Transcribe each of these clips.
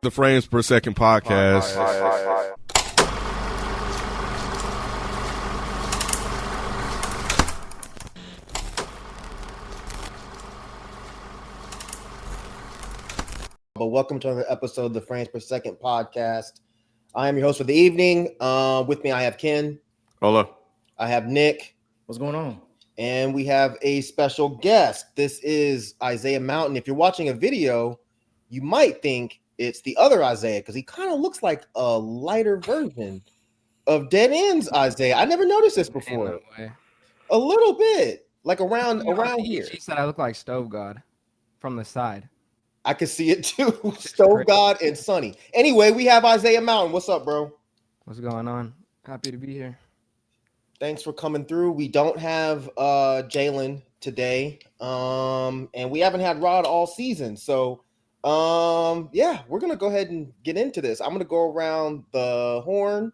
the Frames Per Second podcast. But welcome to another episode of the Frames Per Second podcast. I am your host for the evening. With me, I have Ken. Hola. I have Nick. What's going on? And we have a special guest. This is Isaiah Mountain. If you're watching a video, you might think it's the other Isaiah because he kind of looks like a lighter version of Dead End's Isaiah. I never noticed this before. A little bit, like around here. She said I look like Stove God from the side. I can see it too. Stove God and Sunny. Anyway, we have Isaiah Mountain. What's up, bro? What's going on? Happy to be here. Thanks for coming through. We don't have Jalen today. And we haven't had Rod all season. So yeah, we're gonna go ahead and get into this. I'm gonna go around the horn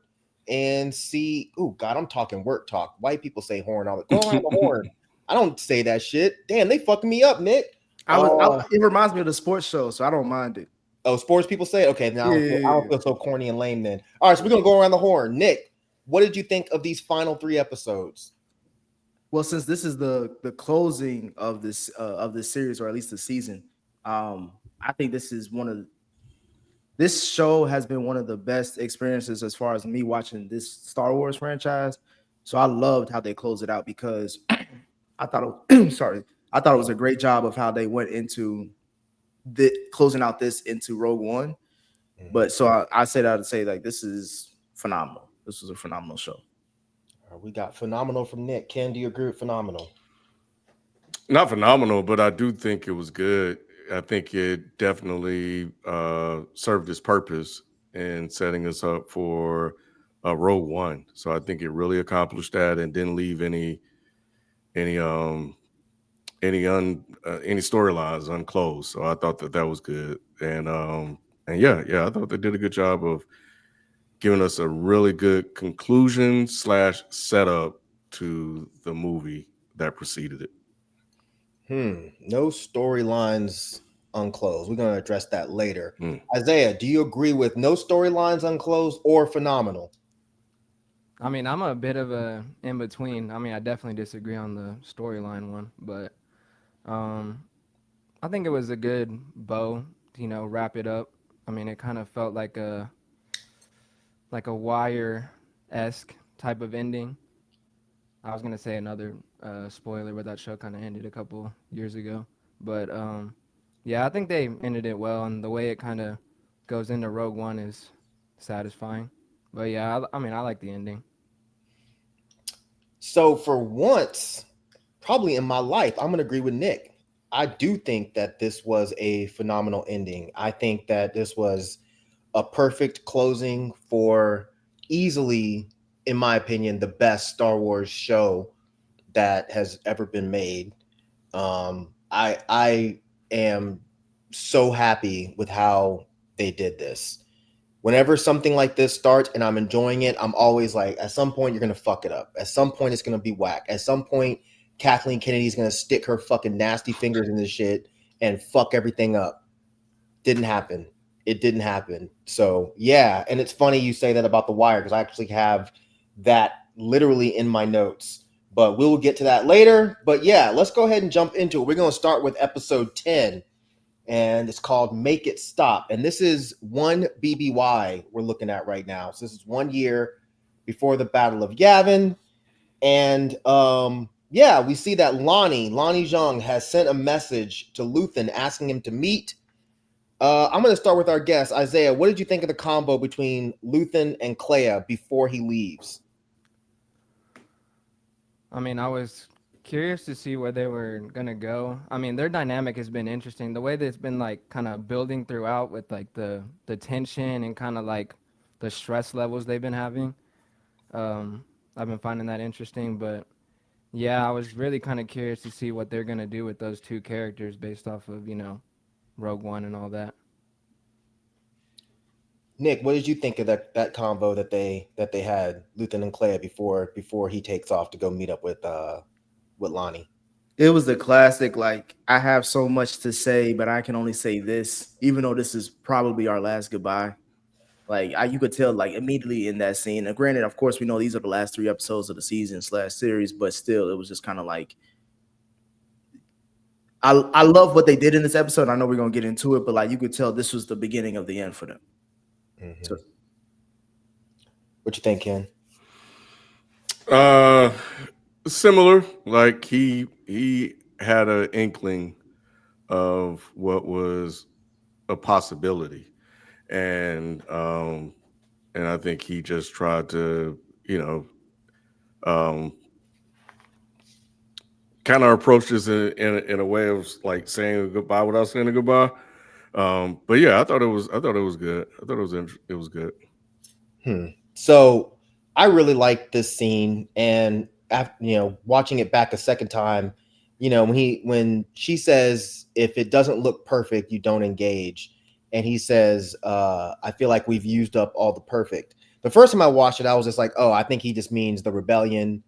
and see. Oh God, I'm talking work talk. White people say horn all the go around the horn. I don't say that shit. Damn, they fucking me up, Nick. It reminds me of the sports show, so I don't mind it. Oh, sports people say it? Okay, now I don't feel so corny and lame then. All right, so we're gonna go around the horn. Nick, what did you think of these final 3 episodes? Well, since this is the closing of this series, or at least the season, I think this show has been one of the best experiences as far as me watching this Star Wars franchise. So I loved how they closed it out because I thought it was a great job of how they went into closing out this into Rogue One. But so I say that to say like this is phenomenal. This was a phenomenal show. We got phenomenal from Nick. Ken, do you agree with phenomenal? Not phenomenal, but I do think it was good. I think it definitely served its purpose in setting us up for Rogue One. So I think it really accomplished that and didn't leave any storylines unclosed. So I thought that was good. And yeah, I thought they did a good job of giving us a really good conclusion / setup to the movie that preceded it. No storylines unclosed. We're going to address that later. Isaiah, do you agree with no storylines unclosed or phenomenal? I mean, I'm a bit of a in between. I mean, I definitely disagree on the storyline one, but I think it was a good bow, wrap it up. I mean, it kind of felt like a Wire-esque type of ending. I was gonna say another spoiler, but that show kind of ended a couple years ago. But yeah, I think they ended it well, and the way it kind of goes into Rogue One is satisfying. But yeah, I mean, I like the ending. So for once, probably in my life, I'm gonna agree with Nick. I do think that this was a phenomenal ending. I think that this was a perfect closing for easily, in my opinion, the best Star Wars show that has ever been made. I am so happy with how they did this. Whenever something like this starts and I'm enjoying it, I'm always like, at some point, you're going to fuck it up. At some point, it's going to be whack. At some point, Kathleen Kennedy's going to stick her fucking nasty fingers in this shit and fuck everything up. Didn't happen. It didn't happen. So, yeah. And it's funny you say that about The Wire because I actually have that literally in my notes. But we'll get to that later. But, yeah, let's go ahead and jump into it. We're going to start with episode 10. And it's called Make It Stop. And this is 1 BBY we're looking at right now. So this is 1 year before the Battle of Yavin. And yeah, we see that Lonnie Zhang has sent a message to Luthen asking him to meet. I'm going to start with our guest. Isaiah, what did you think of the combo between Luthen and Clea before he leaves? I mean, I was curious to see where they were gonna go. I mean, their dynamic has been interesting. The way that it's been like kind of building throughout with like the tension and kind of like the stress levels they've been having. I've been finding that interesting. But yeah, I was really kind of curious to see what they're gonna do with those two characters based off of Rogue One and all that. Nick, what did you think of that combo that they had, Luthen and Clea, before he takes off to go meet up with Lonnie? It was the classic, like, I have so much to say, but I can only say this, even though this is probably our last goodbye. Like, you could tell, like, immediately in that scene. And granted, of course, we know these are the last 3 episodes of the season / series, but still, it was just kind of like, I love what they did in this episode. I know we're gonna get into it, but like, you could tell this was the beginning of the end for them. So, What you think, Ken? Uh, similar. Like he had an inkling of what was a possibility, and and I think he just tried to, um, kind of approach this in a way of like saying goodbye without saying a goodbye. But yeah, I thought it was good. I thought it was good. So I really like this scene, and after, watching it back a second time, when she says, if it doesn't look perfect, you don't engage, and he says, I feel like we've used up all the perfect. The first time I watched it, I was just like, oh, I think he just means the rebellion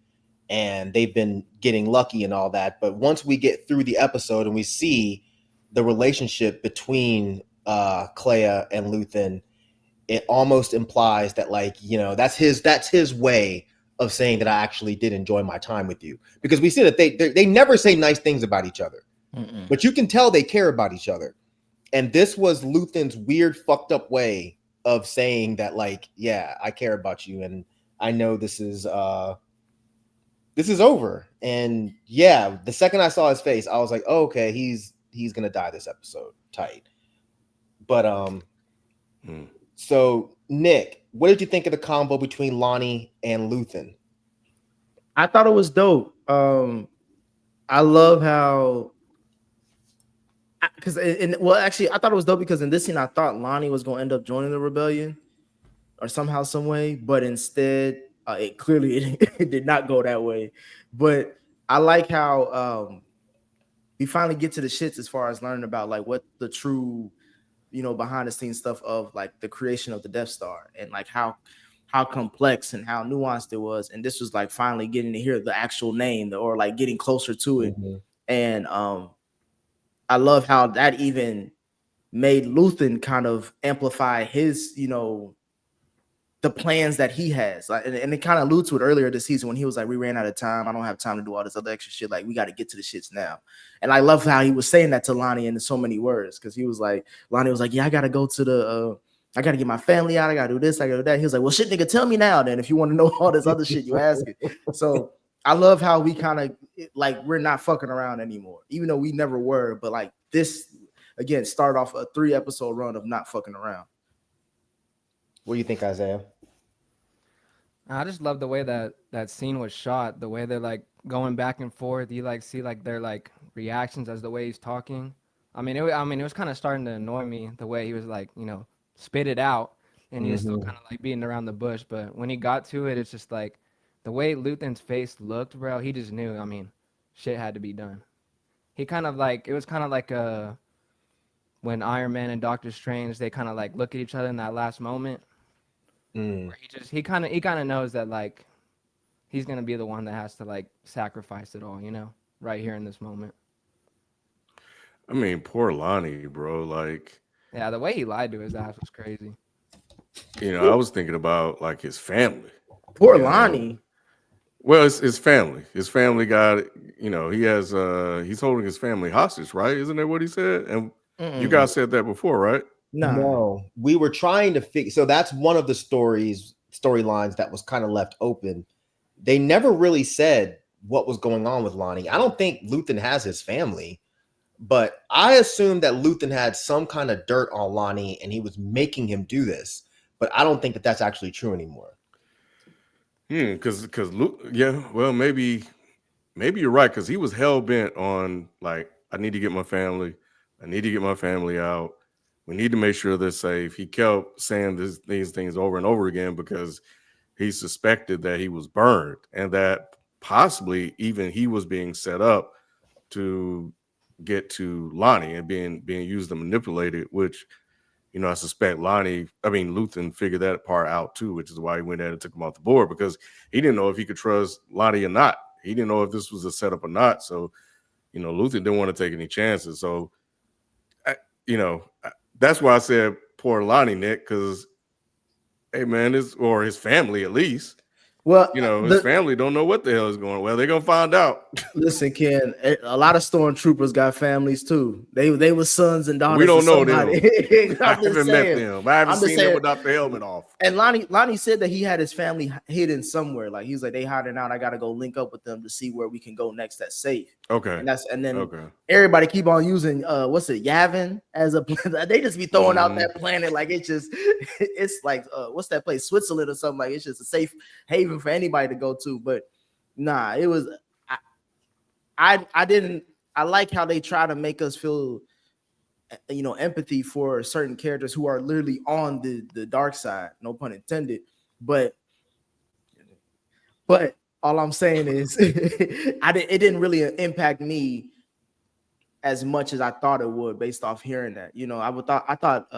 and they've been getting lucky and all that. But once we get through the episode and we see the relationship between Clea and Luthen, it almost implies that, like, that's his way of saying that I actually did enjoy my time with you, because we see that they never say nice things about each other. But you can tell they care about each other, and this was Luthen's weird fucked up way of saying that, like, yeah, I care about you, and I know this is over. And yeah, the second I saw his face, I was like, oh, okay, he's gonna die this episode. Tight. But So, Nick, what did you think of the combo between Lonnie and Luthen? I thought it was dope. I love how, because well, actually, I thought it was dope because in this scene, I thought Lonnie was gonna end up joining the rebellion or somehow, some way, but instead, it clearly it did not go that way. But I like how we finally get to the shits as far as learning about like what the true, behind the scenes stuff of like the creation of the Death Star, and like how complex and how nuanced it was. And this was like finally getting to hear the actual name, or like getting closer to it. And I love how that even made Luthen kind of amplify his, the plans that he has. Like, and it kind of alluded to it earlier this season when he was like, we ran out of time. I don't have time to do all this other extra shit. Like, we got to get to the shits now. And I love how he was saying that to Lonnie in so many words, because he was like, Lonnie was like, yeah, I got to go to the, I got to get my family out. I got to do this. I got to do that. He was like, well, shit, nigga, tell me now then if you want to know all this other shit you asking. So I love how we kind of, like, we're not fucking around anymore, even though we never were. But like this, again, start off a 3-episode run of not fucking around. What do you think, Isaiah? I just love the way that scene was shot. The way they're like going back and forth. You like see like their like reactions as the way he's talking. I mean, it was kind of starting to annoy me the way he was like, spit it out, and he was still kind of like beating around the bush. But when he got to it, it's just like the way Luthen's face looked, bro. He just knew. I mean, shit had to be done. He kind of like, it was kind of like when Iron Man and Doctor Strange, they kind of like look at each other in that last moment. Where he kind of knows that like he's gonna be the one that has to like sacrifice it all, right here in this moment. I mean, poor Lonnie, bro. Like, Yeah, the way he lied to his ass was crazy. I was thinking about like his family. Poor Lonnie. Well, it's his family. His family got, he has he's holding his family hostage, right? Isn't that what he said? And you guys said that before, right? No, we were trying to figure. So that's one of the storylines that was kind of left open. They never really said what was going on with Lonnie. I don't think Luthen has his family, but I assumed that Luthen had some kind of dirt on Lonnie and he was making him do this. But I don't think that that's actually true anymore. Because yeah, well, maybe you're right, because he was hell bent on like, I need to get my family, out. We need to make sure they're safe. He kept saying these things over and over again because he suspected that he was burned, and that possibly even he was being set up to get to Lonnie and being used to manipulate it, which, I suspect Luthen figured that part out too, which is why he went ahead and took him off the board, because he didn't know if he could trust Lonnie or not. He didn't know if this was a setup or not. So Luthen didn't want to take any chances. So, that's why I said poor Lonnie, Nick, because, hey, man, his family at least. Well, His family don't know what the hell is going on. Well, they're going to find out. Listen, Ken, a lot of stormtroopers got families too. They were sons and daughters. We don't know somebody. them. I I'm just haven't met saying. them. I haven't I'm just seen them saying. without the helmet off. And Lonnie said that he had his family hidden somewhere. Like he's like, they hiding out. I gotta go link up with them to see where we can go next. That's safe. Okay. And then Okay. everybody keep on using what's it, Yavin as a planet. They just be throwing out that planet like it's like what's that place, Switzerland or something. Like it's just a safe haven for anybody to go to. But nah, it was I like how they try to make us feel empathy for certain characters who are literally on the dark side, no pun intended. But all I'm saying is it didn't really impact me as much as I thought it would based off hearing that. I thought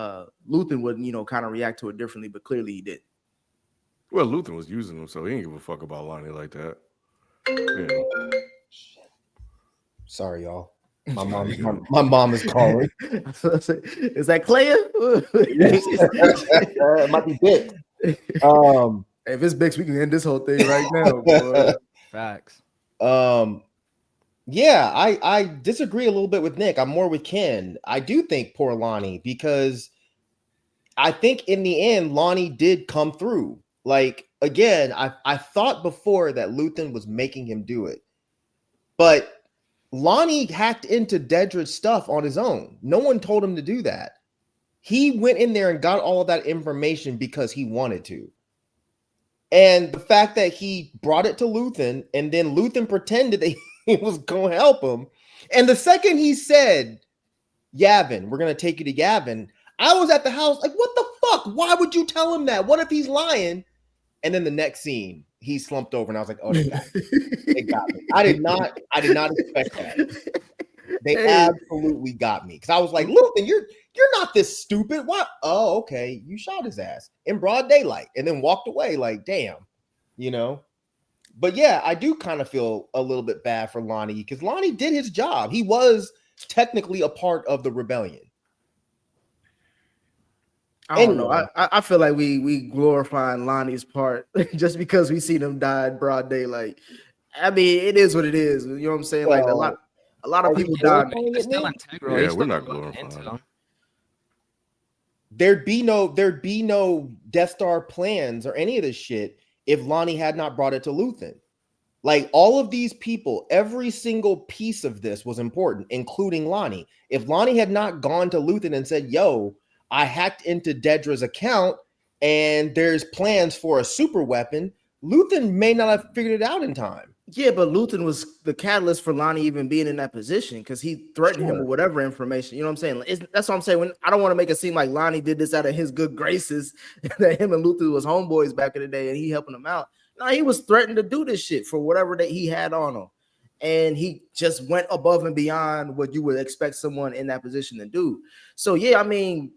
Luthen would kind of react to it differently, but clearly he did. Well, Luthen was using him, so he didn't give a fuck about Lonnie like that. Sorry, y'all. My mom is calling. Is that Clea? It might be Bix. If it's Bix, we can end this whole thing right now. Boy. Facts. Yeah, I disagree a little bit with Nick. I'm more with Ken. I do think poor Lonnie, because I think in the end, Lonnie did come through. Like, again, I thought before that Luthen was making him do it. But Lonnie hacked into Dedra's stuff on his own. No one told him to do that. He went in there and got all of that information because he wanted to. And the fact that he brought it to Luthen, and then Luthen pretended that he was going to help him. And the second he said, Yavin, we're going to take you to Yavin, I was at the house like, what the fuck? Why would you tell him that? What if he's lying? And then the next scene, he slumped over, and I was like, "Oh, they got me. They got me." I did not expect that. They absolutely got me, because I was like, "Luthen, you're not this stupid. What? Oh, okay. You shot his ass in broad daylight, and then walked away. Like, damn, But yeah, I do kind of feel a little bit bad for Lonnie, because Lonnie did his job. He was technically a part of the rebellion. I don't know. I feel like we glorifying Lonnie's part just because we seen him die in broad daylight. I mean, it is what it is. You know what I'm saying? Like a lot of people died. It's still integral. Yeah, we're not glorifying. There'd be no Death Star plans or any of this shit if Lonnie had not brought it to Luthen. Like, all of these people, every single piece of this was important, including Lonnie. If Lonnie had not gone to Luthen and said, "Yo, I hacked into Dedra's account and there's plans for a super weapon," Luthen may not have figured it out in time. Yeah, but Luthen was the catalyst for Lonnie even being in that position, because he threatened him with whatever information. You know what I'm saying? That's what I'm saying. When I don't want to make it seem like Lonnie did this out of his good graces, that him and Luthen was homeboys back in the day and he helping him out. No, he was threatened to do this shit for whatever that he had on him. And he just went above and beyond what you would expect someone in that position to do. So, yeah, I mean,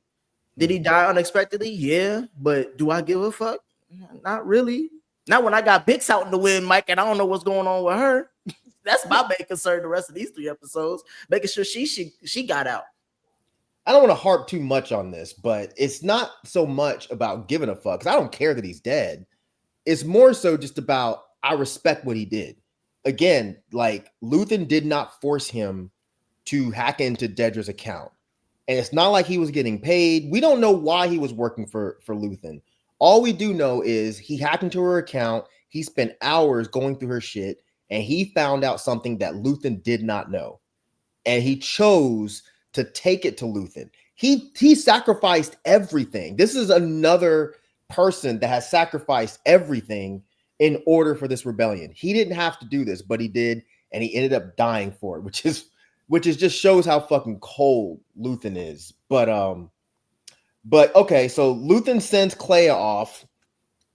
did he die unexpectedly? Yeah, but do I give a fuck? Not really. Not when I got Bix out in the wind, Mike, and I don't know what's going on with her. That's my main concern the rest of these 3 episodes, making sure she got out. I don't want to harp too much on this, but it's not so much about giving a fuck, because I don't care that he's dead. It's more so just about, I respect what he did. Again, like, Luthen did not force him to hack into Dedra's account. And it's not like he was getting paid. We don't know why he was working for Luthen. All we do know is he hacked into her account. He spent hours going through her shit, and he found out something that Luthen did not know. And he chose to take it to Luthen. He sacrificed everything. This is another person that has sacrificed everything in order for this rebellion. He didn't have to do this, but he did, and he ended up dying for it, which is just shows how fucking cold Luthen is. But okay, so Luthen sends Clea off,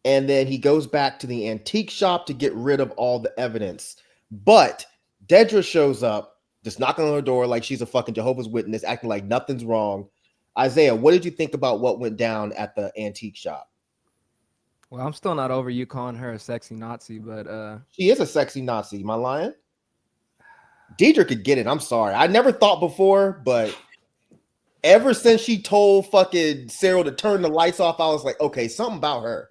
and then he goes back to the antique shop to get rid of all the evidence. But Dedra shows up, just knocking on her door like she's a fucking Jehovah's Witness, acting like nothing's wrong. Isaiah, what did you think about what went down at the antique shop? Well, I'm still not over you calling her a sexy Nazi, but she is a sexy Nazi. Am I lying? Dedra could get it. I'm sorry. I never thought before, but ever since she told fucking Cyril to turn the lights off, I was like, okay, something about her.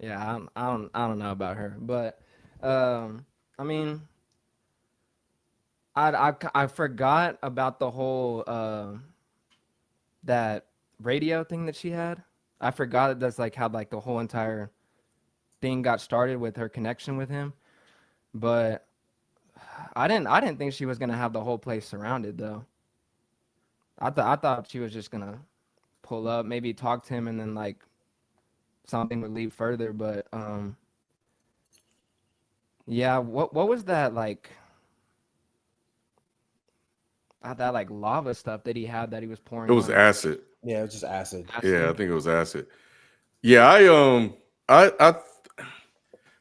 Yeah, I don't know about her, but I mean, I forgot about the whole that radio thing that she had. I forgot that that's like how like the whole entire thing got started with her connection with him. But I didn't think she was gonna have the whole place surrounded though. I thought she was just gonna pull up, maybe talk to him, and then like something would lead further. But yeah, what was that like? That like lava stuff that he had that he was pouring It was on her? acid. Yeah, it was just acid. Yeah, I Acid? think it was acid. Yeah, I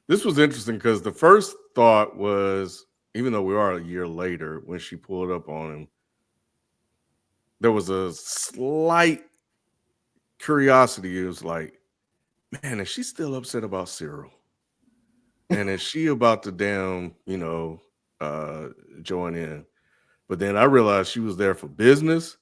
this was interesting because the first thought was, even though we are a year later, when she pulled up on him, there was a slight curiosity. It was like, man, is she still upset about Cyril? And is she about to damn, join in? But then I realized she was there for business.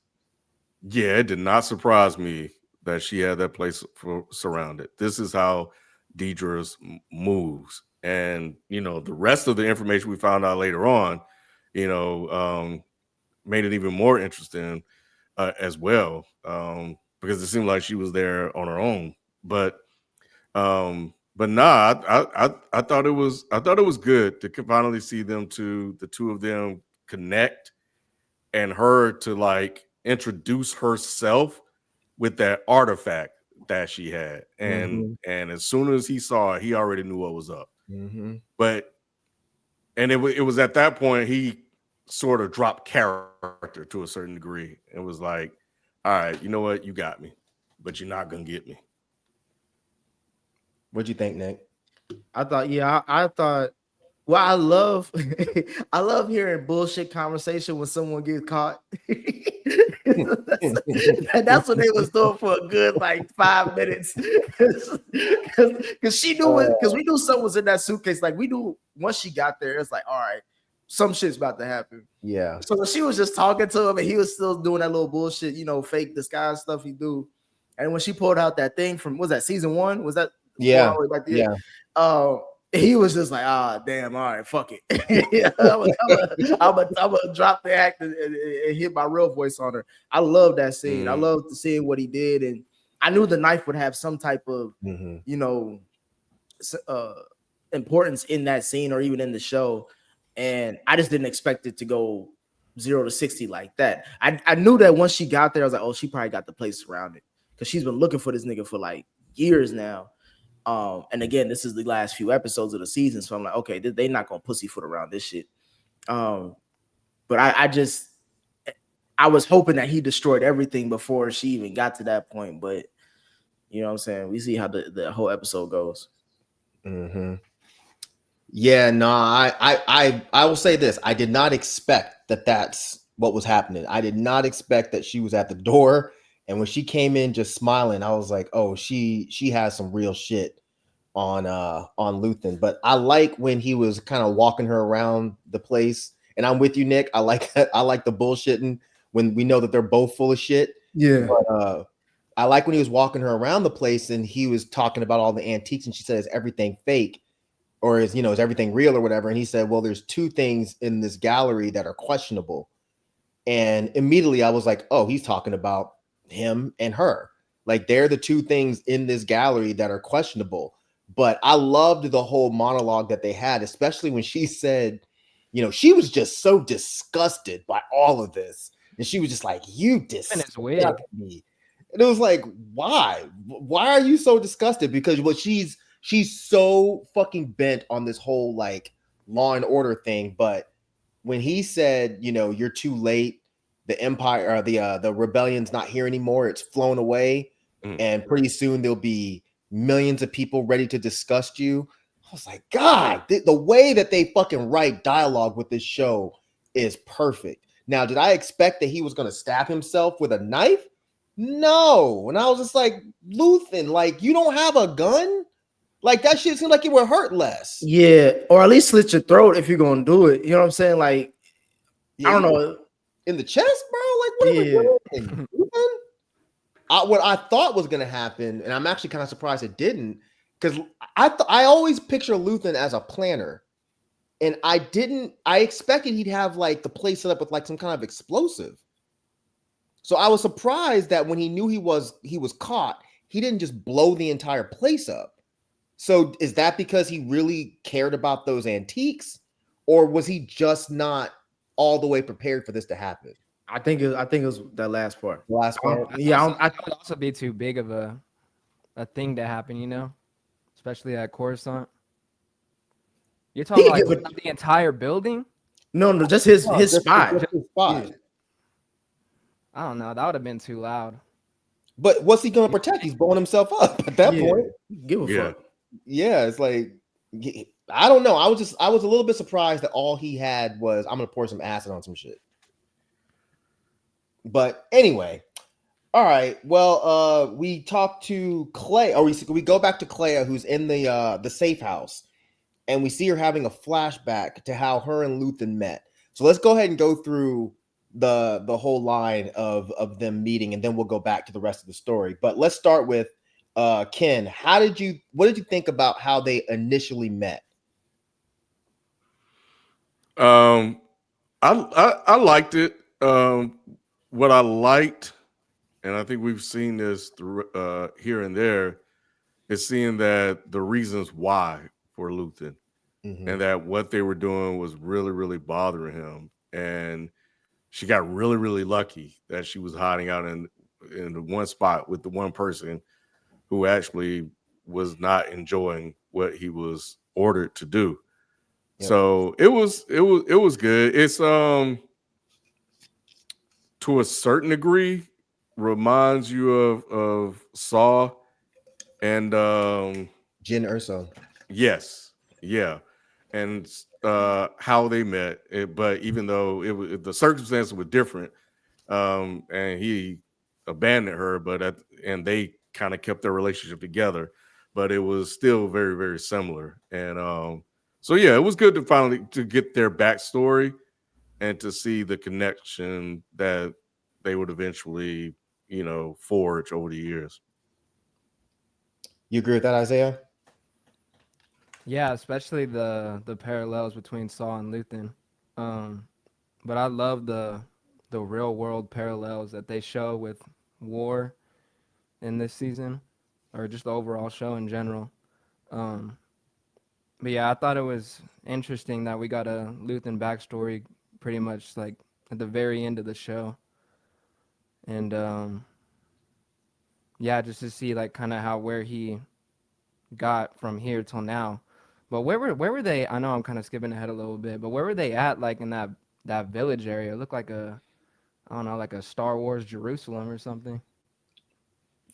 Yeah, it did not surprise me that she had that place surrounded. This is how Dedra's moves. And, the rest of the information we found out later on, made it even more interesting as well, because it seemed like she was there on her own. But nah, I thought it was good to finally see the two of them connect, and her to like introduce herself with that artifact that she had, and as soon as he saw it, he already knew what was up. But it was at that point he sort of dropped character to a certain degree and was like, all right, you know what, you got me, but you're not gonna get me. What'd you think, Nick? I thought, yeah, I thought. Well, I love, I love hearing bullshit conversation when someone gets caught. That's what they was doing for a good like 5 minutes, because she knew it, because we knew something was in that suitcase. Like we knew once she got there, it's like, all right, some shit's about to happen. Yeah. So when she was just talking to him and he was still doing that little bullshit, fake disguise stuff he do, and when she pulled out that thing from, was that season 1? Was that Yeah. all the way back there? Yeah. He was just like, damn, all right, fuck it. I'm gonna drop the act and hit my real voice on her. I love that scene. I love seeing what he did, and I knew the knife would have some type of, importance in that scene or even in the show, and I just didn't expect it to go 0 to 60 like that. I knew that once she got there, I was like, oh, she probably got the place surrounded because she's been looking for this nigga for like years now. And again, this is the last few episodes of the season, so I'm like, okay, they not gonna pussyfoot around this shit. But I was hoping that he destroyed everything before she even got to that point. But you know what I'm saying? We see how the whole episode goes. Yeah, no, I will say this. I did not expect that that's what was happening. I did not expect that she was at the door. And when she came in just smiling, I was like, oh, she has some real shit on Luthen. But I like when he was kind of walking her around the place. And I'm with you, Nick. I like the bullshitting when we know that they're both full of shit. Yeah. But I like when he was walking her around the place and he was talking about all the antiques, and she said, is everything fake? Or is everything real or whatever? And he said, well, there's 2 things in this gallery that are questionable. And immediately I was like, oh, he's talking about him and her. Like they're the 2 things in this gallery that are questionable. But I loved the whole monologue that they had, especially when she said, she was just so disgusted by all of this. And she was just like, you disgust me. And it was like, why? Why are you so disgusted? Because she's so fucking bent on this whole like Law and Order thing. But when he said, you're too late, the empire or the rebellion's not here anymore, it's flown away, and pretty soon there'll be millions of people ready to disgust you. I was like, God, the way that they fucking write dialogue with this show is perfect. Now, did I expect that he was going to stab himself with a knife? No. And I was just like, Luthen, like, you don't have a gun? Like that shit seemed like it would hurt less. Yeah, or at least slit your throat if you're gonna do it. You know what I'm saying? Like, Yeah, I don't know. in the chest, bro. Like, what are Yeah. we doing? What I thought was gonna happen, and I'm actually kind of surprised it didn't, because I always picture Luthen as a planner, and I didn't. I expected he'd have like the place set up with like some kind of explosive. So I was surprised that when he knew he was caught, he didn't just blow the entire place up. So is that because he really cared about those antiques, or was he just not all the way prepared for this to happen? I think it was that last part. The last part. Yeah, That would also be too big of a thing to happen, you know, especially at Coruscant. You're talking He like give it- the entire building. no, just his Just spot. his spot. Yeah. I don't know. That would have been too loud. But what's he going to protect? He's blowing himself up at that Yeah. point. Give a Yeah. fuck. Yeah, it's like I don't know. I was a little bit surprised that all he had was I'm gonna pour some acid on some shit. But anyway, all right. Well, we talked to Clea, or we go back to Clea, who's in the safe house, and we see her having a flashback to how her and Luthen met. So let's go ahead and go through the whole line of them meeting, and then we'll go back to the rest of the story. But let's start with Ken. What did you think about how they initially met? I liked it. What I liked, and I think we've seen this through, here and there, is seeing that the reasons why for Luthen, Mhm. and that what they were doing was really, really bothering him. And she got really, really lucky that she was hiding out in the one spot with the one person who actually was not enjoying what he was ordered to do. Yep. So it was good. It's to a certain degree reminds you of Saw and Jin Urso. yes, yeah, and how they met. But even though the circumstances were different, and he abandoned her, and they kind of kept their relationship together, but it was still very, very similar. And so yeah, it was good to finally to get their backstory and to see the connection that they would eventually, forge over the years. You agree with that, Isaiah? Yeah, especially the parallels between Saul and Luthen. But I love the real world parallels that they show with war in this season, or just the overall show in general. But yeah, I thought it was interesting that we got a Luthen backstory pretty much like at the very end of the show. And yeah, just to see like kind of where he got from here till now. But where were they? I know I'm kind of skipping ahead a little bit, but where were they at like in that village area? It looked like I don't know, like a Star Wars Jerusalem or something.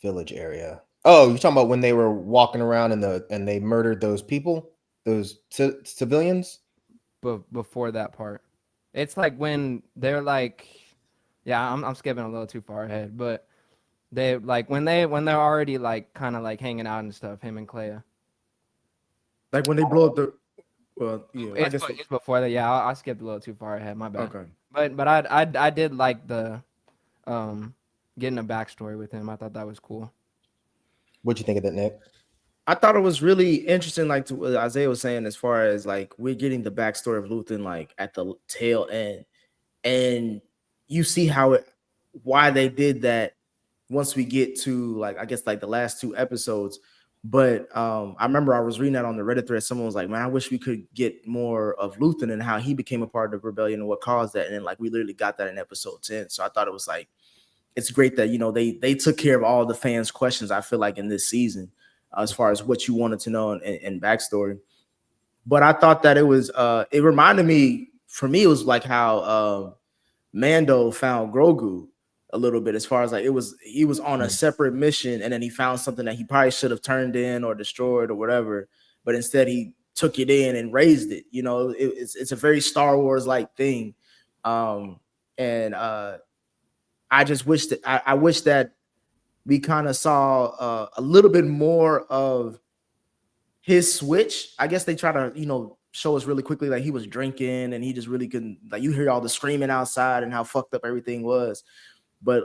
Village area. Oh, you're talking about when they were walking around and they murdered those people, those civilians? But before that part, it's like when they're like, yeah, I'm skipping a little too far ahead, but they like when they're already like kind of like hanging out and stuff, him and Clea. Like when they blow up the. Well, yeah, I guess. It's before that. Yeah, I skipped a little too far ahead. My bad. Okay. But I did like the getting a backstory with him. I thought that was cool. What'd you think of that, Nick? I thought it was really interesting, like to what Isaiah was saying, as far as like we're getting the backstory of Luthen like at the tail end, and you see why they did that once we get to like I guess like the last two episodes. But I remember I was reading that on the Reddit thread. Someone was like, "Man, I wish we could get more of Luthen and how he became a part of the rebellion and what caused that." And then like we literally got that in episode 10. So I thought it was like it's great that they took care of all the fans' questions. I feel like in this season, as far as what you wanted to know and backstory. But I thought that it reminded me, for me, it was like how Mando found Grogu a little bit, as far as like he was on a separate mission and then he found something that he probably should have turned in or destroyed or whatever, but instead he took it in and raised it. It's a very Star Wars like thing. And I just wish that I wish that we kind of saw a little bit more of his switch, I guess they try to, show us really quickly like he was drinking and he just really couldn't, like, you hear all the screaming outside and how fucked up everything was. But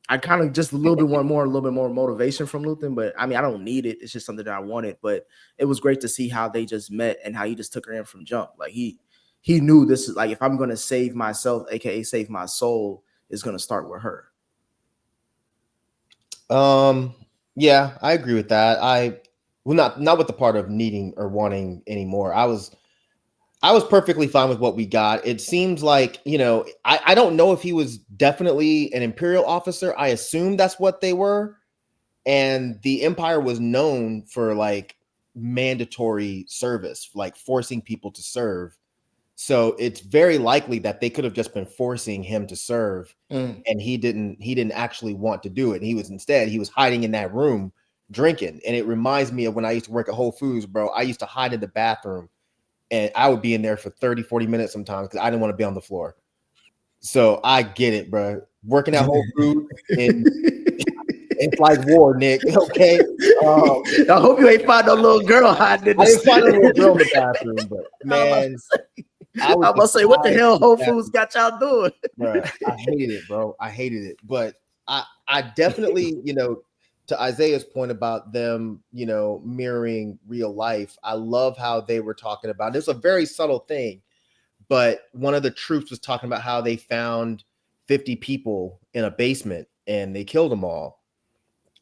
I kind of just a little bit more motivation from Luthen. But I mean, I don't need it. It's just something that I wanted. But it was great to see how they just met and how he just took her in from jump. Like he knew this is like, if I'm gonna save myself, aka save my soul, it's gonna start with her. Yeah, I agree with that. Not with the part of needing or wanting anymore. I was perfectly fine with what we got. It seems like, I don't know if he was definitely an Imperial officer. I assume that's what they were. And the Empire was known for like mandatory service, like forcing people to serve. So it's very likely that they could have just been forcing him to serve, and he didn't actually want to do it. And he was hiding in that room drinking. And it reminds me of when I used to work at Whole Foods, bro. I used to hide in the bathroom and I would be in there for 30, 40 minutes sometimes because I didn't want to be on the floor. So I get it, bro. Working at Whole Foods, it's like war, Nick. Okay. I hope you ain't find no little girl hiding in I didn't find a little girl in the the bathroom, but man, I was gonna say, what the hell Whole Foods got y'all doing? Bro, I hated it, bro. I hated it. But I definitely, to Isaiah's point about them, mirroring real life, I love how they were talking about it. It's a very subtle thing, but one of the troops was talking about how they found 50 people in a basement and they killed them all.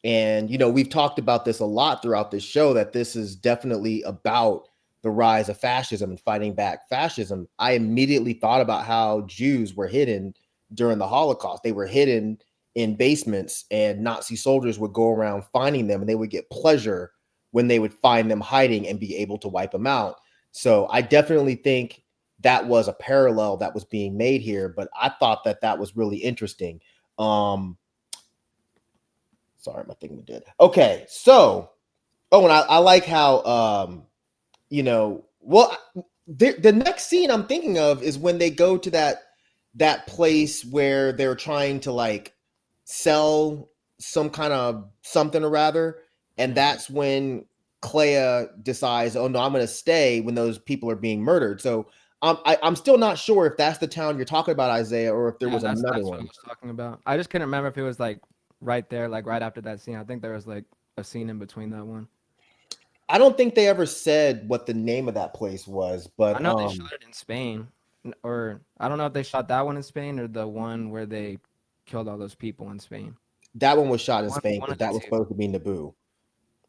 And, we've talked about this a lot throughout this show, that this is definitely about the rise of fascism and fighting back fascism. I immediately thought about how Jews were hidden during the Holocaust. They were hidden in basements, and Nazi soldiers would go around finding them, and they would get pleasure when they would find them hiding and be able to wipe them out. So I definitely think that was a parallel that was being made here, but I thought that was really interesting. Sorry, my thing did. Okay, so and I like how the next scene I'm thinking of is when they go to that place where they're trying to like sell some kind of something or rather, and that's when Clea decides, oh no, I'm going to stay when those people are being murdered. So I'm still not sure if that's the town you're talking about, Isaiah, or if there was another that's one. what I was talking about. I just couldn't remember if it was like right there, like right after that scene. I think there was like a scene in between that one. I don't think they ever said what the name of that place was, but I know they shot it in Spain, or I don't know if they shot that one in Spain or the one where they killed all those people in Spain. that one was shot in Spain, One but of the that was two. supposed to be Naboo.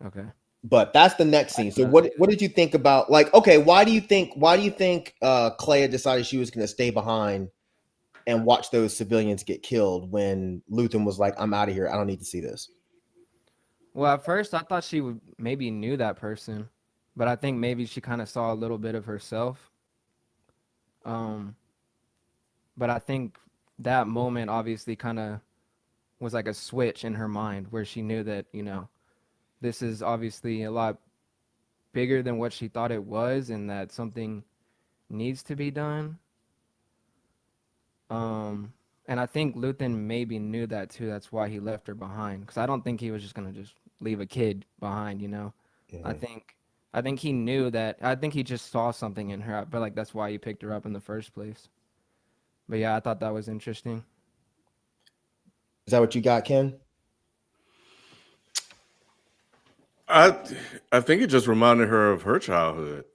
Okay. But that's the next scene. So what did you think about, like, okay, why do you think Clea decided she was going to stay behind and watch those civilians get killed when Luthen was like, I'm out of here, I don't need to see this? Well, at first I thought she would maybe knew that person, but I think maybe she kind of saw a little bit of herself. Um, but I think that moment obviously kind of was like a switch in her mind where she knew that, this is obviously a lot bigger than what she thought it was and that something needs to be done. And I think Luthen maybe knew that too. That's why he left her behind. Because I don't think he was just gonna just leave a kid behind. Mm-hmm. I think he knew that. I think he just saw something in her. I feel like that's why he picked her up in the first place. But yeah, I thought that was interesting. Is that what you got, Ken? I think it just reminded her of her childhood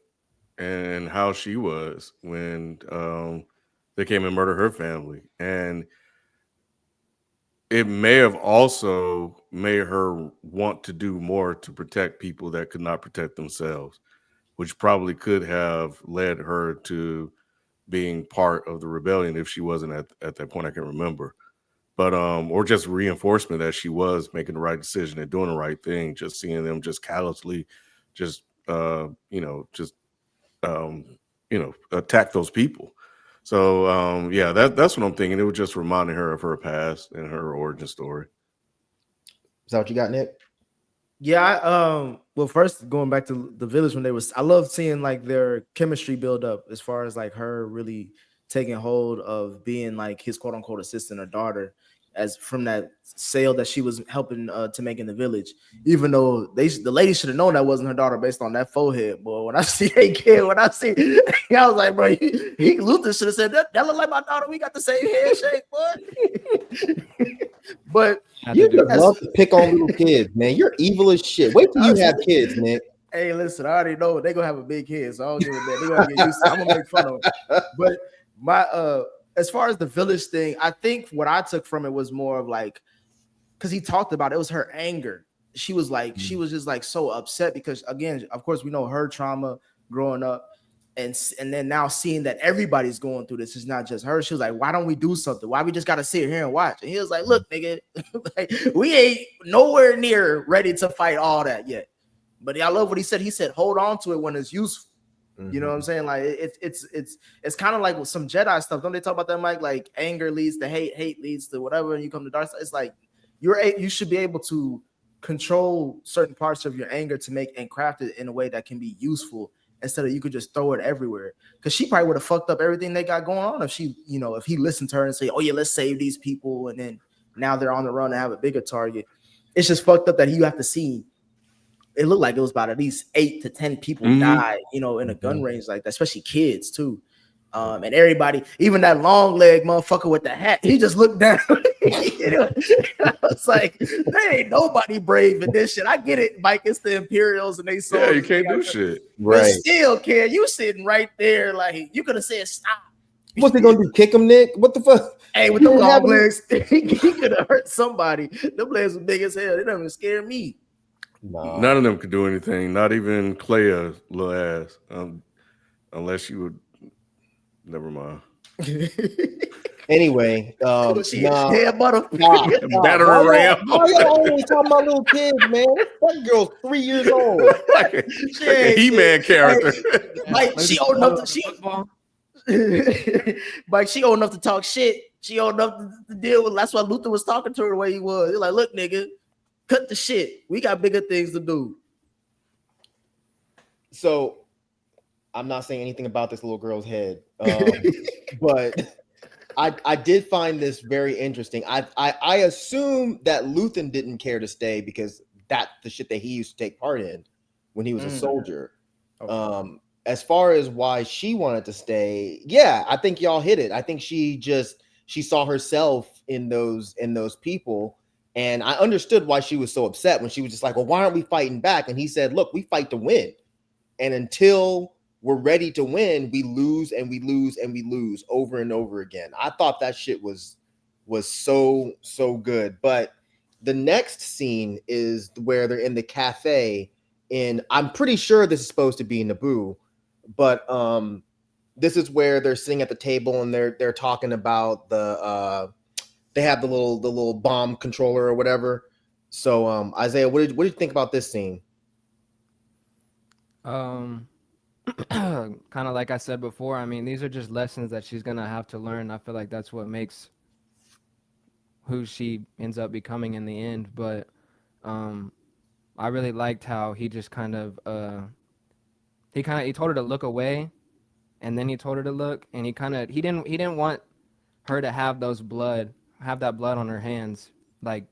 and how she was when they came and murdered her family. And it may have also made her want to do more to protect people that could not protect themselves, which probably could have led her to being part of the rebellion if she wasn't at that point. I can remember. But or just reinforcement that she was making the right decision and doing the right thing, just seeing them just callously just attack those people. So yeah, that's what I'm thinking. It was just reminding her of her past and her origin story. Is that what you got, Nick? Yeah, well, first going back to the village when I love seeing like their chemistry build up as far as like her really taking hold of being like his quote unquote assistant or daughter. as from that sale that she was helping to make in the village. Even though the lady should have known that wasn't her daughter based on that forehead. Boy, when I see that kid, I was like, bro, Luther should have said that look like my daughter. We got the same handshake, boy. But you just love to pick on little kids, man. You're evil as shit. Wait till you have kids, Nick. Hey, listen, I already know they're gonna have a big kid, so I don't give a damn. They're gonna get used to it. I'm gonna make fun of them. But my as far as the village thing, I think what I took from it was more of like, because he talked about it was her anger. She was like, she was just like so upset because, again, of course, we know her trauma growing up, and then now seeing that everybody's going through this, it's not just her. She was like, why don't we do something? Why we just gotta sit here and watch? And he was like, look, nigga, like, we ain't nowhere near ready to fight all that yet. But I love what he said. He said, hold on to it when it's useful. You know what I'm saying? Like it's kind of like with some Jedi stuff. Don't they talk about that, Mike? Like anger leads to hate, hate leads to whatever, and you come to dark side. It's like you should be able to control certain parts of your anger to make and craft it in a way that can be useful instead of you could just throw it everywhere. Because she probably would have fucked up everything they got going on if she, if he listened to her and say, oh yeah, let's save these people, and then now they're on the run and have a bigger target. It's just fucked up that you have to see. It looked like it was about at least 8 to 10 people died, in a gun range like that, especially kids too. And everybody, even that long leg motherfucker with the hat, he just looked down. I was like, there ain't nobody brave in this shit. I get it, Mike. It's the Imperials and they saw. Yeah, you can't do shit. Right. But still, kid, you sitting right there, like you could have said stop. What's they gonna do? Kick him, Nick? What the fuck? Hey, with those long legs, he could have hurt somebody. Them legs were big as hell. They don't even scare me. No. None of them could do anything. Not even Clea's little ass. Unless you would. Never mind. Anyway, Batter ram. Why y'all always talking about little kids, man? That girl's 3 years old. like a He-Man character. Mike, she old enough to Mike, she old enough to talk shit. She old enough to deal with. That's why Luther was talking to her the way he was. He's like, look, nigga, cut the shit. We got bigger things to do. So I'm not saying anything about this little girl's head, but I did find this very interesting. I assume that Luthen didn't care to stay because that's the shit that he used to take part in when he was a soldier. Okay. As far as why she wanted to stay, yeah, I think y'all hit it. I think she saw herself in those people. And I understood why she was so upset when she was just like, well, why aren't we fighting back? And he said, look, we fight to win. And until we're ready to win, we lose and we lose and we lose over and over again. I thought that shit was so good. But the next scene is where they're in the cafe I'm pretty sure this is supposed to be Naboo, but this is where they're sitting at the table and they're talking about they have the little bomb controller or whatever. So Isaiah, what did you think about this scene? Kind of like I said before, I mean, these are just lessons that she's gonna have to learn. I feel like that's what makes who she ends up becoming in the end. But I really liked how he just kind of he told her to look away, and then he told her to look, and he didn't want her to have that blood on her hands like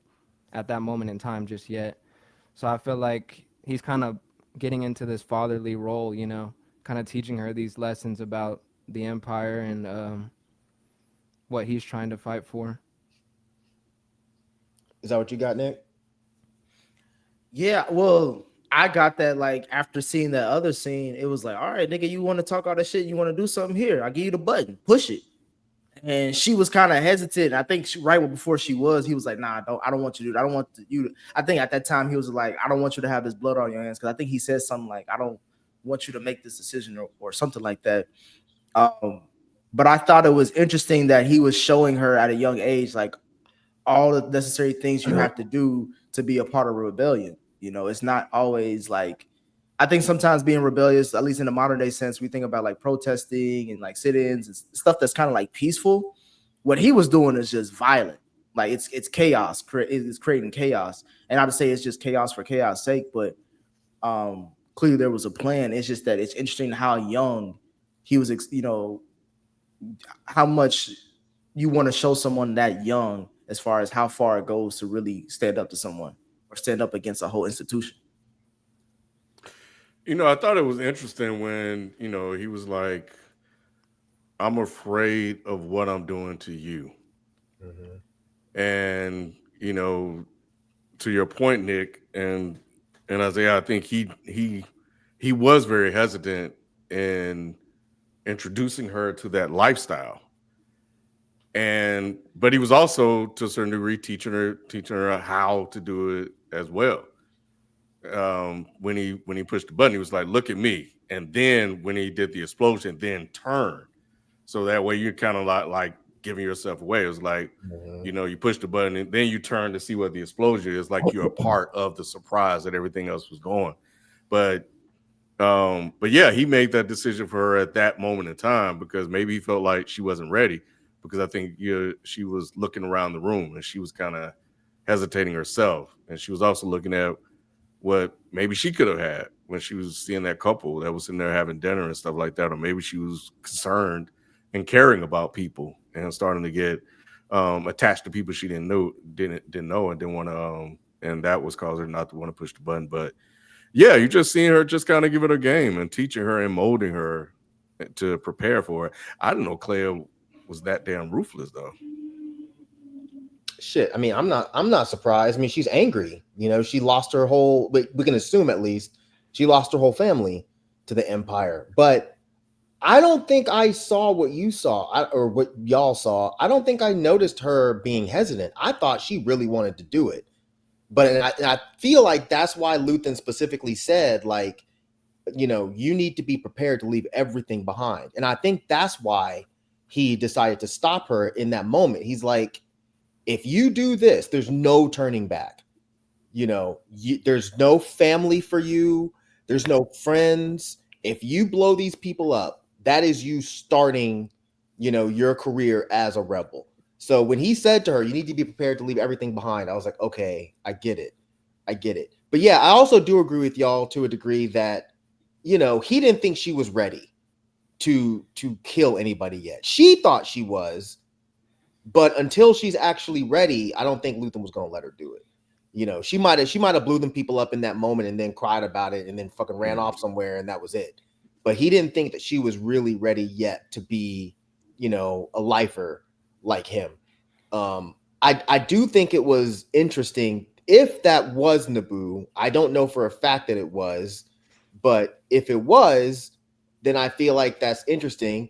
at that moment in time just yet. So I feel like he's kind of getting into this fatherly role, kind of teaching her these lessons about the Empire and what he's trying to fight for. Is that what you got, Nick? Yeah, well, I got that like after seeing that other scene, it was like, all right, nigga, you want to talk all that shit? You want to do something here? I'll give you the button, push it. And she was kind of hesitant. I think right before he was like, nah, I don't want you to do it. I don't want you to. I think at that time he was like, I don't want you to have this blood on your hands, because I think he said something like, I don't want you to make this decision or something like that. But I thought it was interesting that he was showing her at a young age like all the necessary things you have to do to be a part of a rebellion. It's not always like, I think sometimes being rebellious, at least in the modern day sense, we think about like protesting and like sit-ins and stuff that's kind of like peaceful. What he was doing is just violent. Like it's chaos. It's creating chaos. And I would say it's just chaos for chaos sake, but clearly there was a plan. It's just that it's interesting how young he was, how much you want to show someone that young as far as how far it goes to really stand up to someone or stand up against a whole institution. I thought it was interesting when, he was like, I'm afraid of what I'm doing to you. Mhm. And, to your point, Nick, and Isaiah, I think he was very hesitant in introducing her to that lifestyle. And but he was also to a certain degree teaching her how to do it as well. When he pushed the button, he was like, "Look at me," and then when he did the explosion, then turn. So that way you're kind of like giving yourself away. It was like, Mhm. you push the button and then you turn to see what the explosion is. Like you're a part of the surprise that everything else was going. But but yeah, he made that decision for her at that moment in time because maybe he felt like she wasn't ready. Because I think she was looking around the room and she was kind of hesitating herself, and she was also looking at what maybe she could have had when she was seeing that couple that was in there having dinner and stuff like that, or maybe she was concerned and caring about people and starting to get attached to people she didn't know and didn't want to and that was causing her not to want to push the button. But yeah, you just seeing her just kind of give it a game and teaching her and molding her to prepare for it. I didn't know Clea was that damn ruthless though. Shit. I mean, I'm not surprised. I mean, she's angry. She lost her whole. But we can assume at least she lost her whole family to the Empire. But I don't think I saw what you saw or what y'all saw. I don't think I noticed her being hesitant. I thought she really wanted to do it. But and I feel like that's why Luthen specifically said, like, you need to be prepared to leave everything behind. And I think that's why he decided to stop her in that moment. He's like, if you do this, there's no turning back. There's no family for you, there's no friends. If you blow these people up, that is you starting, your career as a rebel. So when he said to her, you need to be prepared to leave everything behind, I was like, okay, I get it. But yeah, I also do agree with y'all to a degree that he didn't think she was ready to kill anybody yet. She thought she was, but until she's actually ready, I don't think Luthen was going to let her do it. She might have blew them people up in that moment and then cried about it and then fucking ran off somewhere and that was it. But he didn't think that she was really ready yet to be, a lifer like him. I do think it was interesting if that was Naboo. I don't know for a fact that it was, but if it was, then I feel like that's interesting.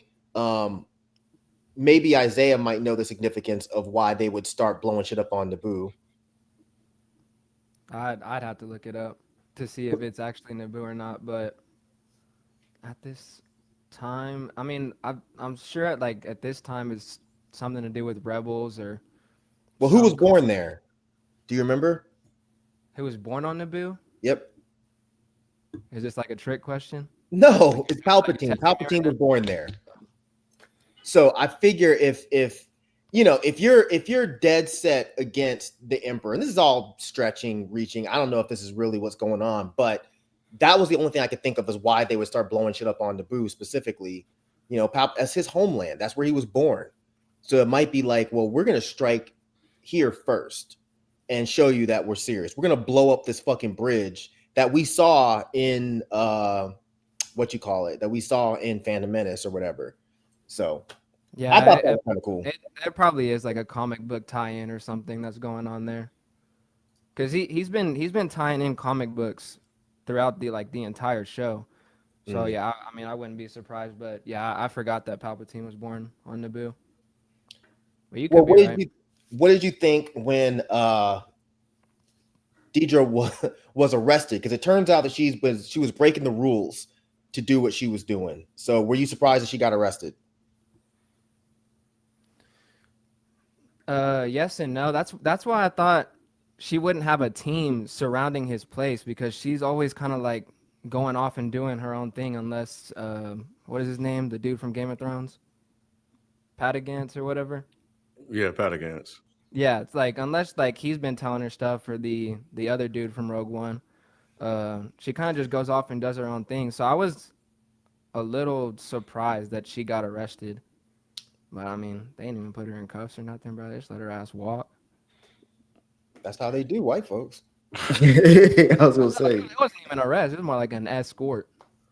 Maybe Isaiah might know the significance of why they would start blowing shit up on Naboo. I'd have to look it up to see if it's actually Naboo or not. But at this time, I mean, I'm sure at this time it's something to do with rebels or Well, who was some born cult there? Do you remember? who was born on Naboo. Yep. Is this like a trick question? No, Like it's like you Palpatine. testing me Palpatine right was born there. So I figure if you're dead set against the Emperor, and this is all stretching, reaching. I don't know if this is really what's going on, but that was the only thing I could think of as why they would start blowing shit up on Naboo specifically. As his homeland. That's where he was born. So it might be like, well, we're gonna strike here first and show you that we're serious. We're gonna blow up this fucking bridge that we saw in what you call it, that we saw in Phantom Menace or whatever. So I Yeah, thought that was kind of cool. it probably is like a comic book tie-in or something that's going on there. Cause he's been tying in comic books throughout the entire show. So Mm. yeah, I mean I wouldn't be surprised, but yeah, I forgot that Palpatine was born on Naboo. But you Well, could be right. what did you think when Dedra was arrested? Because it turns out that she was breaking the rules to do what she was doing. So were you surprised that she got arrested? Yes and no. That's why I thought she wouldn't have a team surrounding his place because she's always kind of like going off and doing her own thing unless what is his name? The dude from Game of Thrones? Patagance or whatever. Yeah, Patagans. Yeah, it's like unless like he's been telling her stuff for the other dude from Rogue One, she kind of just goes off and does her own thing. So I was a little surprised that she got arrested. But I mean, they didn't even put her in cuffs or nothing, bro. They just let her ass walk. That's how they do, white folks. I was gonna say. It wasn't even an arrest. It was more like an escort.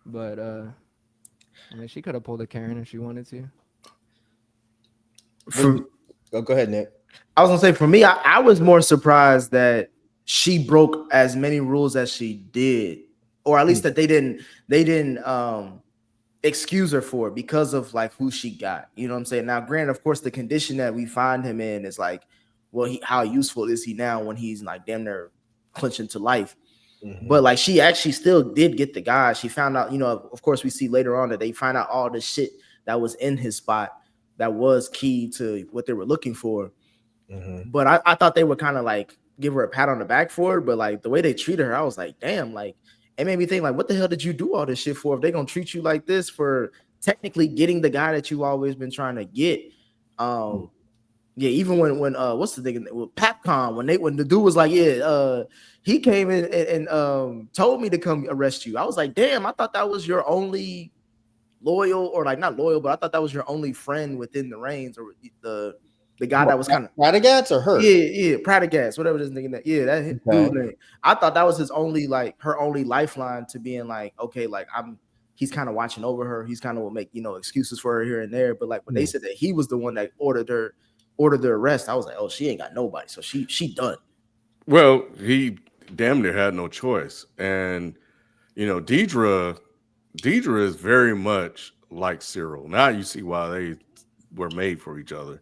But I mean, she could have pulled a Karen if she wanted to. Go ahead, Nick. I was gonna say for me, I was more surprised that she broke as many rules as she did, or at least that they didn't excuse her for it because of like who she got. You know what I'm saying? Now, granted, of course, the condition that we find him in is like, well, how useful is he now when he's like damn near clinching to life? Mm-hmm. But like she actually still did get the guy. She found out, you know, of course, we see later on that they find out all the shit that was in his spot that was key to what they were looking for. Mm-hmm. But I thought they would kind of like give her a pat on the back for it. But like the way they treated her, I was like, damn, like it made me think like, what the hell did you do all this shit for? If they're gonna treat you like this for technically getting the guy that you've always been trying to get. Yeah, even when what's the thing with Papcom when the dude was like, yeah, he came in and told me to come arrest you. I was like, damn, I thought that was your only loyal, or like not loyal, but I thought that was your only friend within the reins, or the guy that was kind of Pratagats or her? Yeah, Pratagat, whatever this nigga that, yeah, that dude name. I thought that was his only, like her only lifeline to being like, okay, like he's kind of watching over her. He's kind of will make, you know, excuses for her here and there. But like when they said that he was the one that ordered the arrest, I was like, oh, she ain't got nobody, so she done. Well, he damn near had no choice, and you know, Dedra is very much like Cyril. Now you see why they were made for each other.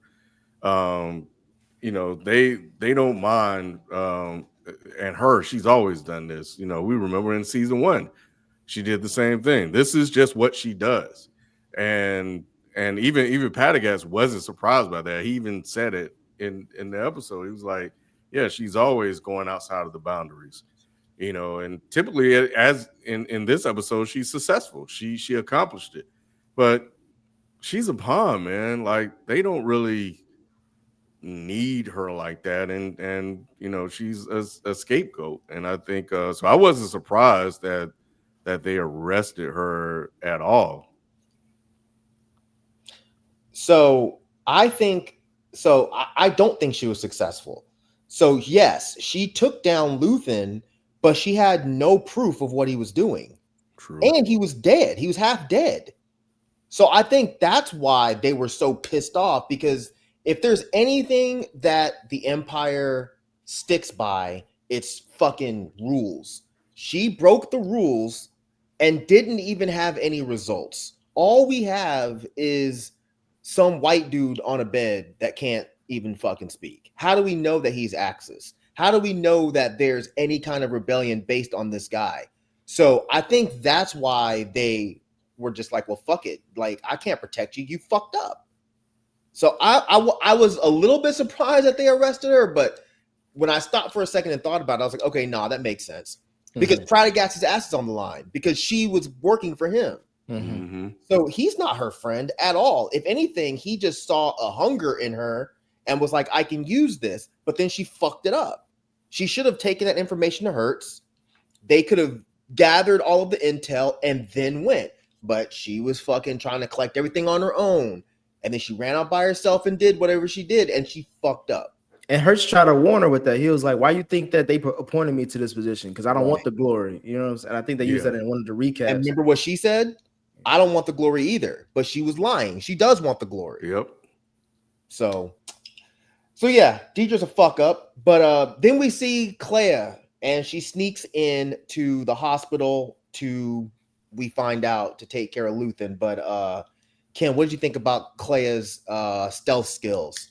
You know, they don't mind, and she's always done this. You know, we remember in season 1, she did the same thing. This is just what she does, and even Patagas wasn't surprised by that. He even said it in the episode. He was like, yeah, she's always going outside of the boundaries, you know, and typically, as in this episode, she's successful. She accomplished it, but she's a pawn, man. Like they don't really need her like that, and you know, she's a scapegoat. And I think so I wasn't surprised that they arrested her at all. So I don't think she was successful. So yes, she took down Luthen, but she had no proof of what he was doing. True. And he was dead. He was half dead. So I think that's why they were so pissed off, because if there's anything that the Empire sticks by, it's fucking rules. She broke the rules and didn't even have any results. All we have is some white dude on a bed that can't even fucking speak. How do we know that he's Axis? How do we know that there's any kind of rebellion based on this guy? So I think that's why they were just like, well, fuck it. Like, I can't protect you. You fucked up. So I was a little bit surprised that they arrested her, but when I stopped for a second and thought about it, I was like, okay, nah, that makes sense. Because Pratagat's ass is on the line because she was working for him. So he's not her friend at all. If anything, he just saw a hunger in her and was like, I can use this. But then she fucked it up. She should have taken that information to Hertz. They could have gathered all of the intel and then went. But she was fucking trying to collect everything on her own. And then she ran out by herself and did whatever she did. And she fucked up. And Hertz tried to warn her with that. He was like, why you think that they appointed me to this position? Because I don't want the glory. You know what I'm saying? I think they used that in one of the recaps. And remember what she said? I don't want the glory either. But she was lying. She does want the glory. Yep. So yeah, Dedra's a fuck up. But then we see Clea, and she sneaks in to the hospital we find out, to take care of Luthen. But Ken, what did you think about Clea's stealth skills?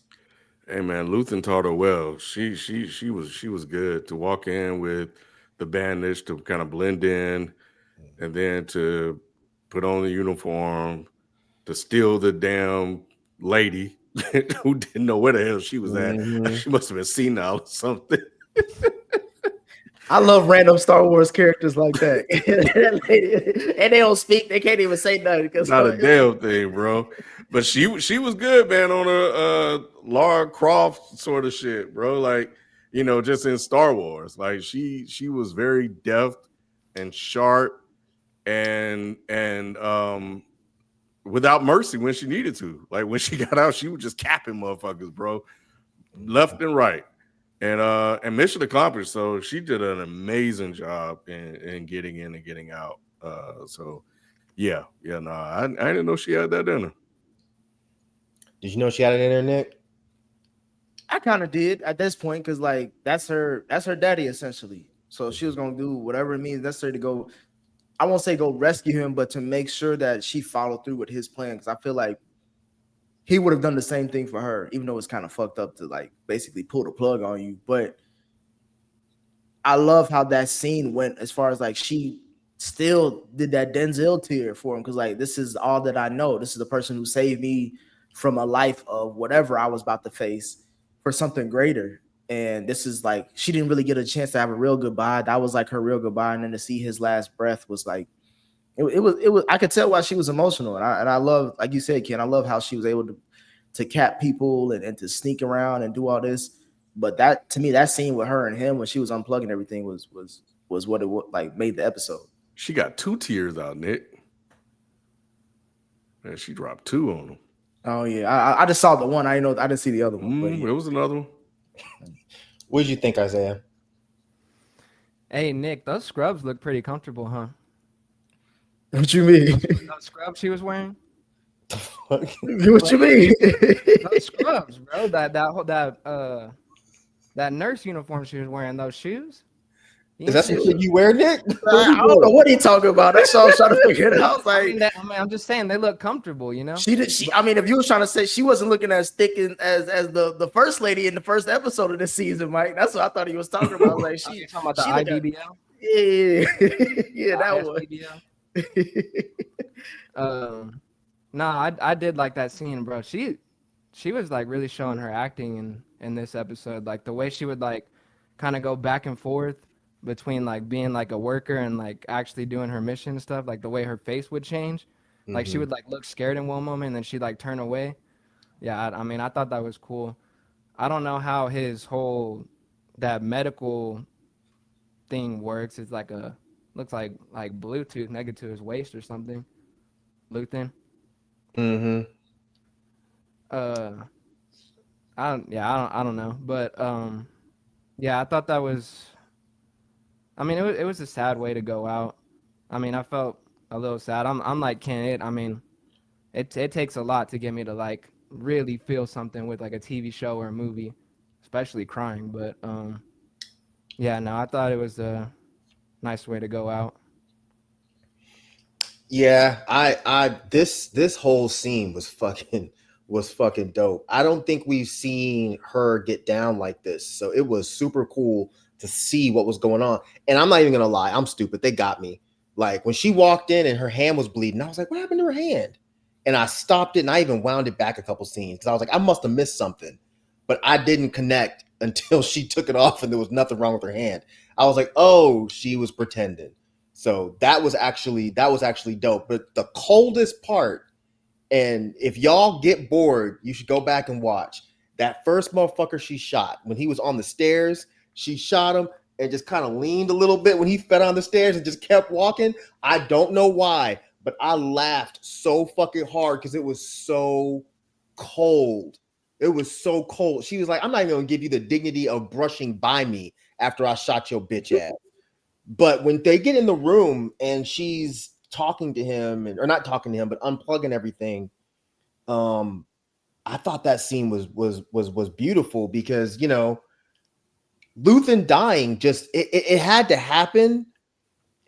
Hey man, Luthen taught her well. She was good to walk in with the bandage to kind of blend in, and then to put on the uniform, to steal the damn lady who didn't know where the hell she was at. She must have been senile or something. I love random Star Wars characters like that. And they don't speak. They can't even say nothing. Not a damn thing, bro. But she was good, man, on a Lara Croft sort of shit, bro. Like, you know, just in Star Wars. Like she was very deft and sharp and without mercy when she needed to. Like when she got out, she was just capping motherfuckers, bro. Left and right. And mission accomplished. So she did an amazing job in getting in and getting out. So yeah, no, I didn't know she had that in her. Did you know she had it in her, Nick? I kind of did at this point because like that's her daddy essentially. So she was gonna do whatever it means necessary to go. I won't say go rescue him, but to make sure that she followed through with his plan. Because I feel like he would have done the same thing for her, even though it's kind of fucked up to like basically pull the plug on you. But I love how that scene went as far as like she still did that Denzel tear for him because like this is all that I know. This is the person who saved me from a life of whatever I was about to face for something greater. And this is like she didn't really get a chance to have a real goodbye. That was like her real goodbye, and then to see his last breath was like it was. I could tell why she was emotional, and I love, like you said, Ken. I love how she was able to cap people and to sneak around and do all this. But that to me, that scene with her and him when she was unplugging everything was what it like made the episode. She got 2 tears out, Nick. And she dropped 2 on him. Oh yeah, I just saw the one. I didn't see the other one. But yeah. It was another one. What did you think, Isaiah? Hey Nick, those scrubs look pretty comfortable, huh? What you mean? Those scrubs she was wearing. What you mean? Those scrubs, bro. That nurse uniform she was wearing. Those shoes. Is that something you wear, Nick? I don't know what he talking about. That's all I was trying to figure it out. I mean, I'm just saying they look comfortable, you know. She did. I mean, if you was trying to say she wasn't looking as thick as the first lady in the first episode of this season, Mike. That's what I thought he was talking about. Like she talking about the IBBL. Yeah, that one. No, I did like that scene, bro. She was like really showing her acting in this episode, like the way she would like kind of go back and forth between like being like a worker and like actually doing her mission and stuff, like the way her face would change. Like she would like look scared in one moment and then she'd like turn away. Yeah, I mean, I thought that was cool. I don't know how his whole that medical thing works. It's like looks like Bluetooth connected to his waist or something. Luthen. I don't know, but yeah, I thought that was. I mean, it was a sad way to go out. I mean, I felt a little sad. I'm like Ken. I mean, it takes a lot to get me to like really feel something with like a TV show or a movie, especially crying. But yeah, no, I thought it was a nice way to go out. Yeah, this whole scene was fucking dope. I don't think we've seen her get down like this, so it was super cool to see what was going on. And I'm not even gonna lie, I'm stupid. They got me. Like when she walked in and her hand was bleeding, I was like, what happened to her hand? And I stopped it and I even wound it back a couple scenes because I was like, I must have missed something. But I didn't connect until she took it off and there was nothing wrong with her hand. I was like, oh, she was pretending. So that was actually dope. But the coldest part, and if y'all get bored, you should go back and watch that first motherfucker she shot when he was on the stairs. She shot him and just kind of leaned a little bit when he fell on the stairs and just kept walking. I don't know why, but I laughed so fucking hard because it was so cold. It was so cold. She was like, I'm not even going to give you the dignity of brushing by me after I shot your bitch ass. But when they get in the room and she's talking to him, or not talking to him, but unplugging everything, I thought that scene was beautiful because, you know, Luthen dying just it had to happen,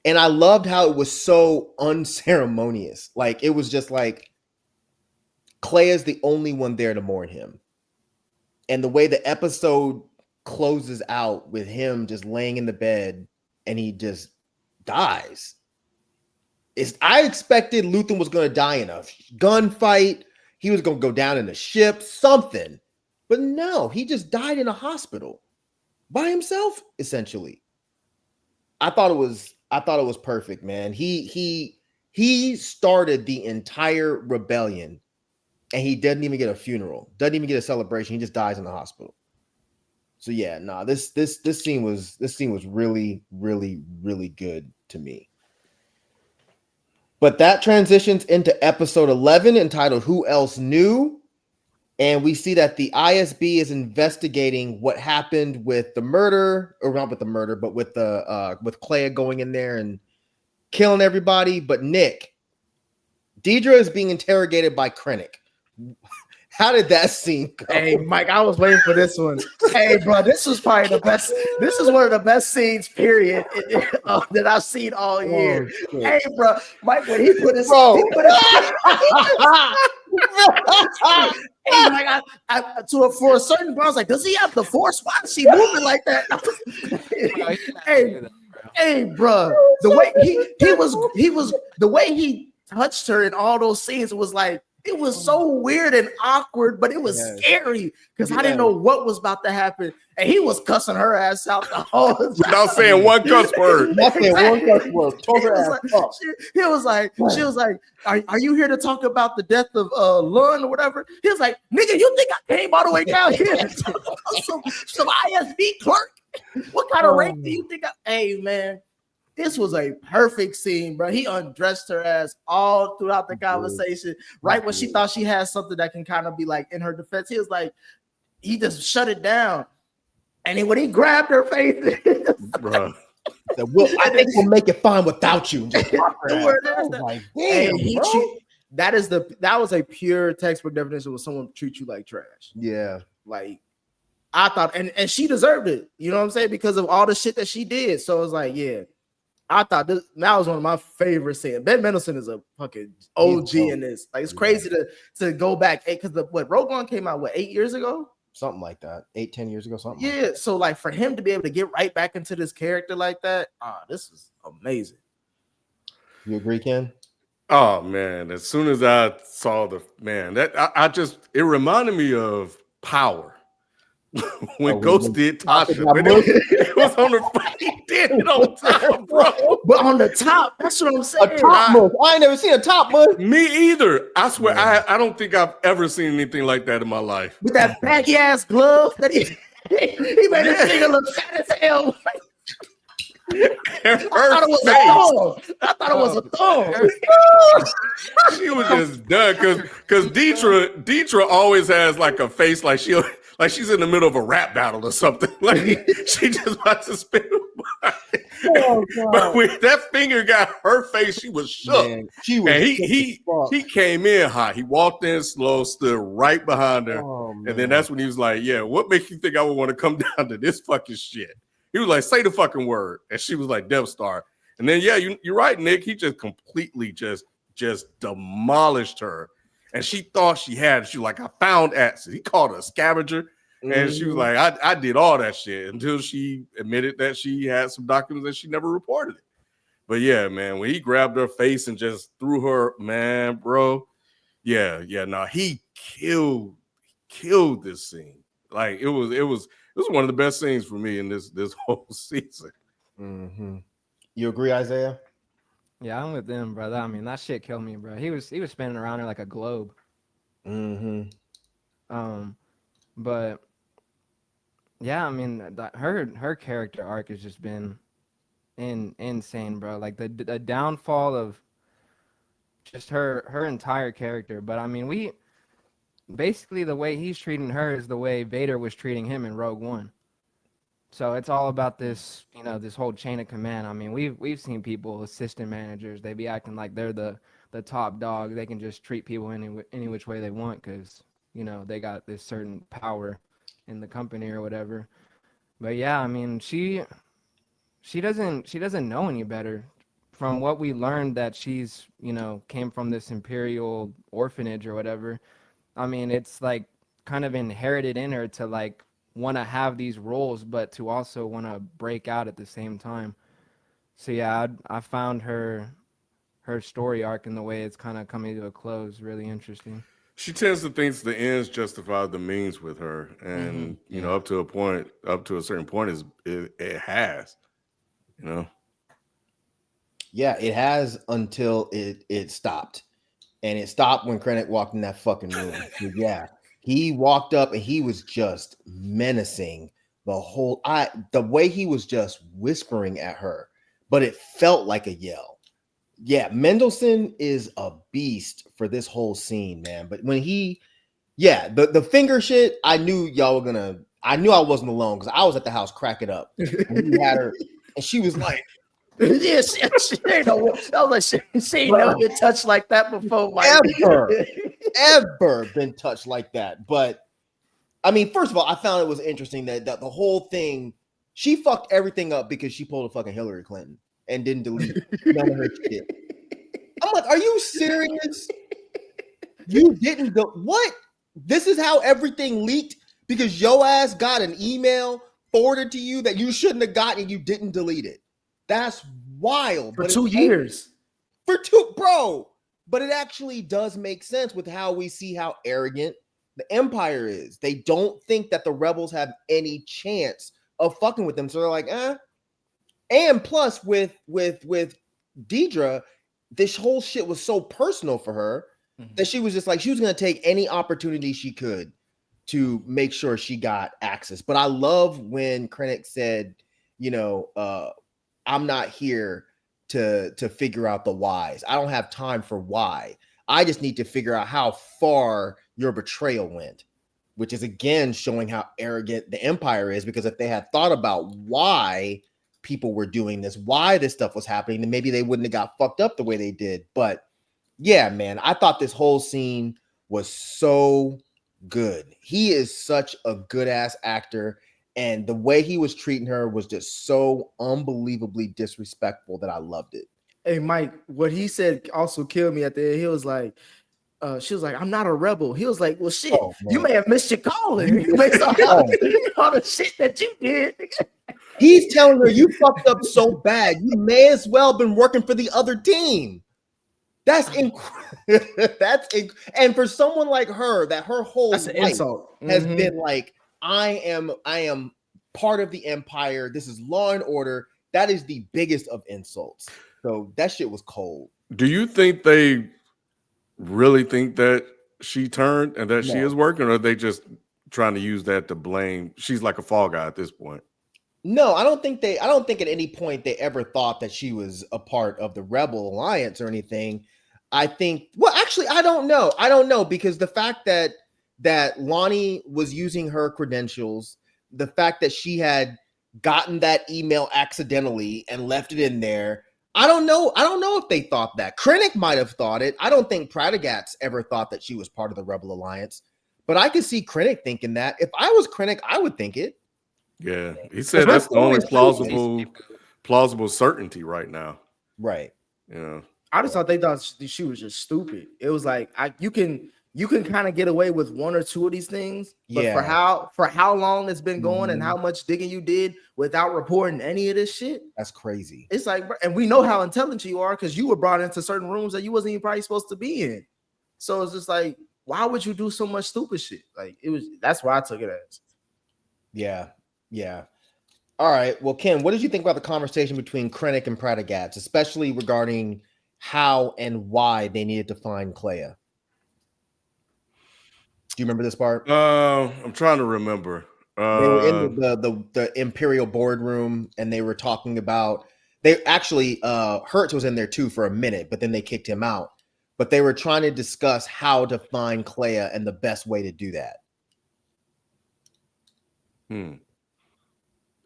and I loved how it was so unceremonious. Like it was just like Clea's the only one there to mourn him, and the way the episode closes out with him just laying in the bed and he just dies. I expected Luthen was going to die in a gunfight. He was going to go down in a ship, something, but no, he just died in a hospital. By himself, essentially. I thought it was perfect, man. He started the entire rebellion, and he doesn't even get a funeral, doesn't even get a celebration. He just dies in the hospital. So yeah, this scene was really, really, really good to me. But that transitions into episode 11, entitled "Who Else Knew?" And we see that the ISB is investigating what happened with the murder, or not with the murder, but with the with Clea going in there and killing everybody. But Nick, Dedra is being interrogated by Krennic. How did that scene go? Hey, Mike, I was waiting for this one. Hey, bro, this was probably the best. This is one of the best scenes, period, that I've seen all year. Oh, hey, bro, Mike, when he put his, Bro. he put his hey, Mike, for a certain, bro, I was like, does he have the force? Why is he moving like that? hey, bro, the way he was the way he touched her in all those scenes was like. It was so weird and awkward, but it was scary because I didn't know what was about to happen. And he was cussing her ass out the whole time. Without saying one cuss word. Not saying one cuss word. Told her ass up. She was like, are you here to talk about the death of Luthen or whatever? He was like, nigga, you think I came all the way down here to talk about some ISB clerk? What kind of rape do you think hey, man. This was a perfect scene, bro. He undressed her ass all throughout the conversation. Right when she thought she had something that can kind of be like in her defense, he was like, he just shut it down. And then when he grabbed her face, bro. I think we'll make it fine without you. That was a pure textbook definition of someone treat you like trash. Yeah. Like I thought, and she deserved it, you know what I'm saying? Because of all the shit that she did. So it's like, yeah. I thought that was one of my favorite scenes. Ben Mendelsohn is a fucking OG in this. Like it's crazy to go back because Rogue One came out 8 years ago, something like that, 8-10 years ago, something. Yeah, like so like for him to be able to get right back into this character like that, this is amazing. You agree, Ken? Oh man! As soon as I saw it reminded me of Power. When Ghost did Tasha, but it was on the he did it on top, bro. But on the top, that's what I'm saying. A top move. I ain't never seen a top move. Me either. I swear, I don't think I've ever seen anything like that in my life. With that baggy ass glove that he made his finger look fat as hell. I thought it was a thong. She was just done because Dedra always has like a face like she's in the middle of a rap battle or something. Like she just about to spin. But when that finger got her face, she was shook. Man, he came in hot. He walked in slow, stood right behind her, and then that's when he was like, "Yeah, what makes you think I would want to come down to this fucking shit?" He was like, "Say the fucking word," and she was like, "Death Star." And then you're right, Nick. He just completely just demolished her. And she thought she had. She was like, I found access. He called her a scavenger. And she was like, I did all that shit until she admitted that she had some documents and she never reported it. But yeah, man, when he grabbed her face and just threw her, man, bro. Yeah, no, he killed this scene. Like it was one of the best scenes for me in this whole season. Mm-hmm. You agree, Isaiah? Yeah, I'm with them, brother. I mean, that shit killed me, bro. He was spinning around her like a globe. Mm-hmm. But yeah, I mean, her character arc has just been insane, bro. Like the downfall of just her entire character. But I mean, basically the way he's treating her is the way Vader was treating him in Rogue One. So it's all about this, this whole chain of command. I mean, we've seen people, assistant managers, they be acting like they're the top dog. They can just treat people any which way they want because, they got this certain power in the company or whatever. But yeah, I mean, she doesn't know any better. From what we learned that she's, came from this Imperial orphanage or whatever. I mean, it's like kind of inherited in her to like want to have these roles, but to also want to break out at the same time. So yeah, I found her story arc and the way it's kind of coming to a close really interesting. She tends to think the ends justify the means with her, and up to a certain point, it has, Yeah, it has until it stopped, and it stopped when Krennic walked in that fucking room. Yeah. He walked up and he was just menacing the way he was just whispering at her, but it felt like a yell. Yeah, Mendelsohn is a beast for this whole scene, man. But when he Yeah, the finger shit. I knew y'all were gonna. I knew I wasn't alone because I was at the house cracking up. And he had her, and she was like, Yeah, she ain't no. I was like, she ain't never been touched like that before, Mike. ever been touched like that. But I mean, first of all, I found it was interesting that the whole thing, she fucked everything up because she pulled a fucking Hillary Clinton and didn't delete none of her shit. I'm like, are you serious? You didn't do what? This is how everything leaked because your ass got an email forwarded to you that you shouldn't have gotten and you didn't delete it. That's wild. For 2 years. For two, bro. But it actually does make sense with how we see how arrogant the Empire is. They don't think that the rebels have any chance of fucking with them. So they're like, eh. And plus with Dedra, this whole shit was so personal for her that she was just like, she was going to take any opportunity she could to make sure she got access. But I love when Krennic said, you know, I'm not here to figure out the whys. I don't have time for why. I just need to figure out how far your betrayal went, which is again showing how arrogant the Empire is, because if they had thought about why people were doing this, why this stuff was happening, then maybe they wouldn't have got fucked up the way they did. But yeah, man, I thought this whole scene was so good. He is such a good ass actor, and the way he was treating her was just so unbelievably disrespectful that I loved it. Hey, Mike, what he said also killed me at the end. He was like, she was like, I'm not a rebel. He was like, well, shit, you may have missed your calling based on all the shit that you did. He's telling her you fucked up so bad, you may as well been working for the other team. That's incredible. And for someone like her, that her whole That's an life insult. has been like, I am part of the Empire. This is law and order. That is the biggest of insults. So that shit was cold. Do you think they really think that she turned and that she is working, or are they just trying to use that to blame? She's like a fall guy at this point. No, I don't think at any point they ever thought that she was a part of the Rebel Alliance or anything. I think, well, actually, I don't know because the fact that Lonnie was using her credentials, the fact that she had gotten that email accidentally and left it in there, I don't know if they thought that. Krennic might have thought it. I don't think Pratagat's ever thought that she was part of the Rebel Alliance, but I could see Krennic thinking that. If I was Krennic, I would think it. Yeah, he said that's the only plausible certainty right now. Right. Yeah. I just thought they thought she was just stupid. It was like you can kind of get away with one or two of these things, but for how long it's been going and how much digging you did without reporting any of this shit, that's crazy. It's like, and we know how intelligent you are because you were brought into certain rooms that you wasn't even probably supposed to be in. So it's just like, why would you do so much stupid shit? Like that's why I took it as. Yeah. All right. Well, Ken, what did you think about the conversation between Krennic and Pratagat, especially regarding how and why they needed to find Clea? Do you remember this part? I'm trying to remember. They were in the Imperial boardroom and they were talking about, they actually Hertz was in there too for a minute, but then they kicked him out. But they were trying to discuss how to find Clea and the best way to do that.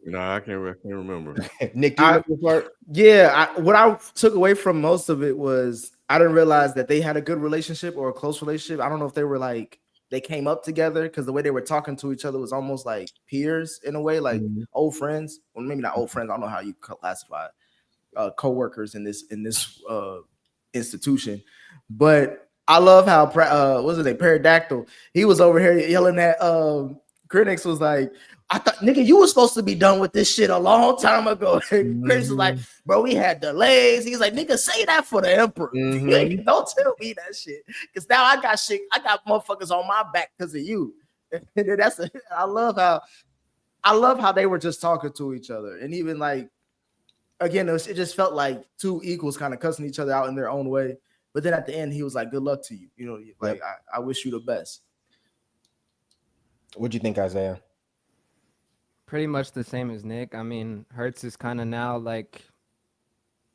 No, I can't remember. Nick, do you remember this part? Yeah, what I took away from most of it was I didn't realize that they had a good relationship or a close relationship. I don't know if they were like, they came up together because the way they were talking to each other was almost like peers in a way, like old friends. Well, maybe not old friends. I don't know how you classify it. Co-workers in this institution. But I love how what's his name? Pterodactyl. He was over here yelling at Krennic was like, I thought, nigga, you were supposed to be done with this shit a long time ago. Krennic was like, bro, we had delays. He's like, nigga, say that for the Emperor. Don't tell me that shit. Because now I got shit, I got motherfuckers on my back because of you. I love how they were just talking to each other. And even like, again, it just felt like two equals kind of cussing each other out in their own way. But then at the end, he was like, good luck to you. You know, like, I wish you the best. What'd you think, Isaiah? Pretty much the same as Nick. I mean, Hertz is kind of now like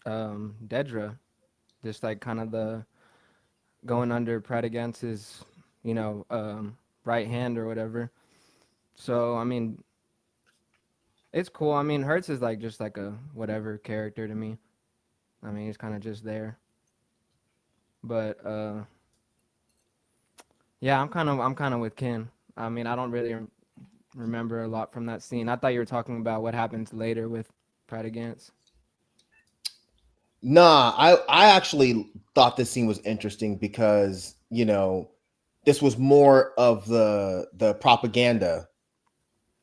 Dedra, just like kind of the going under Pratagat's, right hand or whatever. So I mean, it's cool. I mean, Hertz is like just like a whatever character to me. I mean, he's kind of just there. But yeah, I'm kind of with Ken. I mean, I don't really remember a lot from that scene. I thought you were talking about what happens later with Pratagat. Nah, I actually thought this scene was interesting because, you know, this was more of the propaganda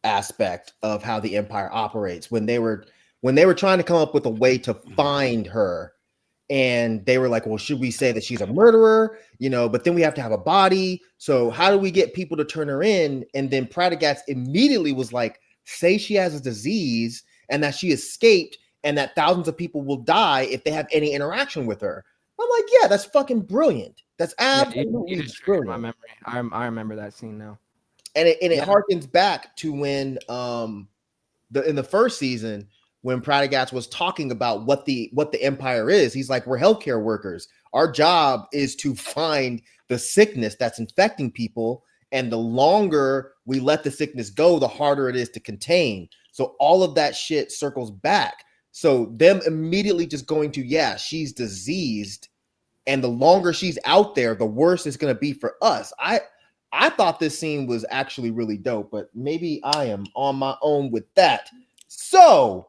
aspect of how the Empire operates when they were trying to come up with a way to find her, and they were like, well, should we say that she's a murderer, you know, but then we have to have a body, so how do we get people to turn her in? And then Pratagat immediately was like, say she has a disease and that she escaped and that thousands of people will die if they have any interaction with her. I'm like, yeah, that's fucking brilliant. That's Yeah, you absolutely just triggered my brilliant. memory. I remember that scene now. And it Yeah, harkens back to when in the first season when Pratagat was talking about what the Empire is. He's like, we're healthcare workers. Our job is to find the sickness that's infecting people, and the longer we let the sickness go, the harder it is to contain. So all of that shit circles back. So them immediately just going to, yeah, she's diseased, and the longer she's out there, the worse it's going to be for us. I thought this scene was actually really dope, but maybe I am on my own with that. So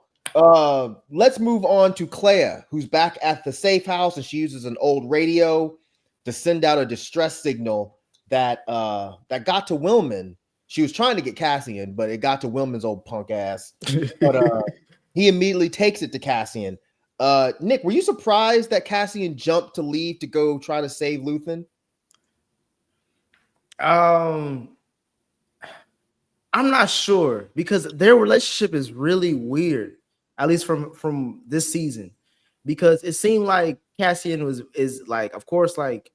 let's move on to Clea, who's back at the safe house, and she uses an old radio to send out a distress signal that got to Wilman. She was trying to get Cassian, but it got to Wilman's old punk ass. But he immediately takes it to Cassian. Nick, were you surprised that Cassian jumped to leave to go try to save Luthen? I'm not sure because their relationship is really weird, at least from this season, because it seemed like Cassian is like, of course, like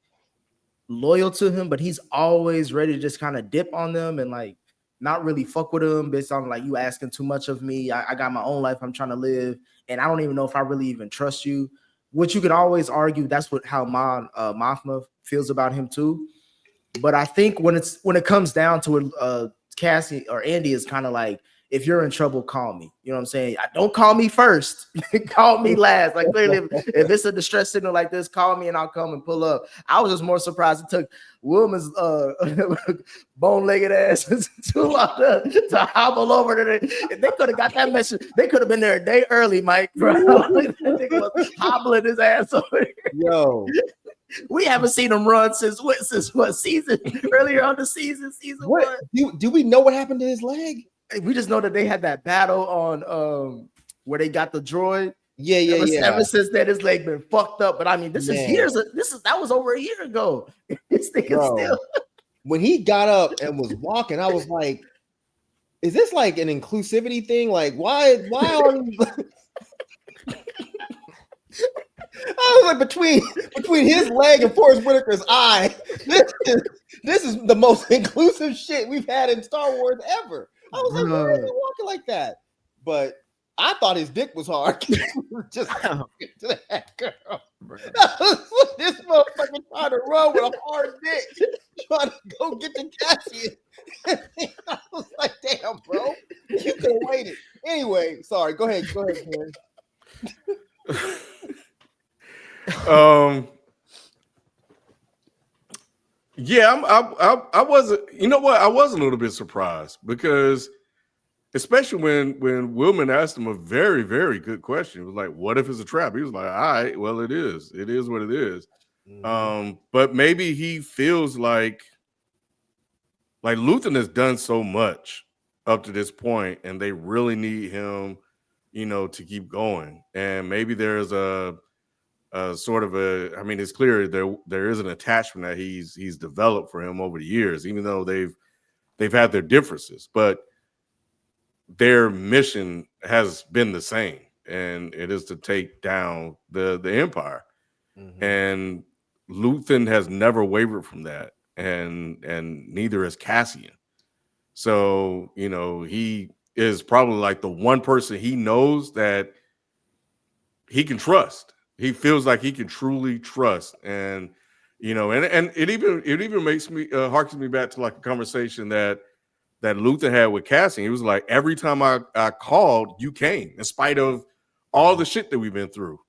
loyal to him, but he's always ready to just kind of dip on them and like not really fuck with him based on like, you asking too much of me. I got my own life I'm trying to live, and I don't even know if I really even trust you. Which you can always argue that's how Mothma feels about him too. But I think when it comes down to it, Cassie or Andy is kind of like, if you're in trouble, call me. You know what I'm saying? Don't call me first. Call me last. Like clearly, if it's a distress signal like this, call me and I'll come and pull up. I was just more surprised it took Wilma's bone-legged ass too long to hobble over to the, they could have got that message. They could have been there a day early, Mike. Bro. That nigga was hobbling his ass over here. Yo. We haven't seen him run since what season? Earlier on the season what? 1. Do we know what happened to his leg? We just know that they had that battle on where they got the droid. Yeah. Ever since then, his leg been fucked up. But I mean, that was over a year ago. This thing is still. When he got up and was walking, I was like, "Is this like an inclusivity thing? Like, why are you?" I was like, between his leg and Forrest Whitaker's eye, this is the most inclusive shit we've had in Star Wars ever. I was like, why is he walking like that? But I thought his dick was hard. Just to that girl. This motherfucker trying to run with a hard dick, trying to go get the Cassian. I was like, damn, bro, you could have waited. Anyway, sorry. Go ahead, Karen. Yeah, I wasn't. You know what? I was a little bit surprised because, especially when Wilman asked him a very, very good question. It was like, "What if it's a trap?" He was like, "All right, well, it is. It is what it is." Mm-hmm. But maybe he feels like Luthen has done so much up to this point, and they really need him, to keep going. And maybe there's a sort of I mean, it's clear there is an attachment that he's developed for him over the years, even though they've had their differences, but their mission has been the same, and it is to take down the Empire. Mm-hmm. And Luthen has never wavered from that, and neither has Cassian. So, he is probably like the one person he knows that he can trust. He feels like he can truly trust. And, You know, and it even makes me harkens me back to like a conversation that Luthen had with Cassian. He was like, every time I called, you came, in spite of all the shit that we've been through.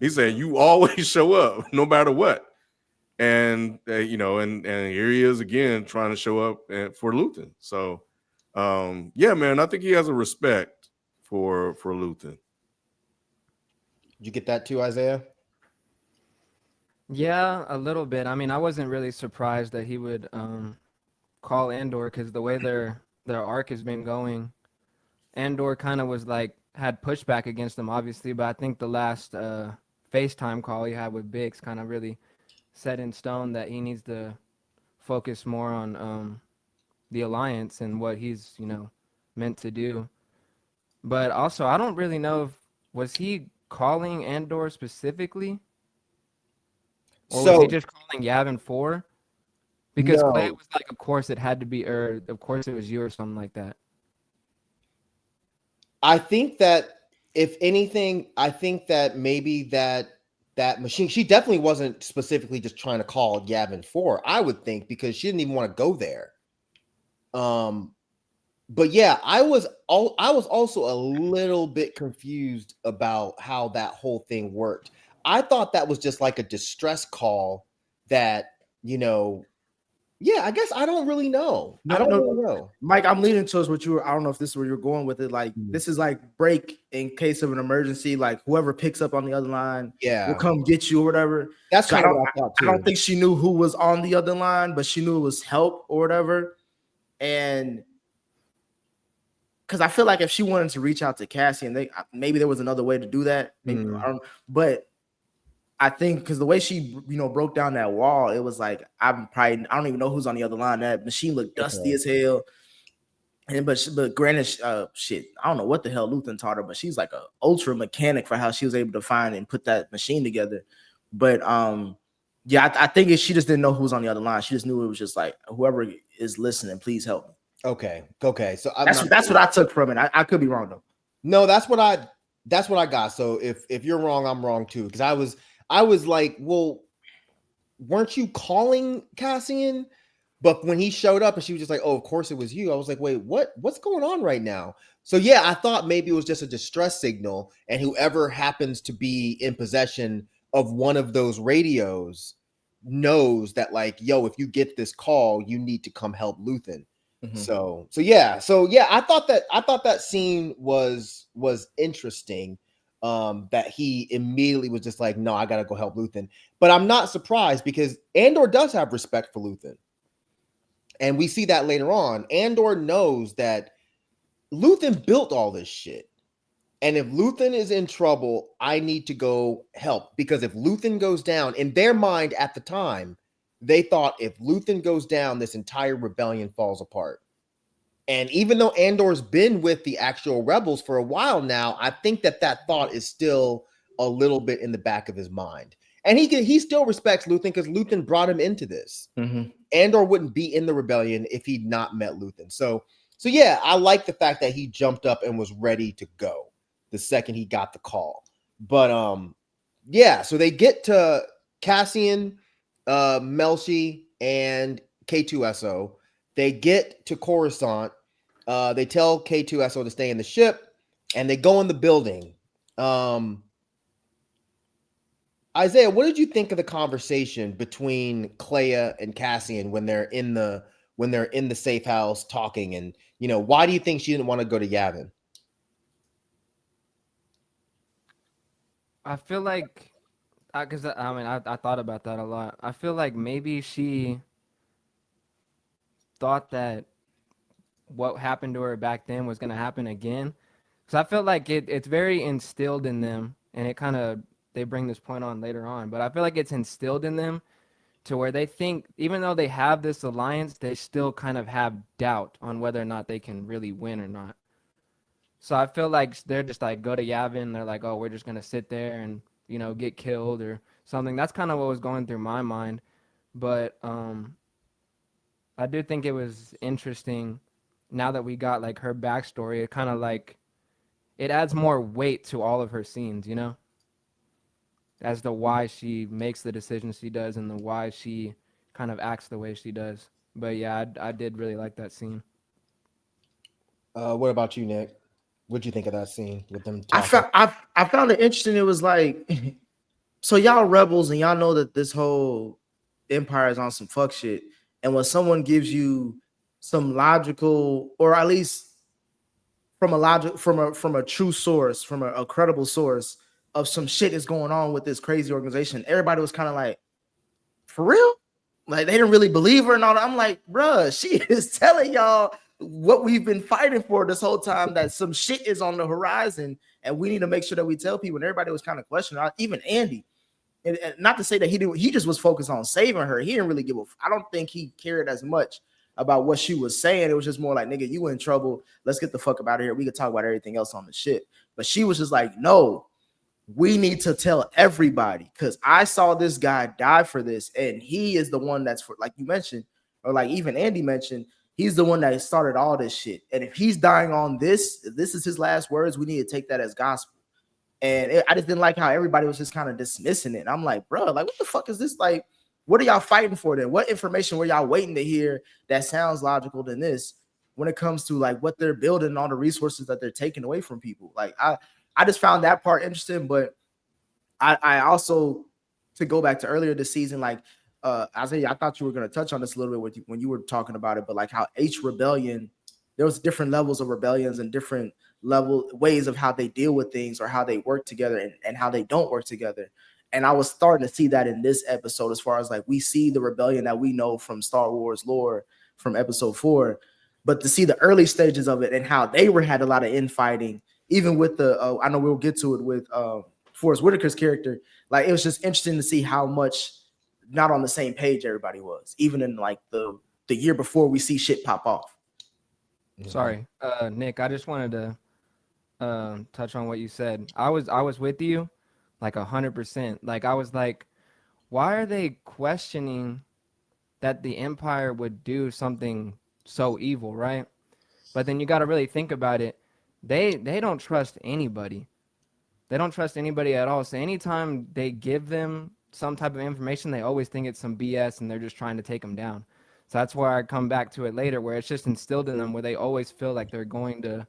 He said, you always show up, no matter what. And you know, and here he is again trying to show up for Luthen. So, yeah, man, I think he has a respect for Luthen. Did you get that too, Isaiah? Yeah, a little bit. I mean, I wasn't really surprised that he would call Andor because the way their arc has been going, Andor kind of was like had pushback against him, obviously. But I think the last FaceTime call he had with Biggs kind of really set in stone that he needs to focus more on the alliance and what he's meant to do. But also, I don't really know if was he calling Andor specifically, or was he So just calling Yavin 4? Because Clea no, was like, of course it had to be, or of course it was you, or something like that. I think that if anything, I think that maybe that machine, she definitely wasn't specifically just trying to call Yavin 4, I would think, because she didn't even want to go there. But yeah, I was also a little bit confused about how that whole thing worked. I thought that was just like a distress call that, yeah, I guess I don't really know. I No, don't no, really know. Mike, I'm leaning towards what you were. I don't know if this is where you're going with it. Like, this is like break in case of an emergency. Like, whoever picks up on the other line will Yeah, come get you or whatever. that's So kind of what I thought I don't too. think she knew who was on the other line, but she knew it was help or whatever. And because I feel like if she wanted to reach out to Cassian, maybe there was another way to do that. Maybe, but I think because the way she, broke down that wall, it was like I don't even know who's on the other line. That machine looked dusty as hell. And but granted, shit, I don't know what the hell Luthen taught her, but she's like a ultra mechanic for how she was able to find and put that machine together. But yeah, I think she just didn't know who was on the other line. She just knew it was just like whoever is listening, please help me. Okay. So That's what I took from it. I could be wrong though. No, that's what I got. So if you're wrong, I'm wrong too. Because I was like, well, weren't you calling Cassian? But when he showed up and she was just like, oh, of course it was you. I was like, wait, what's going on right now? So yeah, I thought maybe it was just a distress signal, and whoever happens to be in possession of one of those radios knows that, like, yo, if you get this call, you need to come help Luthen. So yeah, I thought that scene was interesting. That he immediately was just like, no, I gotta go help Luthen. But I'm not surprised because Andor does have respect for Luthen. And we see that later on. Andor knows that Luthen built all this shit. And if Luthen is in trouble, I need to go help. Because if Luthen goes down, in their mind at the time, they thought if Luthen goes down, this entire rebellion falls apart. And even though Andor's been with the actual rebels for a while now, I think that thought is still a little bit in the back of his mind. And he still respects Luthen because Luthen brought him into this. Andor wouldn't be in the rebellion if he'd not met Luthen. So yeah, I like the fact that he jumped up and was ready to go the second he got the call. But yeah, so they get to Cassian, Melshi, and K2SO. They get to Coruscant. They tell K2SO to stay in the ship, and they go in the building. Isaiah, what did you think of the conversation between Clea and Cassian when they're in the safe house talking? And why do you think she didn't want to go to Yavin? I feel like, because I mean, I thought about that a lot. I feel like maybe she thought that what happened to her back then was going to happen again. Because I feel like it's very instilled in them, and it kind of, they bring this point on later on, but I feel like it's instilled in them to where they think, even though they have this alliance, they still kind of have doubt on whether or not they can really win or not. So I feel like they're just like, go to Yavin. They're like, oh, we're just going to sit there and, get killed or something. That's kind of what was going through my mind. But I do think it was interesting now that we got like her backstory. It kind of like, it adds more weight to all of her scenes, as to why she makes the decisions she does and the why she kind of acts the way she does. But yeah, I did really like that scene. What about you, Nick? What'd you think of that scene with them I talking? found I found it interesting. It was like, so y'all rebels and y'all know that this whole empire is on some fuck shit. And when someone gives you some logical, or at least from a logic, from a true source, from a credible source of some shit is going on with this crazy organization, everybody was kind of like, for real? Like they didn't really believe her and all that. I'm like, bruh, she is telling y'all what we've been fighting for this whole time, that some shit is on the horizon, and we need to make sure that we tell people. And everybody was kind of questioning, even Andy. And not to say that he just was focused on saving her. He didn't really give a. I don't think he cared as much about what she was saying. It was just more like, nigga, you in trouble. Let's get the fuck up out of here. We could talk about everything else on the shit. But she was just like, no, we need to tell everybody because I saw this guy die for this, and he is the one that's for, like you mentioned, or like even Andy mentioned, he's the one that started all this shit. And if he's dying on this, if this is his last words, we need to take that as gospel. And I just didn't like how everybody was just kind of dismissing it. And I'm like, bro, like, what the fuck is this? Like, what are y'all fighting for then? What information were y'all waiting to hear that sounds logical than this when it comes to like what they're building and all the resources that they're taking away from people? Like, I just found that part interesting, but I also, to go back to earlier this season, like Isaiah, I thought you were going to touch on this a little bit with you, when you were talking about it, but like how H rebellion, there was different levels of rebellions and different level ways of how they deal with things or how they work together, and how they don't work together. And I was starting to see that in this episode, as far as like we see the rebellion that we know from Star Wars lore from episode 4, but to see the early stages of it and how they were had a lot of infighting, even with the I know we'll get to it with Forrest Whitaker's character. Like it was just interesting to see how much not on the same page everybody was, even in like the year before we see shit pop off. Sorry, Nick, I just wanted to touch on what you said. I was with you like 100%. Like I was like, why are they questioning that the Empire would do something so evil, right? But then you got to really think about it. They don't trust anybody. They don't trust anybody at all. So anytime they give them some type of information, they always think it's some BS and they're just trying to take them down. So that's where I come back to it later, where it's just instilled in them, where they always feel like they're going to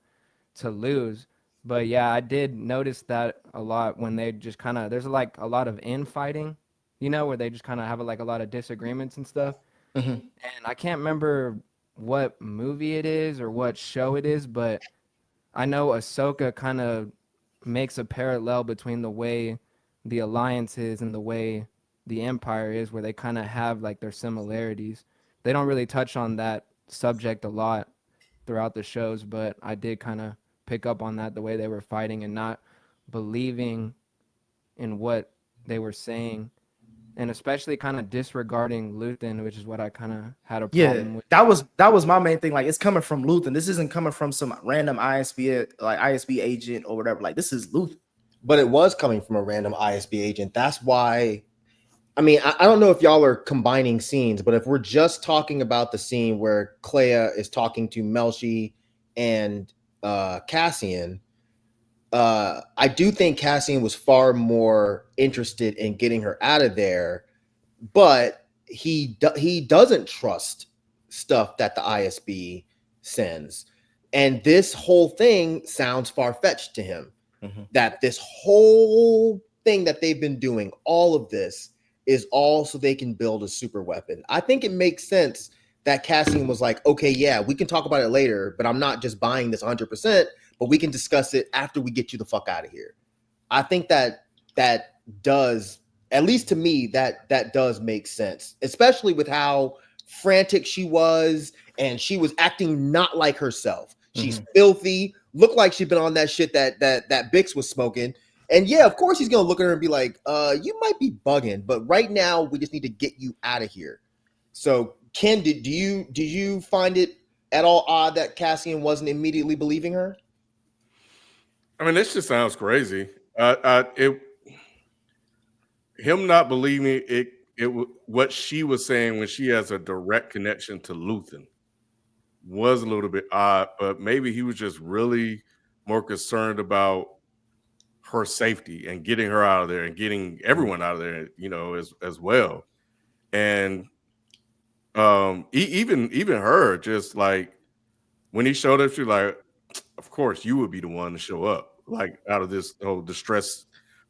lose. But yeah, I did notice that a lot when they just kind of, there's like a lot of infighting, where they just kind of have like a lot of disagreements and stuff. Mm-hmm. And I can't remember what movie it is or what show it is, but I know Ahsoka kind of makes a parallel between the way the Alliance is and the way the Empire is, where they kind of have like their similarities. They don't really touch on that subject a lot throughout the shows, but I did kind of pick up on that, the way they were fighting and not believing in what they were saying, and especially kind of disregarding Luthen, which is what I kind of had a Yeah, problem with. that was my main thing. Like, it's coming from Luthen. This isn't coming from some random ISB agent or whatever. Like, this is Luthen. But it was coming from a random ISB agent. That's why. I mean, I don't know if y'all are combining scenes, but if we're just talking about the scene where Clea is talking to Melshi and Cassian, I do think Cassian was far more interested in getting her out of there, but he doesn't trust stuff that the ISB sends, and this whole thing sounds far-fetched to him. Mm-hmm. That this whole thing that they've been doing, all of this, is all so they can build a super weapon. I think it makes sense that Cassian was like, okay, yeah, we can talk about it later, but I'm not just buying this 100%, but we can discuss it after we get you the fuck out of here. I think that does, at least to me, that does make sense, especially with how frantic she was, and she was acting not like herself. She's filthy, looked like she'd been on that shit that Bix was smoking. And yeah, of course he's gonna look at her and be like, you might be bugging, but right now we just need to get you out of here. So Ken, do you find it at all odd that Cassian wasn't immediately believing her? I mean, this just sounds crazy. Him not believing what she was saying when she has a direct connection to Luthen was a little bit odd, but maybe he was just really more concerned about her safety and getting her out of there and getting everyone out of there, as well. And even her, just like when he showed up, she's like, of course you would be the one to show up. Like, out of this whole distress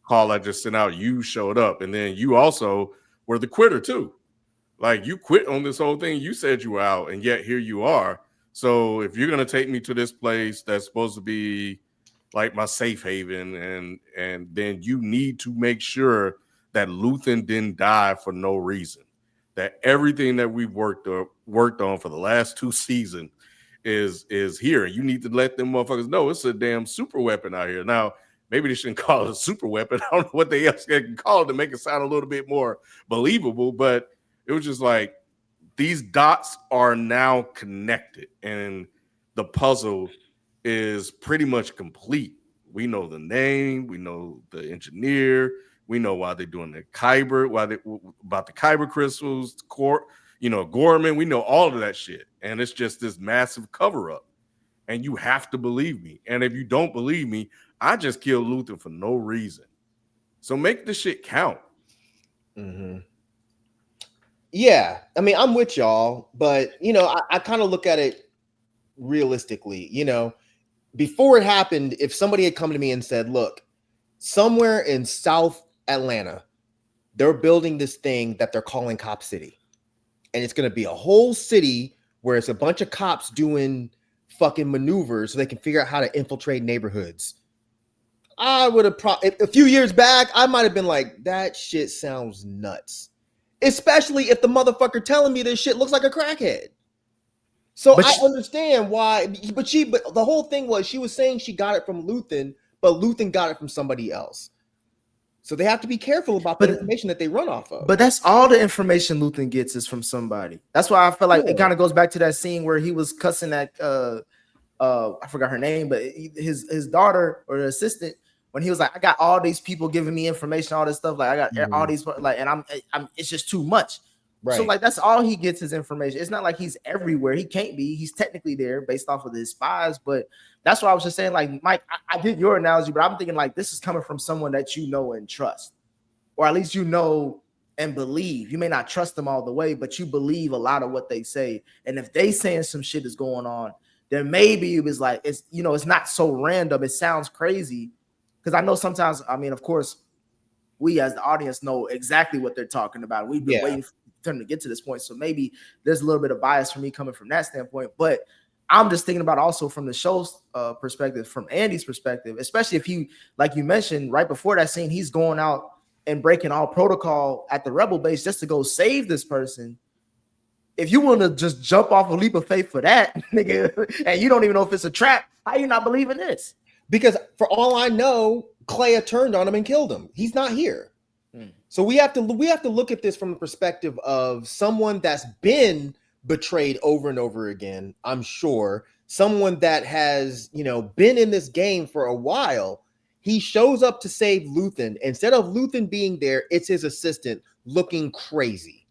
call I just sent out, you showed up, and then you also were the quitter too. Like, you quit on this whole thing. You said you were out, and yet here you are. So if you're gonna take me to this place that's supposed to be like my safe haven, and then you need to make sure that Luthen didn't die for no reason. That everything that we've worked on for the last 2 seasons is here. You need to let them motherfuckers know it's a damn super weapon out here. Now, maybe they shouldn't call it a super weapon. I don't know what they else can call it to make it sound a little bit more believable, but it was just like, these dots are now connected and the puzzle is pretty much complete. We know the name, we know the engineer, we know why they're doing the Kyber, about the Kyber crystals, Gorman. We know all of that shit, and it's just this massive cover up. And you have to believe me. And if you don't believe me, I just killed Luthen for no reason. So make the shit count. Mm-hmm. Yeah, I mean, I'm with y'all, but I kind of look at it realistically. Before it happened, if somebody had come to me and said, look, somewhere in South Atlanta, they're building this thing that they're calling Cop City. And it's going to be a whole city where it's a bunch of cops doing fucking maneuvers so they can figure out how to infiltrate neighborhoods. I would have a few years back, I might have been like, that shit sounds nuts. Especially if the motherfucker telling me this shit looks like a crackhead. So I understand why, but the whole thing was, she was saying she got it from Luthen, but Luthen got it from somebody else. So they have to be careful about the information that they run off of. But that's all the information Luthen gets is from somebody. That's why I feel like it kind of goes back to that scene where he was cussing at I forgot her name, but his daughter or the assistant, when he was like, I got all these people giving me information, all this stuff. Like, I got all these, like, and I'm it's just too much. Right. So like, that's all he gets is information. It's not like he's everywhere. He can't be. He's technically there based off of his spies. But that's why I was just saying, like, Mike, I did your analogy, but I'm thinking like, this is coming from someone that you know and trust, or at least you know and believe. You may not trust them all the way, but you believe a lot of what they say. And if they saying some shit is going on, then maybe it was like, it's not so random. It sounds crazy. Because I know sometimes, I mean, of course, we as the audience know exactly what they're talking about. We've been waiting for them to get to this point. So maybe there's a little bit of bias for me coming from that standpoint. But I'm just thinking about also from the show's perspective, from Andy's perspective, especially if he, like you mentioned, right before that scene, he's going out and breaking all protocol at the rebel base just to go save this person. If you want to just jump off a leap of faith for that, nigga, and you don't even know if it's a trap, how you not believing this? Because for all I know, Clea turned on him and killed him. He's not here. So we have to look at this from the perspective of someone that's been betrayed over and over again. I'm sure someone that has, been in this game for a while. He shows up to save Luthen. Instead of Luthen being there, it's his assistant looking crazy.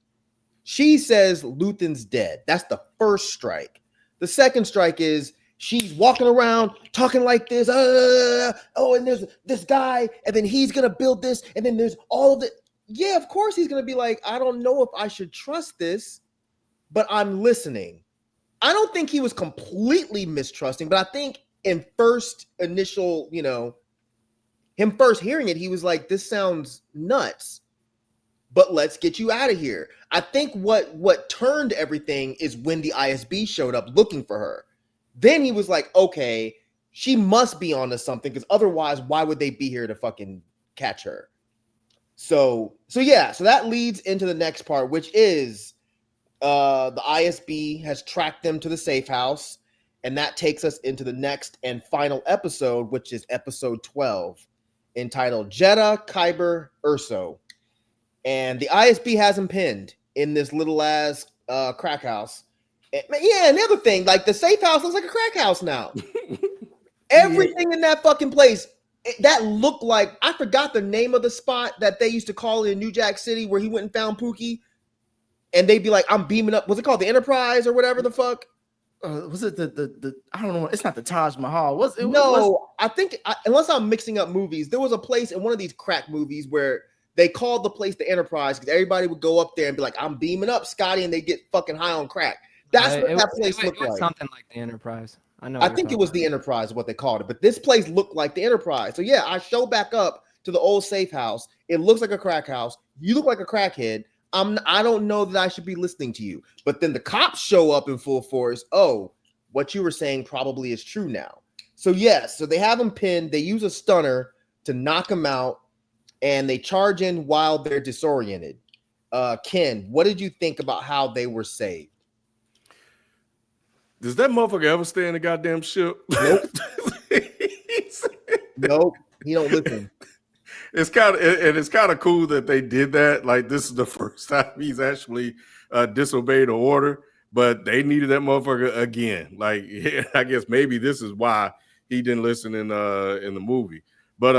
She says Luthen's dead. That's the first strike. The second strike is she's walking around talking like this. And there's this guy, and then he's going to build this, and then there's all of it. Yeah, of course he's going to be like, I don't know if I should trust this, but I'm listening. I don't think he was completely mistrusting, but I think in first initial, him first hearing it, he was like, this sounds nuts, but let's get you out of here. I think what turned everything is when the ISB showed up looking for her. Then he was like, okay, she must be onto something, because otherwise, why would they be here to fucking catch her? So that leads into the next part, which is the ISB has tracked them to the safe house, and that takes us into the next and final episode, which is episode 12, entitled Jedha, Kyber, Urso. And the ISB has him pinned in this little ass crack house. And the other thing, like, the safe house looks like a crack house now. Everything in that fucking place, that looked like, I forgot the name of the spot that they used to call in New Jack City where he went and found Pookie. And they'd be like, I'm beaming up. Was it called the Enterprise or whatever the fuck? Was it the I don't know. It's not the Taj Mahal. No, I think unless I'm mixing up movies, there was a place in one of these crack movies where they called the place the Enterprise because everybody would go up there and be like, "I'm beaming up, Scotty," and they get fucking high on crack. That's what that place looked like. Something like the Enterprise. I know. I think it was the Enterprise, what they called it, but this place looked like the Enterprise. So yeah, I show back up to the old safe house. It looks like a crack house. You look like a crackhead. I don't know that I should be listening to you. But then the cops show up in full force. Oh, what you were saying probably is true now. So yes, so they have him pinned. They use a stunner to knock him out, and they charge in while they're disoriented. Ken, what did you think about how they were saved? Does that motherfucker ever stay in the goddamn ship? Nope. Nope. He don't listen. It's kind of cool that they did that. Like, this is the first time he's actually disobeyed an order, but they needed that motherfucker again. Like, yeah, I guess maybe this is why he didn't listen in the movie. But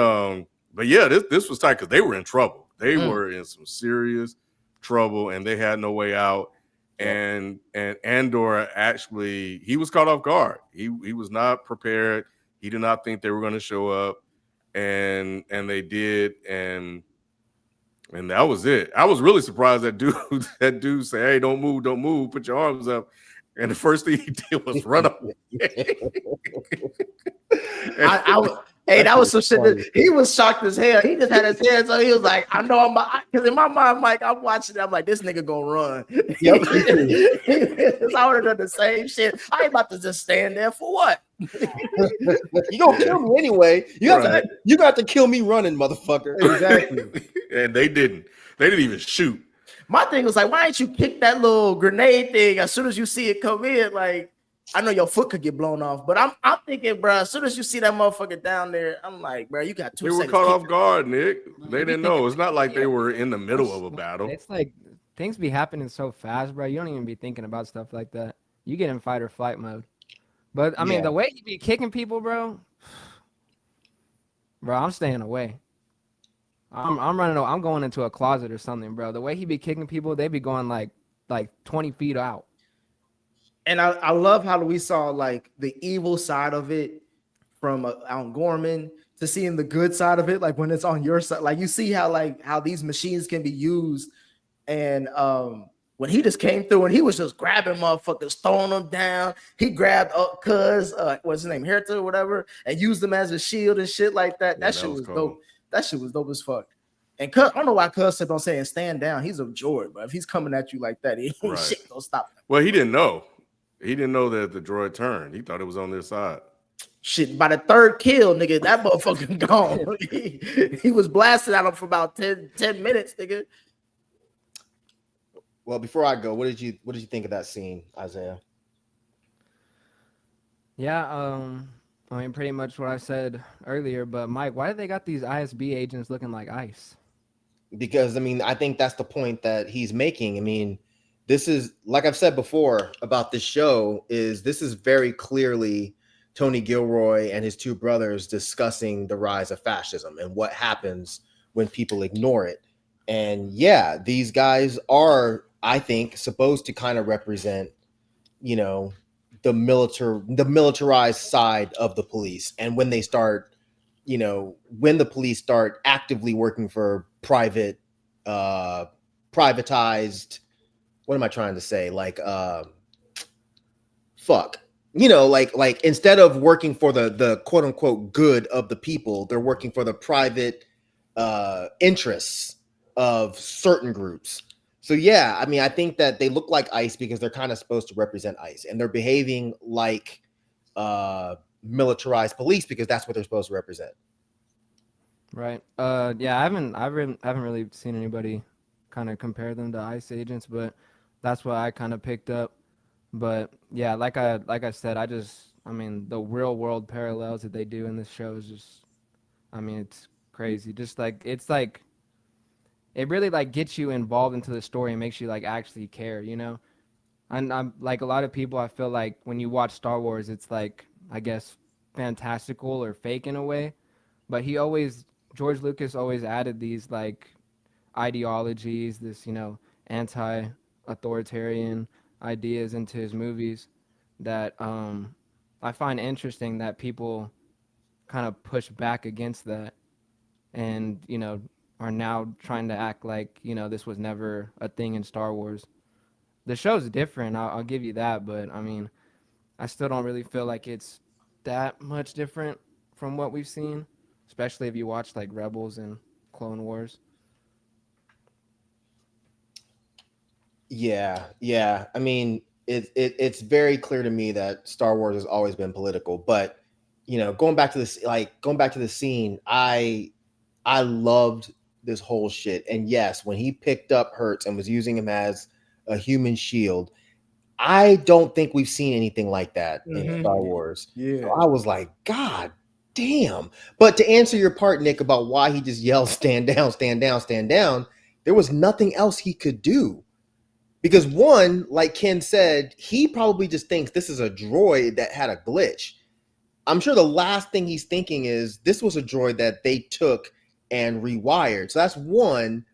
yeah, this was tight because they were in trouble. They were in some serious trouble, and they had no way out. And Andor actually, he was caught off guard. He was not prepared. He did not think they were going to show up, and they did, and that was it. I was really surprised that dude said, "Hey, don't move, put your arms up," and the first thing he did was run away. Hey, that was some shit that he was shocked as hell. He just had his hands up. He was like, I know because in my mind, Mike, I'm watching it. I'm like, this nigga gonna run. Yep. I would have done the same shit. I ain't about to just stand there for what? You gonna kill me anyway. You got to kill me running, motherfucker. Exactly. And they didn't even shoot. My thing was like, why ain't you kick that little grenade thing as soon as you see it come in? Like, I know your foot could get blown off, but I'm thinking, bro, as soon as you see that motherfucker down there, I'm like, bro, you got 2 seconds. They were caught off guard, Nick. They didn't know. It's not like they were in the middle of a battle. It's like things be happening so fast, bro. You don't even be thinking about stuff like that. You get in fight or flight mode. But I mean, the way he be kicking people, bro, I'm staying away. I'm running. I'm going into a closet or something, bro. The way he be kicking people, they be going like 20 feet out. And I love how we saw like the evil side of it from Alan Gorman to seeing the good side of it, like when it's on your side, like you see how these machines can be used. And when he just came through and he was just grabbing motherfuckers, throwing them down. He grabbed Cuz, what's his name, Herta or whatever, and used them as a shield and shit like that. Yeah, that shit was dope. That shit was dope as fuck. And Cuz, I don't know why Cuz said don't say and stand down. He's a droid, but if he's coming at you like that, he ain't shit gonna stop him. Well, he didn't know. He didn't know that the droid turned. He thought it was on their side. Shit, by the third kill, nigga, that motherfucker gone. He was blasting at him for about 10 minutes, nigga. Well, before I go, what did you think of that scene, Isaiah? Yeah, I mean, pretty much what I said earlier. But Mike, why did they got these ISB agents looking like ice? Because I mean, I think that's the point that he's making. I mean, this is, like I've said before about this show, this is very clearly Tony Gilroy and his two brothers discussing the rise of fascism and what happens when people ignore it. And yeah, these guys are, I think, supposed to kind of represent, the militarized side of the police. And when they start, when the police start actively working for privatized, what am I trying to say? Like, like instead of working for the quote unquote good of the people, they're working for the private interests of certain groups. So yeah, I mean, I think that they look like ICE because they're kind of supposed to represent ICE, and they're behaving like militarized police because that's what they're supposed to represent. Right. Yeah, I haven't really seen anybody kind of compare them to ICE agents, but that's what I kind of picked up. But yeah, like I said, I mean, the real world parallels that they do in this show is just, I mean, it's crazy. Just like, it's like, it really like gets you involved into the story and makes you like actually care, And I'm like, a lot of people, I feel like when you watch Star Wars, it's like, I guess, fantastical or fake in a way. But George Lucas always added these like ideologies, this, anti-authoritarian ideas into his movies that I find interesting that people kind of push back against that, and are now trying to act like this was never a thing in Star Wars. The show's different, I'll give you that, but I mean, I still don't really feel like it's that much different from what we've seen, especially if you watch like Rebels and Clone Wars. Yeah. I mean, it's very clear to me that Star Wars has always been political. But going back to this, going back to the scene, I loved this whole shit. And yes, when he picked up Hertz and was using him as a human shield, I don't think we've seen anything like that in Star Wars. Yeah. So I was like, God damn. But to answer your part, Nick, about why he just yelled, stand down, stand down, stand down, there was nothing else he could do. Because one, like Ken said, he probably just thinks this is a droid that had a glitch. I'm sure the last thing he's thinking is this was a droid that they took and rewired. So that's one.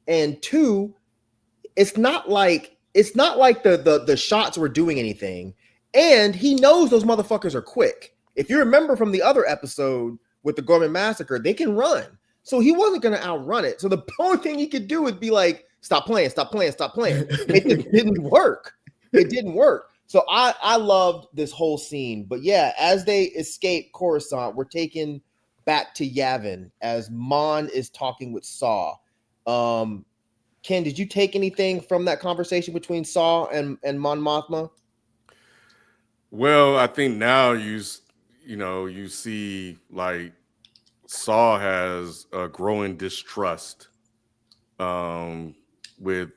And two, it's not like the shots were doing anything. And he knows those motherfuckers are quick. If you remember from the other episode with the Gorman Massacre, they can run. So he wasn't going to outrun it. So the only thing he could do would be like, stop playing, stop playing, stop playing. It just didn't work. It didn't work. So I loved this whole scene. But yeah, as they escape Coruscant, we're taken back to Yavin as Mon is talking with Saw. Ken, did you take anything from that conversation between Saw and Mon Mothma? Well, I think now you see like Saw has a growing distrust with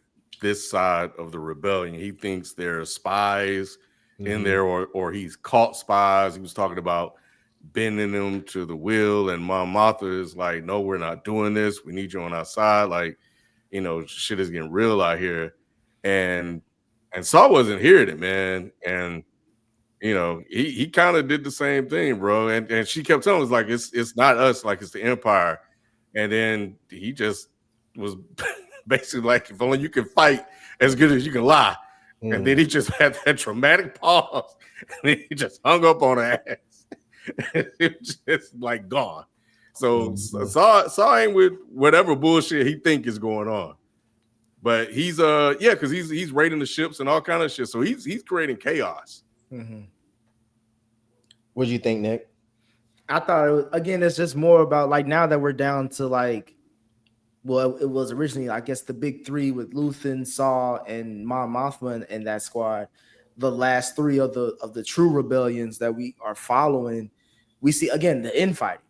this side of the rebellion. He thinks there are spies in there, or he's caught spies. He was talking about bending them to the will, and Mon Mothma is like, no, we're not doing this. We need you on our side. Like, shit is getting real out here. And Saw wasn't hearing it, man. And he kind of did the same thing, bro. And she kept telling us like it's not us, like it's the Empire. And then he just was basically like, if only you can fight as good as you can lie. And then he just had that dramatic pause, and then he just hung up on her ass. It was just like gone. So Saw ain't with whatever bullshit he think is going on. But he's because he's raiding the ships and all kind of shit. So he's creating chaos. What do you think, Nick? I thought it was, again, it's just more about like now that we're down to like, well, it was originally, I guess, the big three with Luthen, Saw, and Mon Mothma and that squad. The last three of the true rebellions that we are following, we see again the infighting.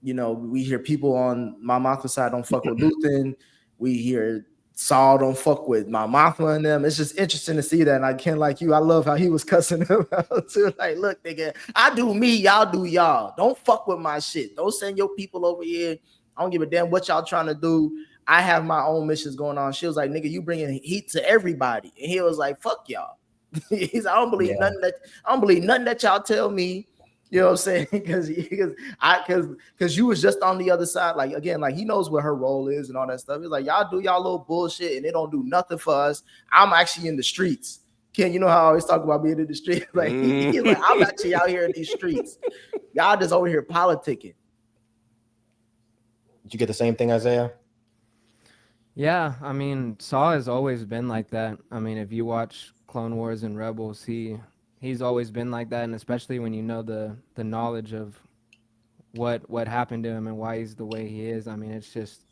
We hear people on Mon Mothma's side don't fuck with Luthen. We hear Saul don't fuck with Mon Mothma and them. It's just interesting to see that. And I can't like you. I love how he was cussing him out too. Like, look, nigga, I do me, y'all do y'all. Don't fuck with my shit. Don't send your people over here. I don't give a damn what y'all trying to do. I have my own missions going on. She was like, nigga, you bringing heat to everybody. And he was like, fuck y'all. He's like, I don't believe nothing that y'all tell me. You know what I'm saying? Because you was just on the other side. Like, again, like he knows what her role is and all that stuff. He's like, y'all do y'all little bullshit and they don't do nothing for us. I'm actually in the streets. Ken, you know how I always talk about being in the streets? Like, he's like, I'm actually out here in these streets. Y'all just over here politicking. Did you get the same thing, Isaiah? Yeah, I mean, Saw has always been like that. I mean, if you watch Clone Wars and Rebels, he's always been like that, and especially when you know the knowledge of what happened to him and why he's the way he is. I mean, it's just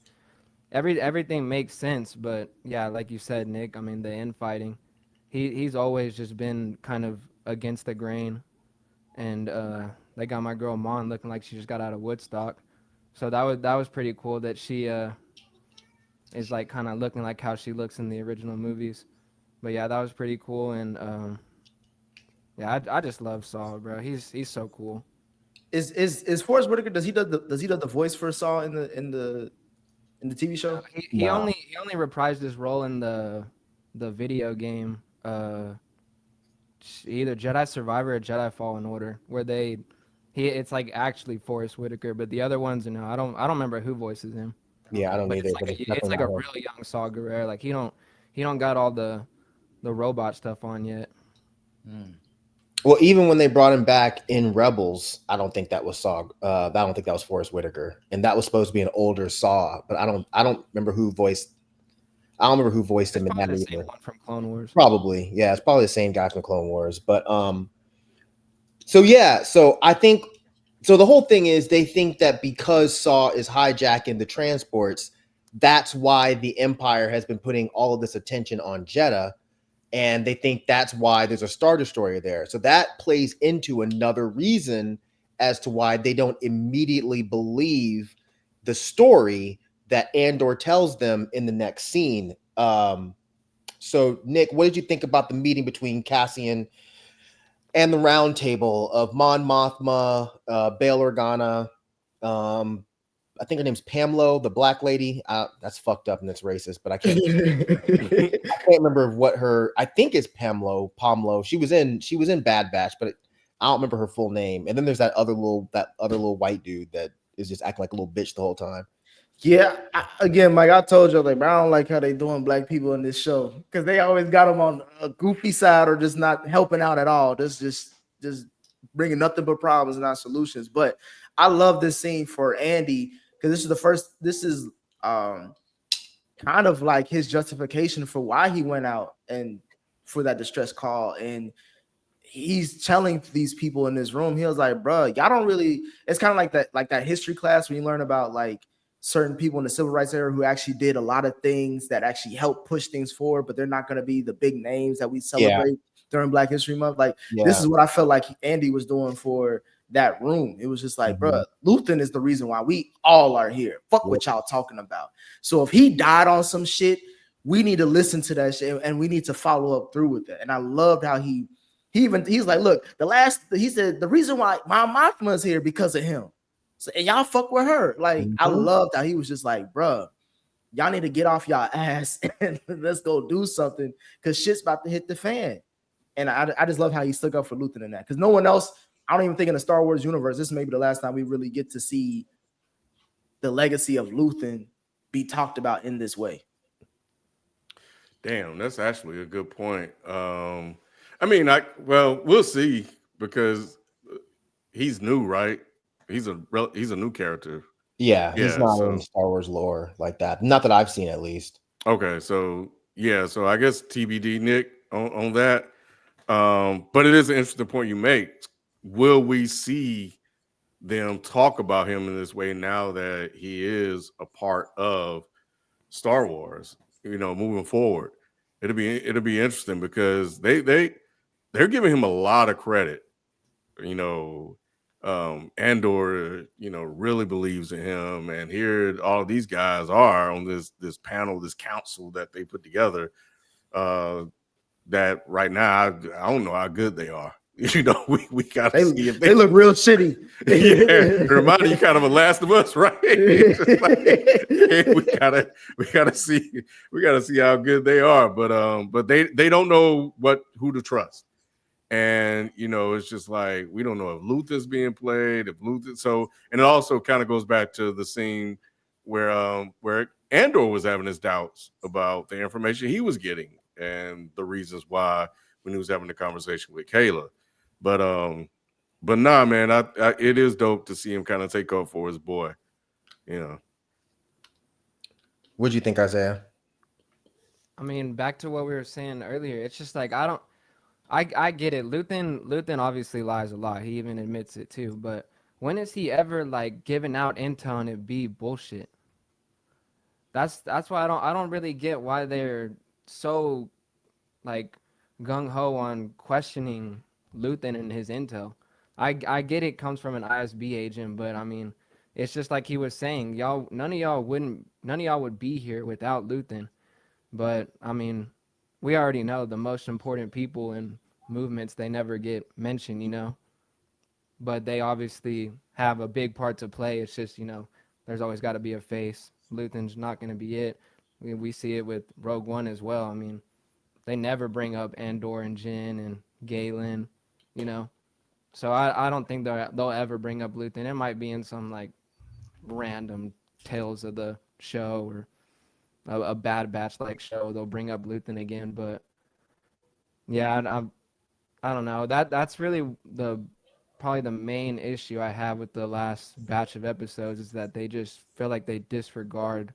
everything makes sense. But yeah, like you said, Nick, I mean, the infighting, he's always just been kind of against the grain, and they got my girl Mon looking like she just got out of Woodstock. So that was pretty cool that she is like kind of looking like how she looks in the original movies. But yeah, that was pretty cool, and yeah, I just love Saul, bro. He's so cool. Is Forrest Whitaker, does he do the voice for Saul in the TV show? He only reprised his role in the video game, either Jedi Survivor or Jedi Fallen Order, where it's like actually Forrest Whitaker, but the other ones, I don't remember who voices him. Yeah, I don't either. It's like a really young Saw Gerrera. Like he don't got all the robot stuff on yet. Well, even when they brought him back in Rebels, I don't think that was Saw. I don't think that was Forrest Whitaker, and that was supposed to be an older Saw. But I don't remember who voiced. I don't remember who voiced It's him in that probably the same either. one from Clone Wars. Probably, yeah, it's probably the same guy from Clone Wars. But so yeah, so I think so. The whole thing is they think that because Saw is hijacking the transports, that's why the Empire has been putting all of this attention on Jeddah, and they think that's why there's a Star Destroyer there. So that plays into another reason as to why they don't immediately believe the story that Andor tells them in the next scene. So Nick, what did you think about the meeting between Cassian and the round table of Mon Mothma, Bail Organa, I think her name's Pamlo, the black lady. That's fucked up and it's racist, but I can't remember what her. I think it's Pamlo. She was in Bad Batch, but I don't remember her full name. And then there's that other little white dude that is just acting like a little bitch the whole time. Yeah, again, Mike, I told you, like, bro, I don't like how they doing black people in this show because they always got them on a goofy side or just not helping out at all. Just bringing nothing but problems and not solutions. But I love this scene for Andy because this is the first. This is kind of like his justification for why he went out and for that distress call, and he's telling these people in this room, he was like, bro, y'all don't really, it's kind of like that history class when you learn about like certain people in the civil rights era who actually did a lot of things that actually help push things forward, but they're not going to be the big names that we celebrate during Black History Month. Like, this is what I felt like Andy was doing for that room. It was just like, bro, Luthen is the reason why we all are here. Fuck what y'all talking about. So if he died on some shit, we need to listen to that shit and we need to follow up through with it. And I loved how he's like, look, he said the reason why my Mothma is here because of him. So, and y'all fuck with her. Like, I loved how he was just like, bruh, y'all need to get off y'all ass and let's go do something because shit's about to hit the fan. And I just love how he stuck up for Luthen in that because no one else, I don't even think in the Star Wars universe, this may be the last time we really get to see the legacy of Luthen be talked about in this way. Damn, that's actually a good point. I mean, we'll see because he's new, right? He's a new character. Yeah, he's not in Star Wars lore like that. Not that I've seen, at least. Okay, so I guess TBD, Nick, on that. But it is an interesting point you make. Will we see them talk about him in this way now that he is a part of Star Wars? Moving forward, it'll be interesting because they're giving him a lot of credit. Andor, really believes in him, and here all these guys are on this panel, this council that they put together. That right now, I don't know how good they are. We gotta see if they look real shitty. Yeah, reminding you kind of a Last of Us, right? We gotta see how good they are, but they don't know who to trust. And it's just like we don't know if Luther's being played, and it also kind of goes back to the scene where Andor was having his doubts about the information he was getting and the reasons why when he was having the conversation with Kayla. But nah, man, it is dope to see him kind of take up for his boy. What'd you think, Isaiah? I mean, back to what we were saying earlier. It's just like I get it. Luthen obviously lies a lot. He even admits it too. But when is he ever like giving out intel and it be bullshit? That's why I don't really get why they're so like gung ho on questioning Luthen and his intel. I get it comes from an ISB agent, but I mean, it's just like he was saying, none of y'all would be here without Luthen. But I mean, we already know the most important people in movements, they never get mentioned. But they obviously have a big part to play. It's just, there's always got to be a face. Luthen's not going to be it. We see it with Rogue One as well. I mean, they never bring up Andor and Jin and Galen, So I don't think they'll ever bring up Luthen. It might be in some like random Tales of the Show or a Bad Batch like show. They'll bring up Luthen again, but yeah, I don't know. That's really probably the main issue I have with the last batch of episodes is that they just feel like they disregard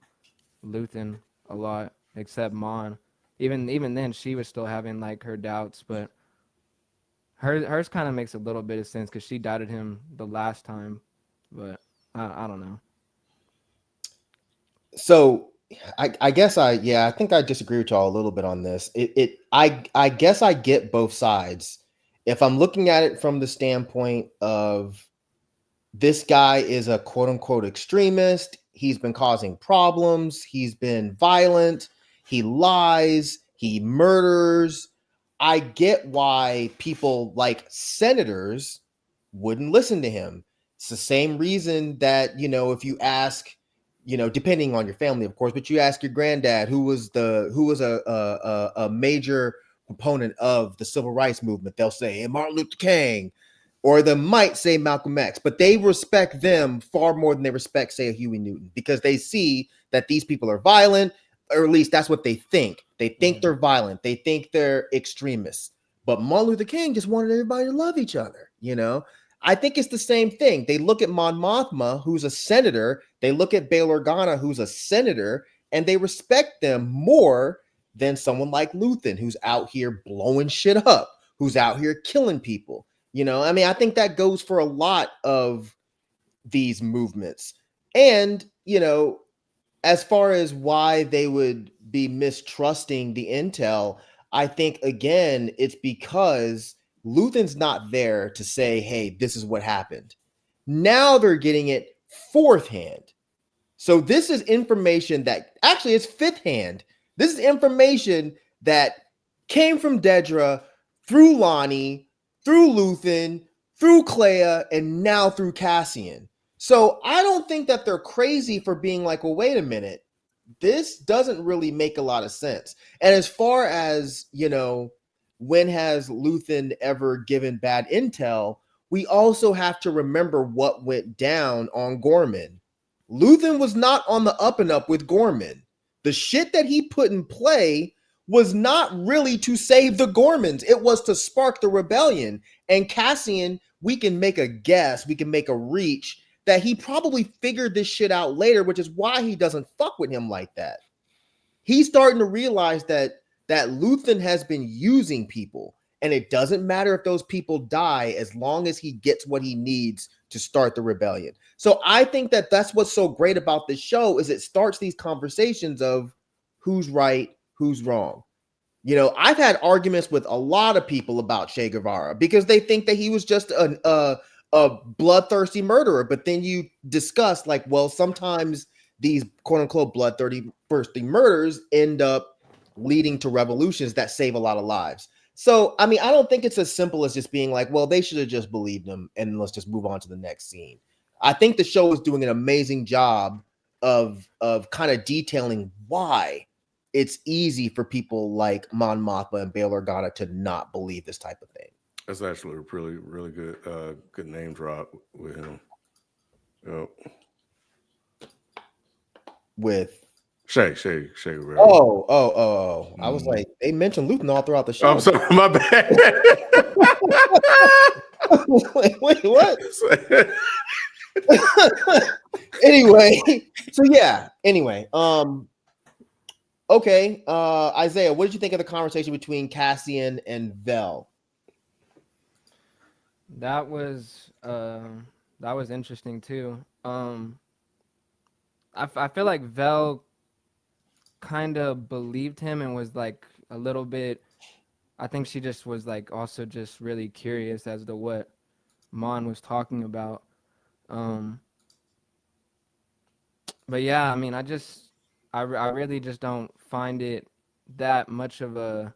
Luthen a lot, except Mon. Even then, she was still having like her doubts, but hers kind of makes a little bit of sense because she doubted him the last time, but I don't know. So I guess I think I disagree with y'all a little bit on this. I guess I get both sides. If I'm looking at it from the standpoint of this guy is a quote unquote extremist, he's been causing problems, he's been violent, he lies, he murders. I get why people like senators wouldn't listen to him. It's the same reason that, if you ask, depending on your family, of course, but you ask your granddad who was a major proponent of the civil rights movement, they'll say, hey, Martin Luther King, or they might say Malcolm X, but they respect them far more than they respect, say, a Huey Newton, because they see that these people are violent, or at least that's what they think. They think they're violent. They think they're extremists. But Martin Luther King just wanted everybody to love each other, I think it's the same thing. They look at Mon Mothma, who's a senator. They look at Bail Organa, who's a senator, and they respect them more than someone like Luthen, who's out here blowing shit up, who's out here killing people. I think that goes for a lot of these movements. And, as far as why they would be mistrusting the intel, I think, again, it's because Luthen's not there to say, hey, this is what happened. Now they're getting it fourth hand. So this is information that actually it's fifth hand. This is information that came from Dedra through Lonnie, through Luthen, through Clea, and now through Cassian. So I don't think that they're crazy for being like, well, wait a minute. This doesn't really make a lot of sense. And as far as, when has Luthen ever given bad intel, we also have to remember what went down on Gorman. Luthen was not on the up and up with Gorman. The shit that he put in play was not really to save the Gormans. It was to spark the rebellion. And Cassian, we can make a guess, we can make a reach that he probably figured this shit out later, which is why he doesn't fuck with him like that. He's starting to realize that Luthen has been using people, and it doesn't matter if those people die as long as he gets what he needs to start the rebellion. So I think that that's what's so great about this show is it starts these conversations of who's right, who's wrong. I've had arguments with a lot of people about Che Guevara because they think that he was just a bloodthirsty murderer. But then you discuss like, well, sometimes these quote unquote bloodthirsty murders end up leading to revolutions that save a lot of lives. So, I don't think it's as simple as just being like, well, they should have just believed him and let's just move on to the next scene. I think the show is doing an amazing job of kind of detailing why it's easy for people like Mon Mothma and Bail Organa to not believe this type of thing. That's actually a really, really good name drop with him. Yep. With Shay. Right? Oh. I was like, they mentioned Luthen all throughout the show. I'm sorry, my bad. Wait, what? Anyway, so yeah. Anyway, okay. Isaiah, what did you think of the conversation between Cassian and Vel? That was interesting too. I feel like Vel kind of believed him and was like a little bit. I think she just was like also just really curious as to what Mon was talking about. But yeah, I really just don't find it that much of a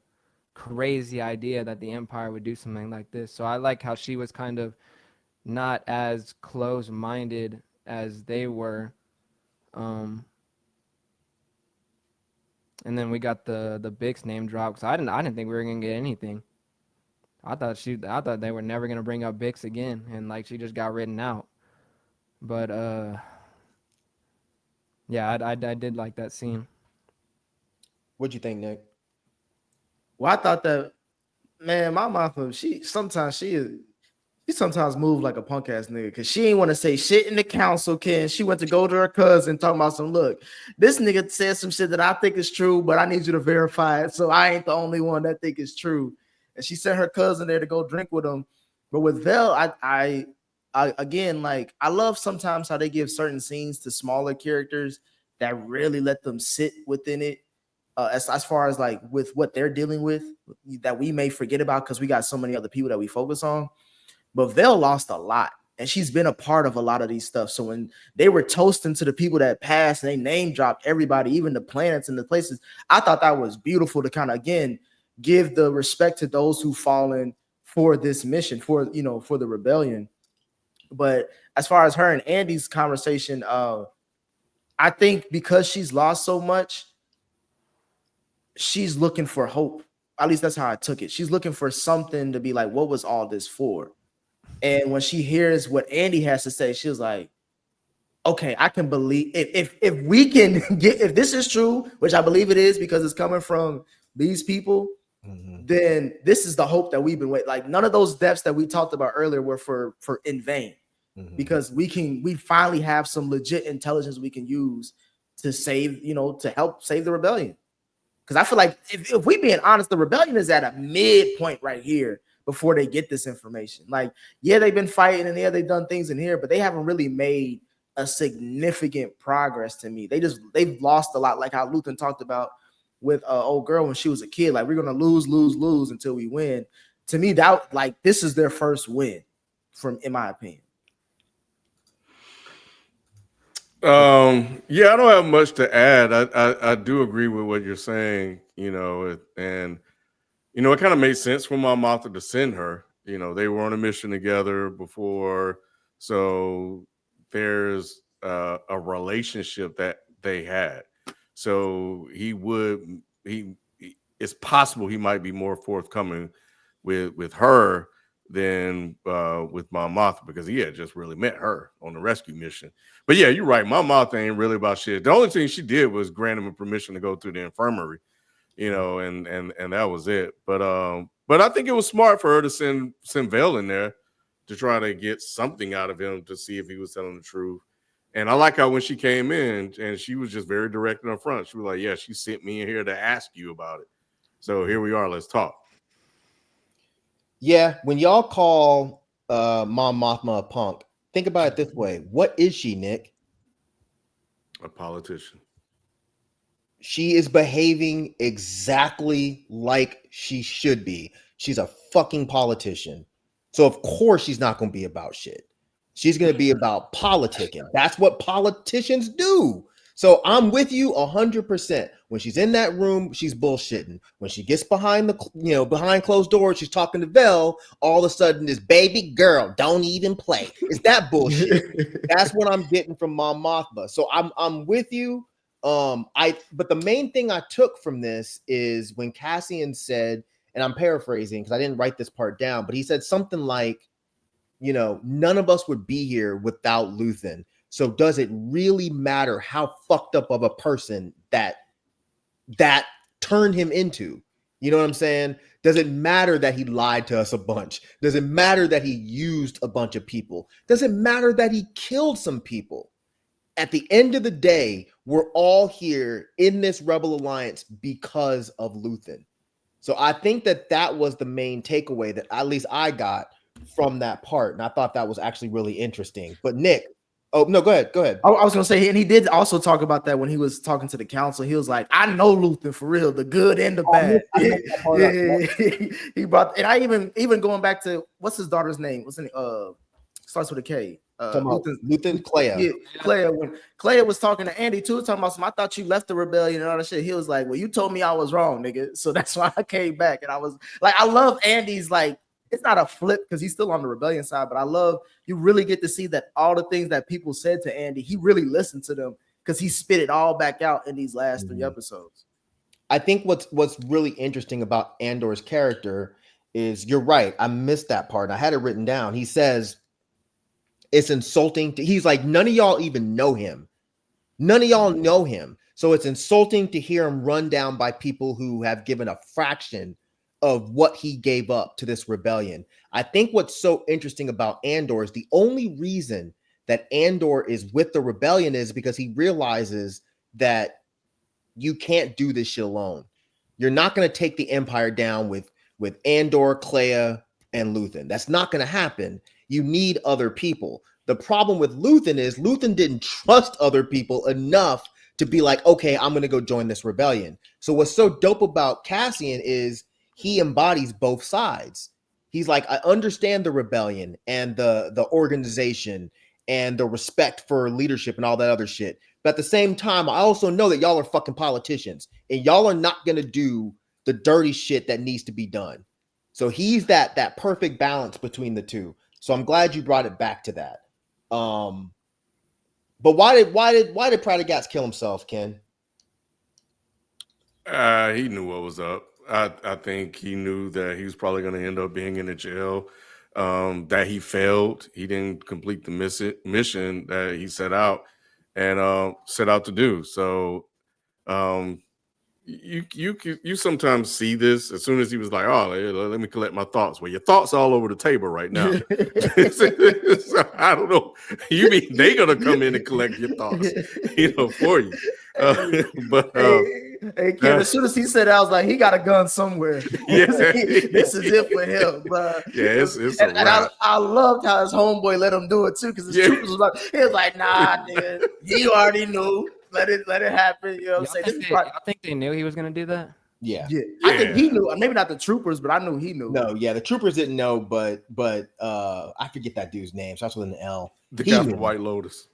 crazy idea that the Empire would do something like this. So I like how she was kind of not as close-minded as they were. And then we got the Bix name drop because I didn't think we were gonna get anything. I thought they were never gonna bring up Bix again, and like she just got written out. But yeah, I did like that scene. What'd you think, Nick? Well, I thought that Man, my mom, she sometimes move like a punk ass nigga because she ain't want to say shit in the council. Ken, she went to go to her cousin talking about some. Look, this nigga said some shit that I think is true, but I need you to verify it. So I ain't the only one that think it's true. And she sent her cousin there to go drink with him. But with Vel, I again, like, I love sometimes how they give certain scenes to smaller characters that really let them sit within it. As far as like with what they're dealing with that we may forget about because we got so many other people that we focus on. But Vel lost a lot, and she's been a part of a lot of these stuff. So when they were toasting to the people that passed and they name dropped everybody, even the planets and the places, I thought that was beautiful to kind of, again, give the respect to those who've fallen for this mission, for the rebellion. But as far as her and Andy's conversation, I think because she's lost so much, she's looking for hope. At least that's how I took it. She's looking for something to be like, what was all this for? And when she hears what Andy has to say, she was like, okay, I can believe if we can get, if this is true, which I believe it is because it's coming from these people, then this is the hope that we've been waiting. Like, none of those depths that we talked about earlier were for in vain, because we finally have some legit intelligence we can use to save, to help save the rebellion. Because I feel like if we being honest, the rebellion is at a midpoint right here before they get this information. Like, yeah, they've been fighting and yeah, they've done things in here, but they haven't really made a significant progress to me. They've lost a lot, like how Luthen talked about with old girl when she was a kid. Like, we're gonna lose until we win. To me, that, like, this is their first win, in my opinion. Yeah, I don't have much to add. I do agree with what you're saying, and it kind of made sense for Mom Martha to send her. They were on a mission together before, so there's a relationship that they had. So it's possible he might be more forthcoming with her than with Mom Martha, because he had just really met her on the rescue mission. But yeah, you're right. Mom Martha ain't really about shit. The only thing she did was grant him permission to go to the infirmary, and that was it. But I think it was smart for her to send Vel in there to try to get something out of him to see if he was telling the truth. And I like how when she came in and she was just very direct and upfront, she was like, yeah, she sent me in here to ask you about it. So here we are. Let's talk. Yeah, when y'all call Mom Mothma a punk, think about it this way. What is she, Nick? A politician. She is behaving exactly like she should be. She's a fucking politician. So of course she's not going to be about shit. She's going to be about politicking. That's what politicians do. So I'm with you 100%. When she's in that room, she's bullshitting. When she gets behind behind closed doors, she's talking to Vel. All of a sudden, this baby girl don't even play. Is that bullshit? That's what I'm getting from Mom Mothma. So I'm with you. But the main thing I took from this is when Cassian said, and I'm paraphrasing because I didn't write this part down, but he said something like, none of us would be here without Luthen. So does it really matter how fucked up of a person that turned him into? You know what I'm saying? Does it matter that he lied to us a bunch? Does it matter that he used a bunch of people? Does it matter that he killed some people? At the end of the day, we're all here in this Rebel Alliance because of Luthen. So I think that was the main takeaway that at least I got from that part. And I thought that was actually really interesting. But Nick, oh, no, go ahead. I was going to say, and he did also talk about that when he was talking to the council. He was like, I know Luthen for real, the good and the bad. He brought, and I even going back to, what's his daughter's name? Starts with a K. Luthen Clea. Yeah, Clea. When Clea was talking to Andy too, talking about some, I thought you left the rebellion and all that shit. He was like, well, you told me I was wrong, nigga. So that's why I came back. And I was like, I love Andy's, like, it's not a flip because he's still on the rebellion side, but I love you really get to see that all the things that people said to Andy, he really listened to them because he spit it all back out in these last 3 episodes. I think what's really interesting about Andor's character is, you're right, I missed that part. I had it written down. He says it's insulting he's like, none of y'all even know him. None of y'all know him. So it's insulting to hear him run down by people who have given a fraction of what he gave up to this rebellion. I think what's so interesting about Andor is the only reason that Andor is with the rebellion is because he realizes that you can't do this shit alone. You're not going to take the Empire down with Andor, Clea, and Luthen. That's not going to happen. You need other people. The problem with Luthen is Luthen didn't trust other people enough to be like, okay, I'm going to go join this rebellion. So what's so dope about Cassian is he embodies both sides. He's like, I understand the rebellion and the organization and the respect for leadership and all that other shit. But at the same time, I also know that y'all are fucking politicians and y'all are not going to do the dirty shit that needs to be done. So he's that perfect balance between the two. So I'm glad you brought it back to that. But why did Pratagat kill himself, Ken? He knew what was up. I think he knew that he was probably going to end up being in a jail. That he failed. He didn't complete the mission that he set out to do. So you sometimes see this as soon as he was like, oh, let me collect my thoughts. Well, your thoughts are all over the table right now. So, I don't know. You mean they gonna come in and collect your thoughts, for you? But hey, Ken, as soon as he said that, I was like, he got a gun somewhere. Yeah. This is it for him. But Yeah, it's a and I loved how his homeboy let him do it too, because his troopers was like, he was like, nah, nigga, you already knew. Let it happen. You know what I'm saying? I think they knew he was gonna do that. Yeah. I think he knew. Maybe not the troopers, but I knew he knew. No, yeah, the troopers didn't know, but I forget that dude's name. Starts with an L. The guy from White Lotus.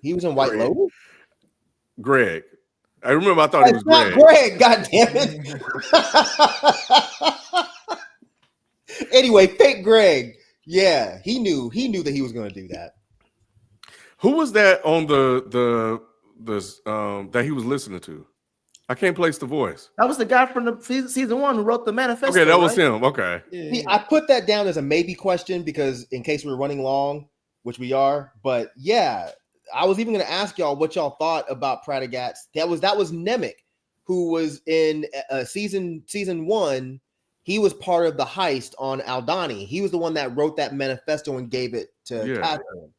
He was in White Lotus? Greg. I remember I thought he was not Greg. God damn it. Anyway, fake Greg. Yeah, he knew that he was going to do that. Who was that on the that he was listening to? I can't place the voice. That was the guy from the season 1 who wrote the manifesto. Okay, that was him. Okay. See, I put that down as a maybe question because in case we're running long, which we are, but yeah, I was even going to ask y'all what y'all thought about Pratagat. That was Nemec, who was in season 1. He was part of the heist on Aldani. He was the one that wrote that manifesto and gave it to Cassian.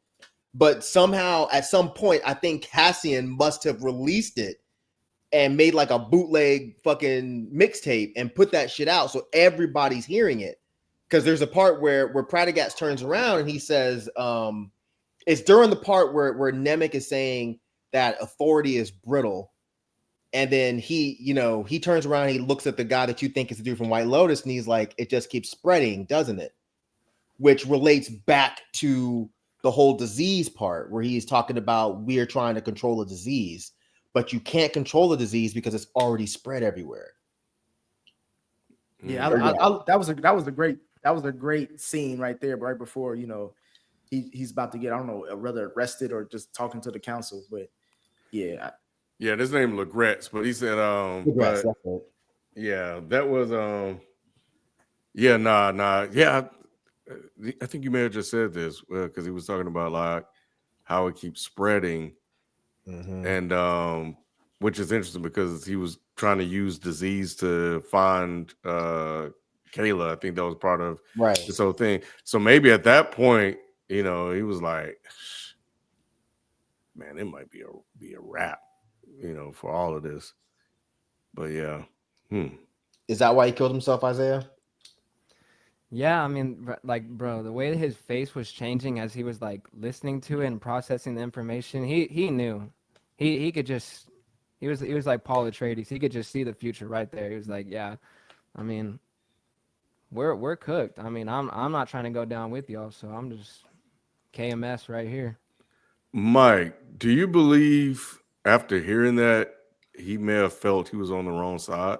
But somehow, at some point, I think Cassian must have released it and made like a bootleg fucking mixtape and put that shit out so everybody's hearing it. Because there's a part where Pratagat turns around and he says, it's during the part where Nemec is saying that authority is brittle. And then he turns around and he looks at the guy that you think is the dude from White Lotus and he's like, it just keeps spreading, doesn't it? Which relates back to the whole disease part where he's talking about we're trying to control a disease, but you can't control the disease because it's already spread everywhere. Yeah, that was a great scene right there, right before he's about to get, I don't know, whether arrested or just talking to the council. But yeah, his name Legretz, but he said Legretz, that's it. Yeah, that was yeah. I think you may have just said this because he was talking about like how it keeps spreading, and which is interesting because he was trying to use disease to find Kayla. I think that was part of this whole thing. So maybe at that point, he was like, "Man, it might be a wrap," for all of this. But yeah, Is that why he killed himself, Isaiah? Yeah, I mean, like, bro, the way that his face was changing as he was like listening to it and processing the information, he knew, he could just, he was like Paul Atreides. He could just see the future right there. He was like, yeah, I mean, we're cooked. I mean, I'm not trying to go down with y'all, so I'm just KMS right here. Mike, do you believe after hearing that he may have felt he was on the wrong side?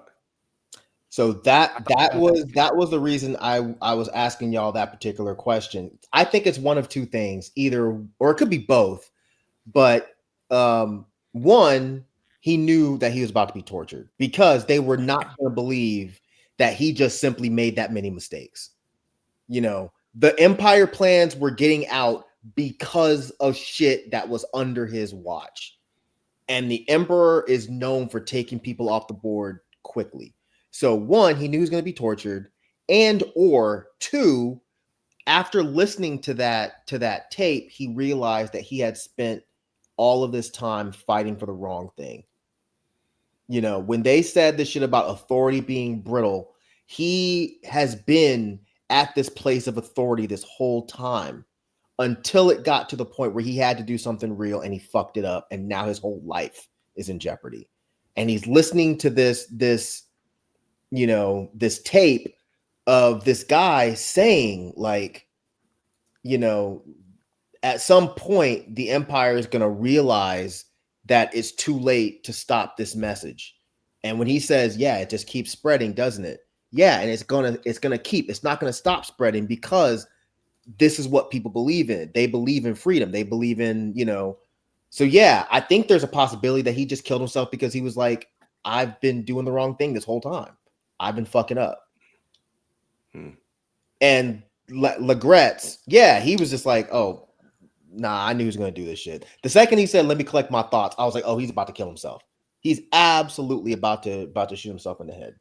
So that was the reason I was asking y'all that particular question. I think it's one of two things, either, or it could be both. But one, he knew that he was about to be tortured because they were not going to believe that he just simply made that many mistakes. The Empire plans were getting out because of shit that was under his watch. And the Emperor is known for taking people off the board quickly. So one, he knew he was going to be tortured, and or two, after listening to that tape, he realized that he had spent all of this time fighting for the wrong thing. You know, when they said this shit about authority being brittle, he has been at this place of authority this whole time until it got to the point where he had to do something real and he fucked it up, and now his whole life is in jeopardy. And he's listening to this you know, this tape of this guy saying, like, you know, at some point the Empire is going to realize that it's too late to stop this message. And when he says, yeah, it just keeps spreading, doesn't it? Yeah, and it's not gonna stop spreading, because this is what people believe in. They believe in freedom. They believe in, you know. So yeah, I think there's a possibility that he just killed himself because he was like, I've been doing the wrong thing this whole time. I've been fucking up. And Legret's, yeah, he was just like, oh, nah, I knew he was going to do this shit. The second he said, let me collect my thoughts, I was like, oh, he's about to kill himself. He's absolutely about to shoot himself in the head.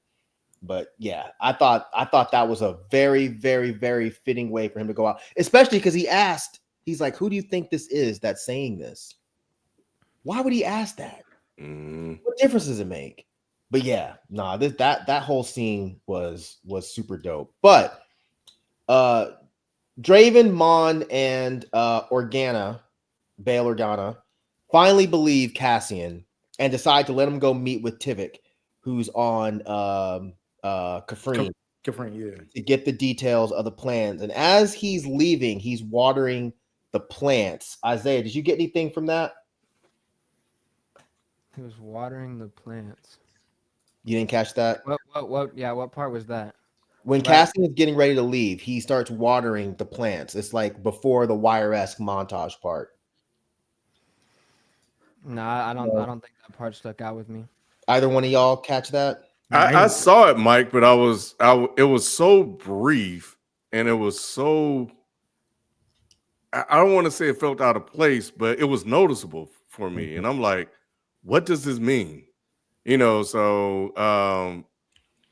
But yeah, I thought that was a very, very, very fitting way for him to go out, especially because he's like, who do you think this is that's saying this? Why would he ask that? What difference does it make? But yeah, nah, that whole scene was super dope. But Draven, Mon, and Bail Organa finally believe Cassian and decide to let him go meet with Tivik, who's on Kafrene, yeah, to get the details of the plans. And as he's leaving, he's watering the plants. Isaiah, did you get anything from that? He was watering the plants. You didn't catch that? What? Yeah, what part was that? When Cassian is getting ready to leave, he starts watering the plants. It's like before the Wire-esque montage part. No, I don't think that part stuck out with me. Either one of y'all catch that? I saw it, Mike, but it was so brief, and it was so, I don't want to say it felt out of place, but it was noticeable for me. And I'm like, what does this mean? You know, so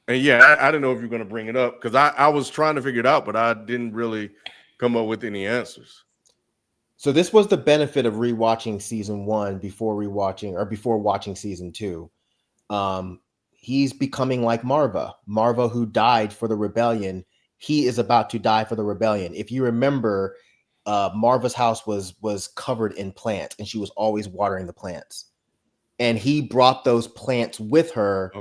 and yeah, I didn't know if you were going to bring it up, because I was trying to figure it out, but I didn't really come up with any answers. So this was the benefit of rewatching season 1 before watching season 2. He's becoming like Marva, who died for the rebellion. He is about to die for the rebellion. If you remember, Marva's house was covered in plants, and she was always watering the plants. And he brought those plants with her,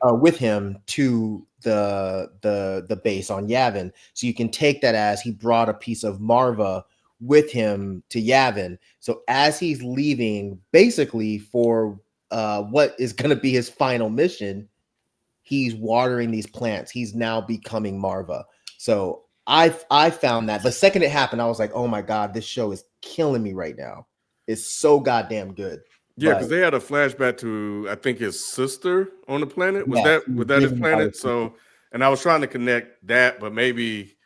with him to the base on Yavin. So you can take that as he brought a piece of Marva with him to Yavin. So as he's leaving, basically for what is going to be his final mission, he's watering these plants. He's now becoming Marva. So I found that the second it happened, I was like, oh my God, this show is killing me right now. It's so goddamn good. Yeah, because they had a flashback to, I think, his sister on the planet. Was that his planet? So, and I was trying to connect that, but maybe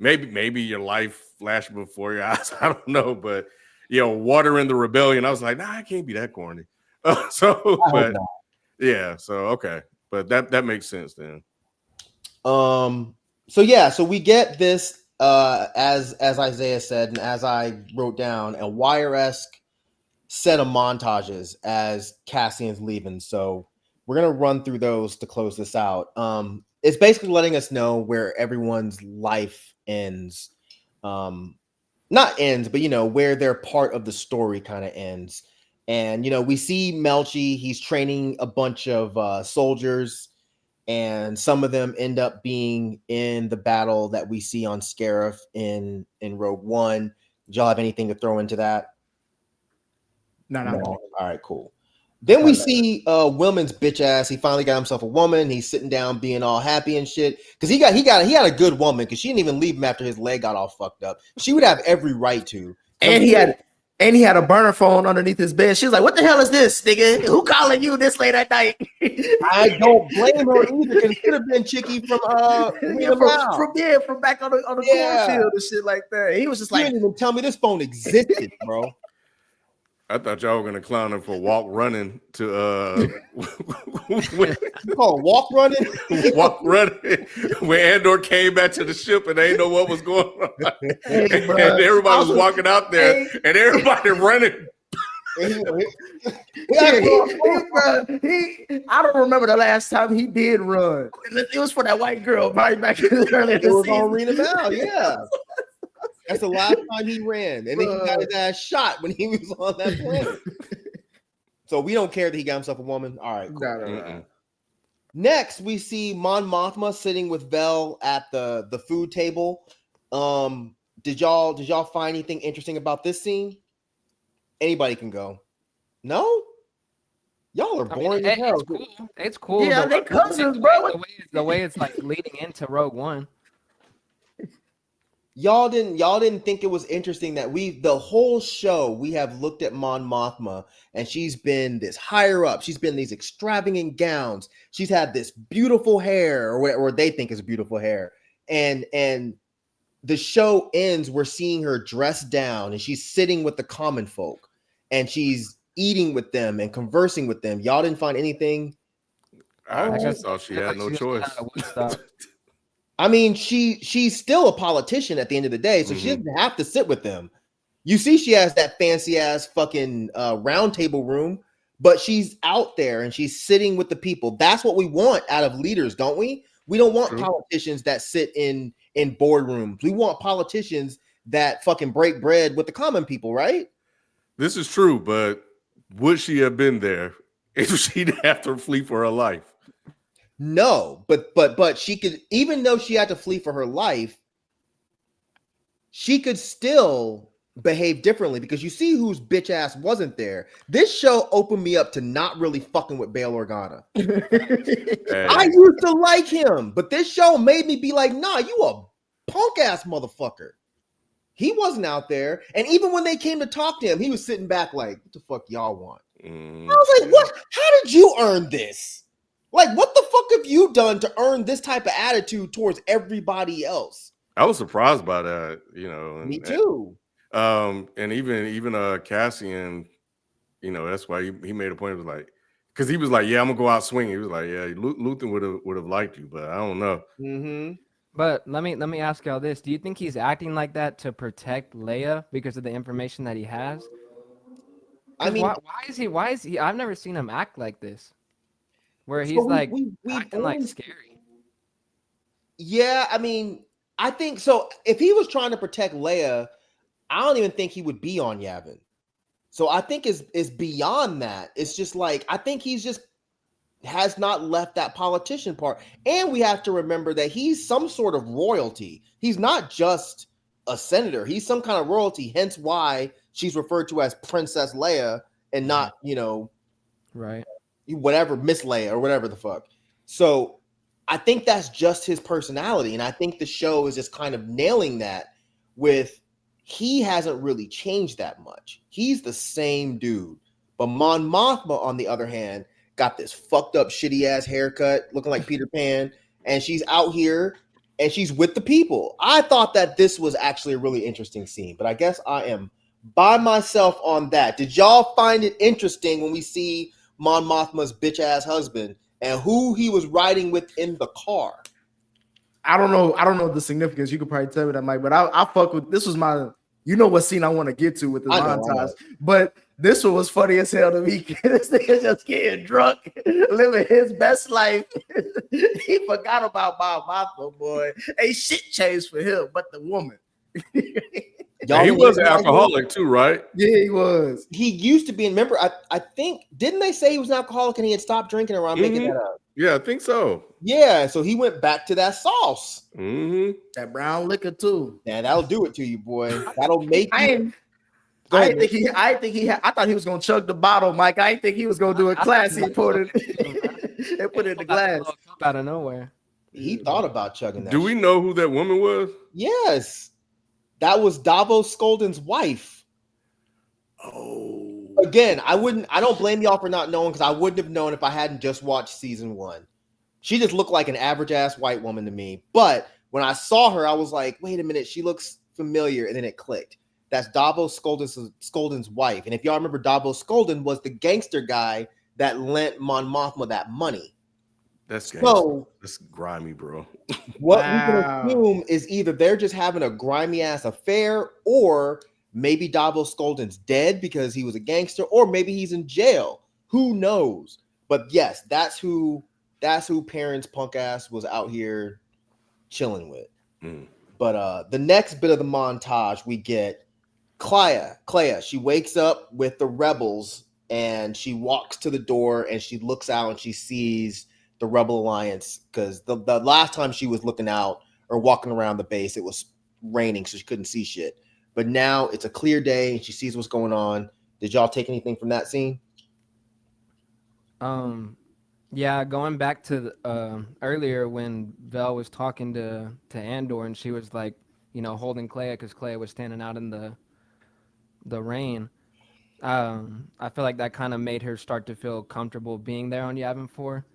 your life flashed before your eyes. I don't know, but you know, watering the rebellion. I was like, nah, I can't be that corny. But okay, but that makes sense then. So yeah, so we get this as Isaiah said, and as I wrote down, a Wire-esque set of montages as Cassian's leaving. So we're gonna run through those to close this out. It's basically letting us know where everyone's life ends. Not ends, but you know, where their part of the story kind of ends. And you know, we see Melchi, he's training a bunch of soldiers, and some of them end up being in the battle that we see on Scarif in Rogue One. Did y'all have anything to throw into that? No. All right, cool. Then we see Wilman's bitch ass. He finally got himself a woman. He's sitting down being all happy and shit. Because he had a good woman, because she didn't even leave him after his leg got all fucked up. She would have every right to. And he had a burner phone underneath his bed. She was like, what the hell is this, nigga? Who calling you this late at night? I don't blame her either, because it could have been Chicky from back on the cornfield and shit like that. He was just like, you didn't even tell me this phone existed, bro. I thought y'all were gonna clown him for walk running to You call it walk running? walk running when Andor came back to the ship and they didn't know what was going on. Hey, And bruh. everybody was walking out there Hey. and everybody running. I don't remember the last time he did run. It was for that white girl right back earlier It this was season. on Rena Mal, yeah. That's the last time he ran. And then he got his ass shot when he was on that planet. So we don't care that he got himself a woman. All right, cool. No. Next, we see Mon Mothma sitting with Vel at the food table. Did y'all find anything interesting about this scene? Anybody can go. No? Y'all are boring as hell. It's cool. It's cool. Yeah, the they way- cousins, bro. The way it's like leading into Rogue One. Y'all didn't think it was interesting that the whole show we have looked at Mon Mothma and she's been this higher up. She's been these extravagant gowns. She's had this beautiful hair, or they think is beautiful hair. And the show ends, we're seeing her dressed down and she's sitting with the common folk and she's eating with them and conversing with them. Y'all didn't find anything? I just thought she had no choice. I mean, she's still a politician at the end of the day, so she doesn't have to sit with them. You see, she has that fancy ass fucking round table room, but she's out there and she's sitting with the people. That's what we want out of leaders, don't we? We don't want politicians that sit in boardrooms. We want politicians that fucking break bread with the common people, right? This is true, but would she have been there if she'd have to flee for her life? No, but she could, even though she had to flee for her life, she could still behave differently because you see whose bitch ass wasn't there. This show opened me up to not really fucking with Bail Organa. I used to like him, but this show made me be like, nah, you a punk ass motherfucker. He wasn't out there. And even when they came to talk to him, he was sitting back like, what the fuck y'all want? I was like, what? How did you earn this? Like, what the fuck have you done to earn this type of attitude towards everybody else? I was surprised by that, you know. Me too. And even Cassian, you know, that's why he made a point. It was like, because he was like, yeah, I'm gonna go out swinging. He was like, yeah, Luthen would have liked you, but I don't know. But let me ask y'all this: do you think he's acting like that to protect Leia because of the information that he has? I mean, why is he? I've never seen him act like this, where he's acting like scary. Yeah, I mean, I think so. If he was trying to protect Leia, I don't even think he would be on Yavin. So I think is beyond that. It's just like, I think he's just has not left that politician part. And we have to remember that he's some sort of royalty. He's not just a senator. He's some kind of royalty, hence why she's referred to as Princess Leia and not, you know, right, whatever, Miss Leia or whatever the fuck. So I think that's just his personality. And I think the show is just kind of nailing that with, he hasn't really changed that much. He's the same dude. But Mon Mothma, on the other hand, got this fucked up shitty ass haircut looking like Peter Pan, and she's out here and she's with the people. I thought that this was actually a really interesting scene, but I guess I am by myself on that. Did y'all find it interesting when we see Mon Mothma's bitch ass husband and who he was riding with in the car? I don't know the significance. You could probably tell me that, Mike, but I fuck with this. Was my, you know what scene I want to get to with the montage, but this one was funny as hell to me. This nigga just getting drunk, living his best life. He forgot about my Mothma, boy. Ain't shit changed for him, but the woman. He was an alcoholic too, right? Yeah, he was. He used to be. Remember, I think, didn't they say he was an alcoholic and he had stopped drinking around making that up? Yeah, I think so. Yeah, so he went back to that sauce. That brown liquor too. Yeah, that'll do it to you, boy. That'll make you. I thought he was gonna chug the bottle, Mike. I didn't think he was gonna do it classy. He put it and put it in the glass out of nowhere. He thought about chugging that. Do we know who that woman was? Yes, that was Davos Skolden's wife. Oh, again, I don't blame y'all for not knowing, because I wouldn't have known if I hadn't just watched season 1. She just looked like an average ass white woman to me. But when I saw her, I was like, wait a minute, she looks familiar, and then it clicked. That's Davos Skolden's wife. And if y'all remember, Davos Skolden was the gangster guy that lent Mon Mothma that money. That's gangster. So That's grimy, bro. what we can Wow. assume is either they're just having a grimy ass affair, or maybe Davos Skolden's dead because he was a gangster, or maybe he's in jail. Who knows? But yes, that's who Perrin's punk ass was out here chilling with. Mm. But the next bit of the montage, we get Clea. She wakes up with the rebels and she walks to the door and she looks out and she sees the Rebel Alliance, because the last time she was looking out or walking around the base, it was raining, so she couldn't see shit. But now it's a clear day and she sees what's going on. Did y'all take anything from that scene? Yeah, going back to earlier when Vel was talking to Andor and she was like, holding Clea because Clea was standing out in the rain. I feel like that kind of made her start to feel comfortable being there on Yavin 4.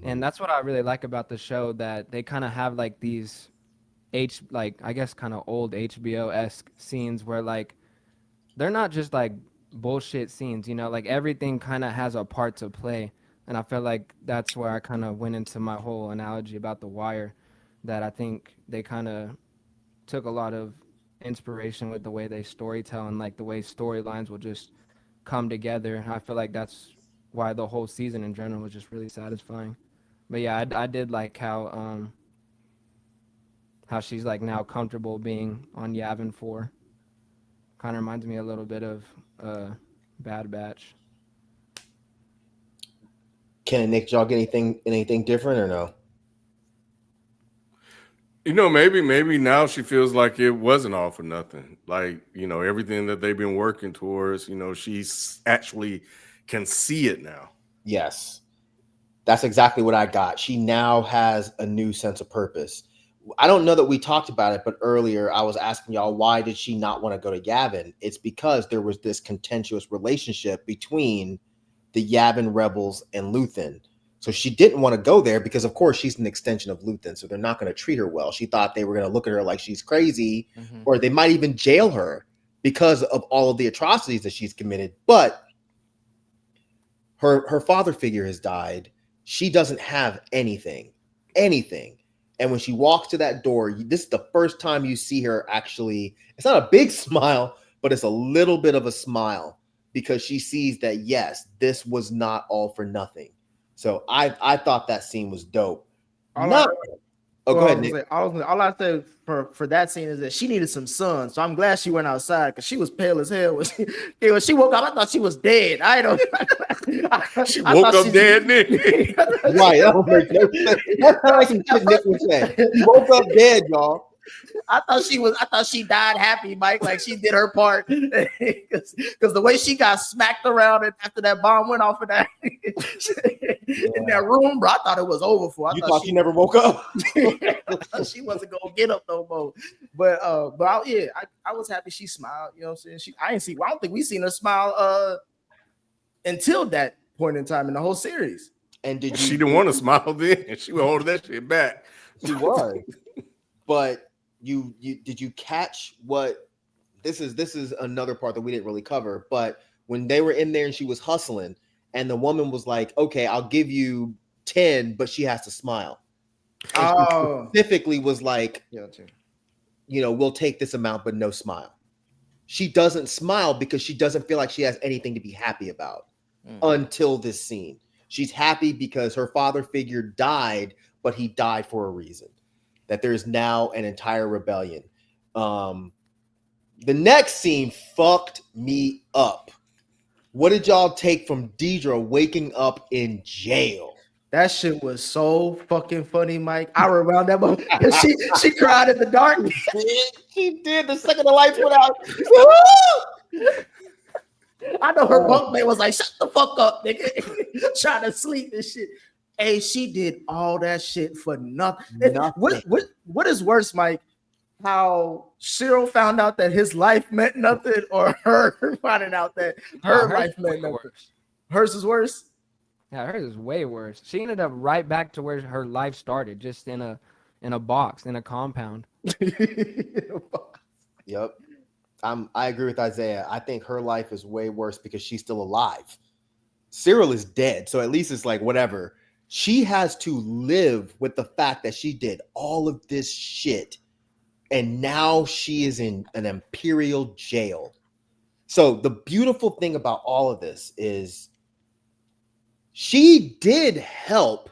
And that's what I really like about the show, that they kind of have like these I guess kind of old HBO-esque scenes where like they're not just like bullshit scenes, like everything kind of has a part to play. And I feel like that's where I kind of went into my whole analogy about The Wire, that I think they kind of took a lot of inspiration with the way they storytell and like the way storylines will just come together. I feel like that's why the whole season in general was just really satisfying. But yeah, I did like how she's like now comfortable being on Yavin 4. Kind of reminds me a little bit of Bad Batch. Ken and Nick, did y'all get anything different or no? Maybe now she feels like it wasn't all for nothing. Like, everything that they've been working towards, she's actually can see it now. Yes. That's exactly what I got. She now has a new sense of purpose. I don't know that we talked about it, but earlier I was asking y'all, why did she not want to go to Yavin? It's because there was this contentious relationship between the Yavin rebels and Luthen. So she didn't want to go there because, of course, she's an extension of Luthen, so they're not going to treat her well. She thought they were going to look at her like she's crazy, or they might even jail her because of all of the atrocities that she's committed. But her father figure has died. She doesn't have anything. And when she walks to that door, this is the first time you see her actually, it's not a big smile, but it's a little bit of a smile, because she sees that, yes, this was not all for nothing. So I thought that scene was dope. Go ahead, Nick. All I said for that scene is that she needed some sun, so I'm glad she went outside, because she was pale as hell when she woke up. I thought she was dead. I don't. She woke up dead, Nick. Right. That don't make no sense. That's like some shit Nick would say. She woke up dead, y'all. I thought she died happy, Mike. Like she did her part, because the way she got smacked around and after that bomb went off in that room, bro, I thought it was over for. You thought she never woke up? She wasn't gonna get up no more. But I was happy she smiled. You know what I'm saying? I don't think we seen her smile until that point in time in the whole series. And she didn't want to smile then. She was holding that shit back. She was. But did you catch what this is another part that we didn't really cover, but when they were in there and she was hustling and the woman was like, okay, I'll give you 10, but she has to smile. And she specifically was like, we'll take this amount, but no smile. She doesn't smile because she doesn't feel like she has anything to be happy about until this scene. She's happy because her father figure died, but he died for a reason. That there's now an entire rebellion. The next scene fucked me up. What did y'all take from Dedra waking up in jail? That shit was so fucking funny, Mike. I remember that moment. She cried in the dark. She did. The second the lights went out. I know her bunkmate was like, shut the fuck up, nigga. Trying to sleep and shit. Hey, she did all that shit for nothing. What is worse, Mike? How Cyril found out that his life meant nothing, or her finding out that her life meant nothing? Worse. Hers is worse? Yeah, hers is way worse. She ended up right back to where her life started, just in a box, in a compound. Yep. I agree with Isaiah. I think her life is way worse because she's still alive. Cyril is dead, so at least it's like whatever. She has to live with the fact that she did all of this shit, and now she is in an Imperial jail. So the beautiful thing about all of this is she did help,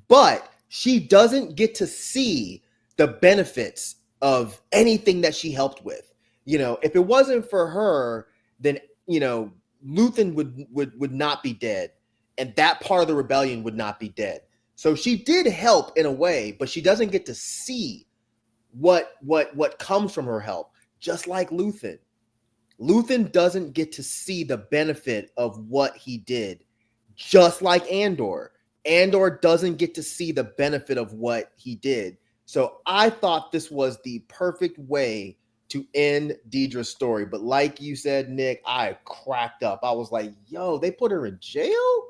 but she doesn't get to see the benefits of anything that she helped with. You know, if it wasn't for her, then you know Luthen would not be dead, and that part of the rebellion would not be dead. So she did help in a way, but she doesn't get to see what comes from her help. Just like Luthen, Luthen doesn't get to see the benefit of what he did, just like Andor. Andor doesn't get to see the benefit of what he did. So I thought this was the perfect way to end Dedra's story. But like you said, Nick, I cracked up. I was like, yo, they put her in jail?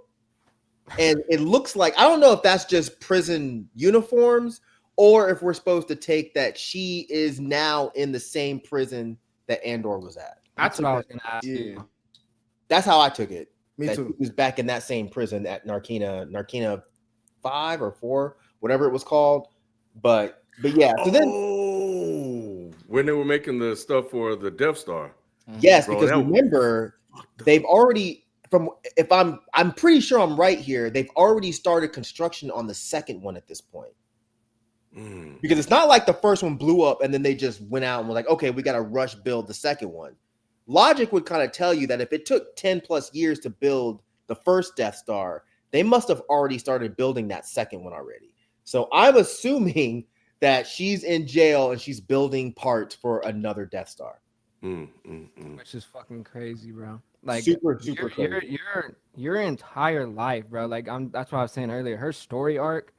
And it looks like, I don't know if that's just prison uniforms or if we're supposed to take that she is now in the same prison that Andor was at. That's what I was gonna ask Yeah, you. That's how I took it. me That too. he was back in that same prison at Narkina 5 or 4, whatever it was called. But yeah, so then When they were making the stuff for the Death Star. yes, Bro, because that was remember they've already from if I'm pretty sure I'm right here, they've already started construction on the second one at this point. Because it's not like the first one blew up and then they just went out and were like, okay, we got to rush build the second one. Logic would kind of tell you that if it took 10 plus years to build the first Death Star, they must have already started building that second one already. So I'm assuming that she's in jail and she's building parts for another Death Star. Which is fucking crazy, bro. Like Super your crazy. your entire life, bro. Like that's what I was saying earlier. Her story arc,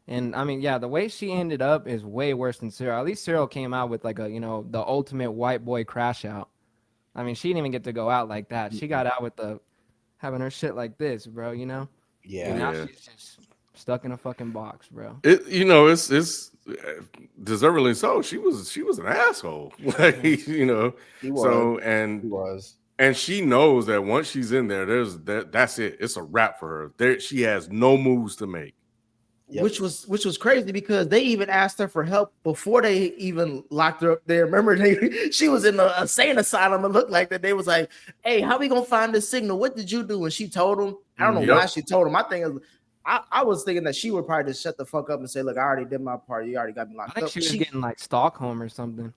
and I mean, yeah, the way she ended up is way worse than Cyril. At least Cyril came out with like a the ultimate white boy crash out. I mean, she didn't even get to go out like that. She got out with the having her shit like this, bro. You know, Yeah. and now Yeah. she's just stuck in a fucking box, bro. It's deservedly so. She was an asshole. Like, He was. so He was. and she knows that once she's in there, that's it. It's a wrap for her. There, she has no moves to make. Yep. Which was crazy because they even asked her for help before they even locked her up there. Remember, she was in a insane asylum and looked like that. They was like, "Hey, how we gonna find this signal? What did you do?" And she told them. I don't know Yep. why she told them. My thing is, I was thinking that she would probably just shut the fuck up and say, "Look, I already did my part. You already got me I locked think up." she was getting like Stockholm or something.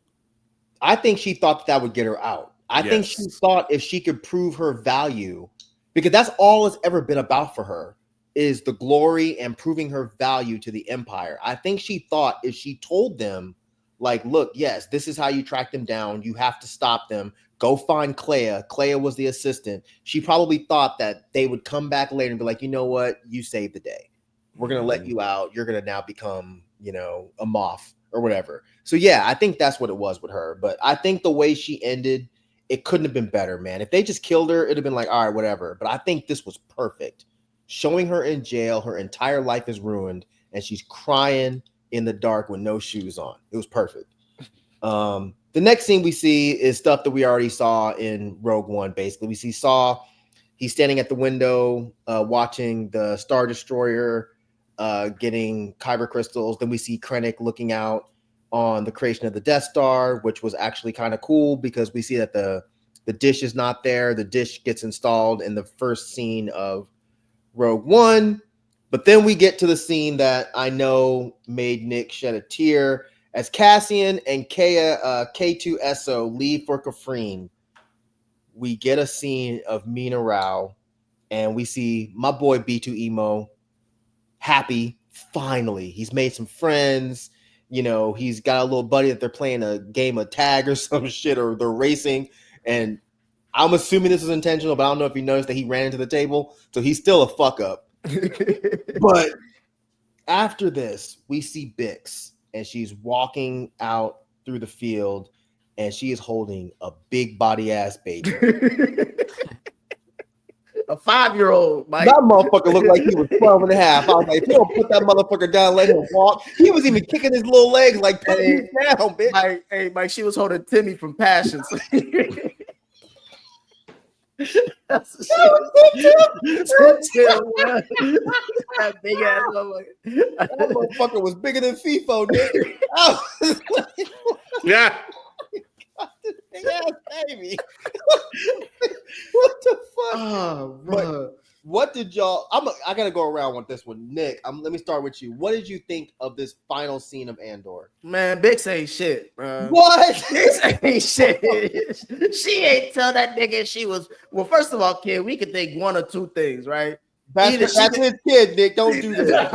I think she thought that would get her out. I think she Yes. thought if she could prove her value, because that's all it's ever been about for her, is the glory and proving her value to the Empire. I think she thought if she told them, like, look, yes, this is how you track them down. You have to stop them. Go find Clea. Clea was the assistant. She probably thought that they would come back later and be like, you know what? You saved the day. We're going to let you out. You're going to now become, a Moff or whatever. So yeah, I think that's what it was with her. But I think the way she ended, it couldn't have been better, man. If they just killed her, it'd have been like, all right, whatever. But I think this was perfect. Showing her in jail, her entire life is ruined, and she's crying in the dark with no shoes on. It was perfect. The next scene we see is stuff that we already saw in Rogue One. Basically, we see Saw. He's standing at the window, watching the Star Destroyer getting kyber crystals. Then we see Krennic looking out on the creation of the Death Star, which was actually kind of cool because we see that the dish is not there. The dish gets installed in the first scene of Rogue One. But then we get to the scene that I know made Nick shed a tear as Cassian and K2SO leave for Kafrene. We get a scene of Mina Rao, and we see my boy B2 Emo happy. Finally, he's made some friends. He's got a little buddy that they're playing a game of tag or some shit, or they're racing. And I'm assuming this is intentional, but I don't know if you noticed that he ran into the table. So he's still a fuck up. But after this, we see Bix, and she's walking out through the field, and she is holding a big body ass baby. A 5-year-old. Mike. That motherfucker looked like he was 12 and a half. I was like, if you don't put that motherfucker down, let him walk. He was even kicking his little legs like, put him down, bitch. Mike, she was holding Timmy from Passions. That's the shit. That big ass motherfucker. That motherfucker was bigger than FIFO, nigga. Yeah. Big ass baby. What the fuck? Oh, bro. What did y'all? I gotta go around with this one, Nick. Let me start with you. What did you think of this final scene of Andor? Man, Bix ain't shit, bro. What? Bix ain't shit. She ain't tell that nigga she was. Well, first of all, kid, we could think one or two things, right? That's his kid, Nick. Don't do that.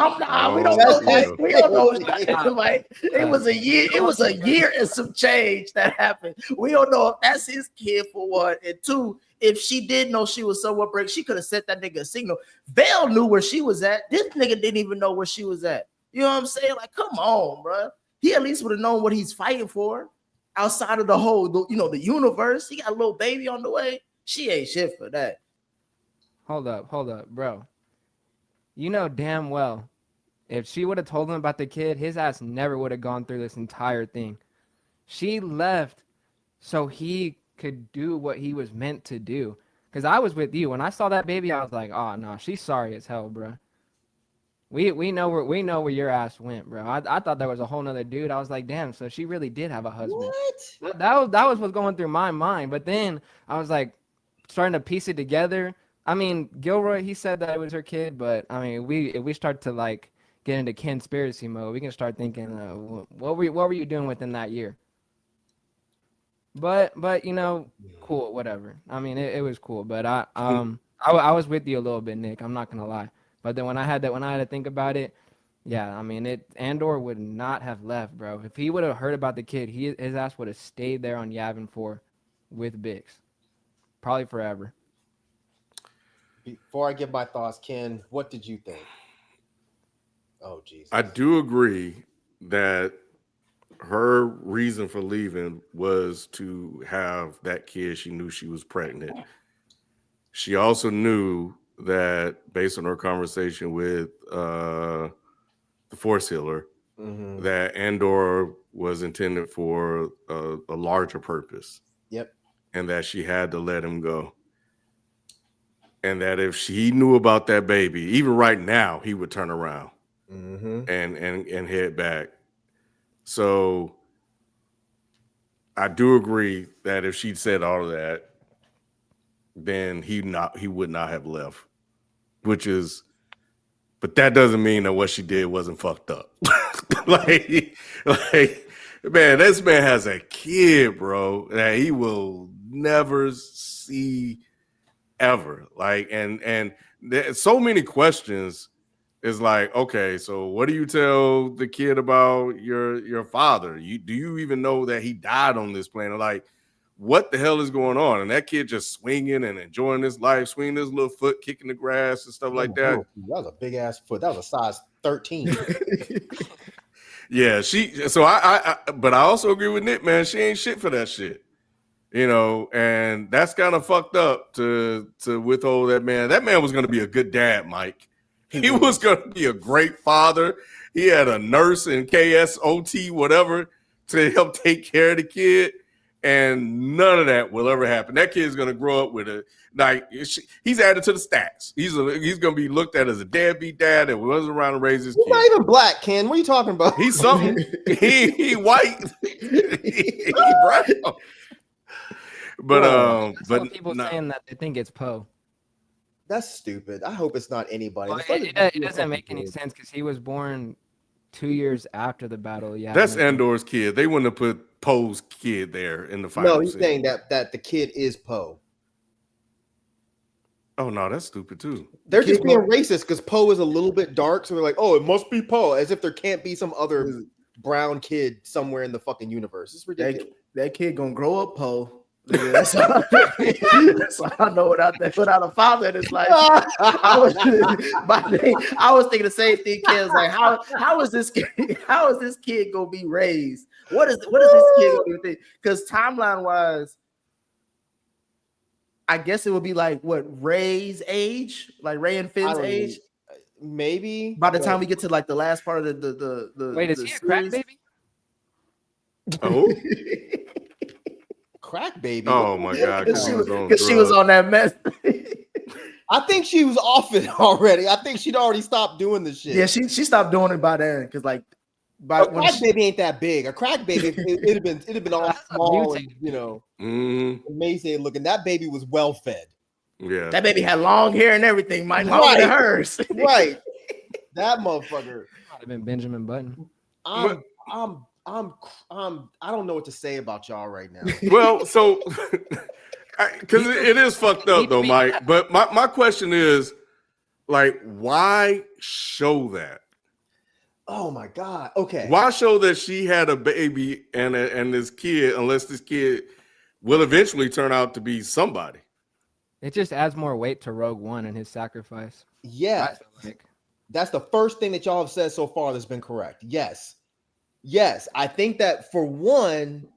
We don't know that. We don't know. Like, it was a year. It was a year and some change that happened. We don't know if that's his kid for one, and two. If she did know she was somewhat break, she could have sent that nigga a signal. Vale knew where she was at. This nigga didn't even know where she was at. You know what I'm saying? Like, come on, bro. He at least would have known what he's fighting for outside of the whole, the universe. He got a little baby on the way. She ain't shit for that. Hold up, bro. You know damn well, if she would have told him about the kid, his ass never would have gone through this entire thing. She left so he could do what he was meant to do. Because I was with you when I saw that baby. I was like, oh no, she's sorry as hell, bro. We know where your ass went, bro. I thought there was a whole nother dude. I was like, damn, so she really did have a husband. What? That was what's going through my mind. But then I was like starting to piece it together. I mean, Gilroy, he said that it was her kid, but I mean, if we start to like get into conspiracy mode, we can start thinking, what were you doing within that year? But cool, whatever. I mean, it was cool, but I was with you a little bit, Nick. I'm not gonna lie. But then when I had to think about it, yeah, I mean, Andor would not have left, bro. If he would have heard about the kid, his ass would have stayed there on Yavin 4 with Bix, probably forever. Before I give my thoughts, Ken, what did you think? Oh, Jesus. I do agree that her reason for leaving was to have that kid. She knew she was pregnant. She also knew that based on her conversation with the Force Healer, that Andor was intended for a larger purpose. Yep. And that she had to let him go. And that if she knew about that baby, even right now, he would turn around and head back. So I do agree that if she'd said all of that, then he would not have left. But that doesn't mean that what she did wasn't fucked up. like, man, this man has a kid, bro, that he will never see ever. Like, and there's so many questions. Is like, okay, so what do you tell the kid about your father? Do you even know that he died on this planet? Like, what the hell is going on? And that kid just swinging and enjoying his life, swinging his little foot, kicking the grass and stuff like that. That was a big ass foot. That was a size 13. Yeah, but I also agree with Nick, man. She ain't shit for that shit. And that's kind of fucked up to withhold that man. That man was going to be a good dad, Mike. He was going to be a great father. He had a nurse and KSOT, whatever, to help take care of the kid. And none of that will ever happen. That kid's going to grow up with he's added to the stats. He's going to be looked at as a deadbeat dad that wasn't around to raise his kid. He's not even black, Ken. What are you talking about? He's something. he white. he brown. But people saying that they think it's Poe. That's stupid. I hope it's not anybody. Well, it doesn't make any sense because he was born 2 years after the battle. Yeah, that's Andor's kid. They wouldn't have put Poe's kid there in the final. No, he's saying that the kid is Poe. Oh no, that's stupid too. They're just being racist because Poe is a little bit dark, so they're like, "Oh, it must be Poe," as if there can't be some other brown kid somewhere in the fucking universe. It's ridiculous. That kid gonna grow up Poe. That's all I know without a father in his life. I was thinking the same thing. Kids like, how is this kid gonna be raised? What is this kid gonna be? Because timeline wise, I guess it would be like what Ray's age, like Ray and Finn's age. Maybe By the time we get to like the last part of the Wait, is the he a crack series. baby? Oh, crack baby. oh my God! Because she was drugs. on that mess. I think she was off it already. I think she'd already stopped doing the shit. Yeah, she stopped doing it by then because like by A crack baby ain't that big. A crack baby, it'd have been all small and amazing looking. That baby was well fed. Yeah, that baby had long hair and everything, Right. longer than hers. Right. That motherfucker. Might have been Benjamin Button. I don't know what to say about y'all right now. well, so because it is fucked up though, Mike. But my question is, like, why show that? Oh my God. Okay. Why show that she had a baby and this kid, unless this kid will eventually turn out to be somebody? It just adds more weight to Rogue One and his sacrifice. Yeah. I feel like. That's the first thing that y'all have said so far that's been correct. Yes. Yes. I think that for one,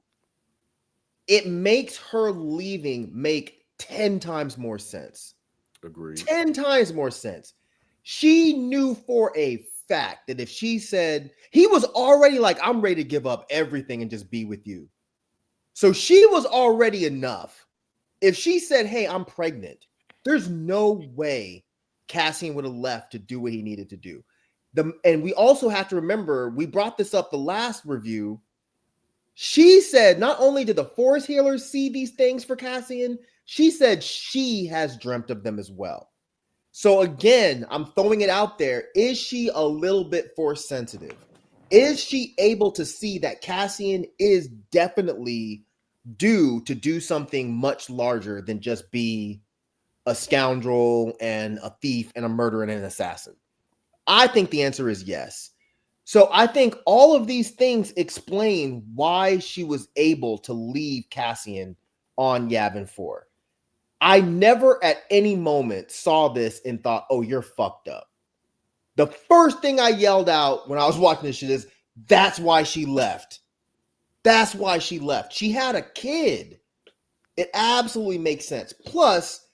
it makes her leaving make 10 times more sense. Agreed. 10 times more sense. She knew for a fact that if she said, he was already like, I'm ready to give up everything and just be with you. So she was already enough. If she said, hey, I'm pregnant, there's no way Cassian would have left to do what he needed to do. And we also have to remember, we brought this up the last review. She said not only did the Force healers see these things for Cassian, she said she has dreamt of them as well. So again, I'm throwing it out there. Is she a little bit Force sensitive? Is she able to see that Cassian is definitely due to do something much larger than just be a scoundrel and a thief and a murderer and an assassin? I think the answer is yes. So I think all of these things explain why she was able to leave Cassian on Yavin 4. I never at any moment saw this and thought, oh, you're fucked up. The first thing I yelled out when I was watching this shit is, that's why she left. That's why she left. She had a kid. It absolutely makes sense. Plus,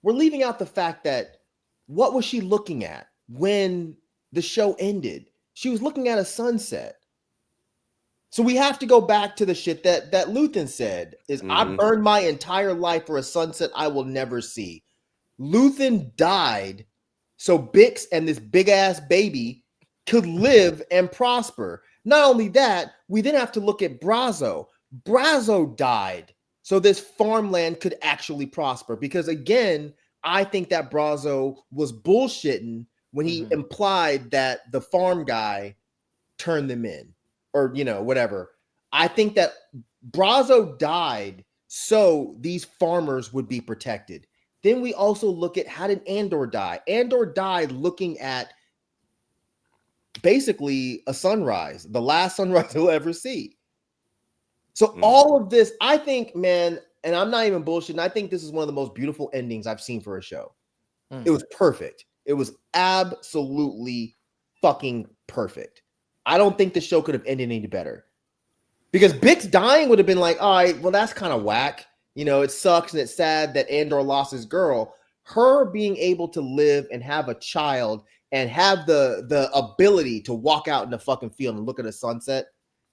we're leaving out the fact that what was she looking at when the show ended? She was looking at a sunset. So we have to go back to the shit that Luthen said is, I burned my entire life for a sunset I will never see. Luthen died so Bix and this big ass baby could live and prosper. Not only that, we then have to look at Brazo. Brazo died so this farmland could actually prosper. Because again, I think that Brazo was bullshitting when he implied that the farm guy turned them in, or, you know, whatever. I think that Brazo died so these farmers would be protected. Then we also look at, how did Andor die? Andor died looking at basically a sunrise, the last sunrise he'll ever see. So all of this, I think, man, and I'm not even bullshitting, I think this is one of the most beautiful endings I've seen for a show. It was perfect. It was absolutely fucking perfect. I don't think the show could have ended any better. Because Bix dying would have been like, all right, well, that's kind of whack. You know, it sucks and it's sad that Andor lost his girl. Her being able to live and have a child and have the ability to walk out in the fucking field and look at a sunset,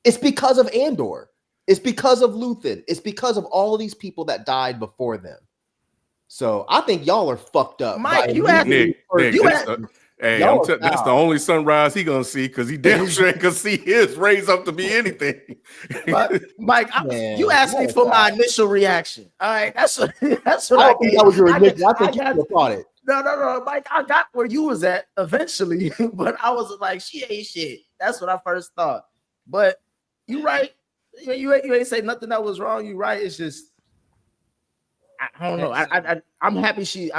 it's because of Andor. It's because of Luthen. It's because of all of these people that died before them. So I think y'all are fucked up. Mike, you asked Nick, hey, that's the only sunrise he gonna see, because he damn sure ain't gonna see his raise up to be anything. But, Mike, you asked me for my initial reaction. All right, that's what I don't think that was your initial. I think you would have thought it. No, Mike, I got where you was at eventually, but I was like, she ain't shit. That's what I first thought. But you right. You ain't say nothing that was wrong. You right. It's just, I don't know. I'm happy she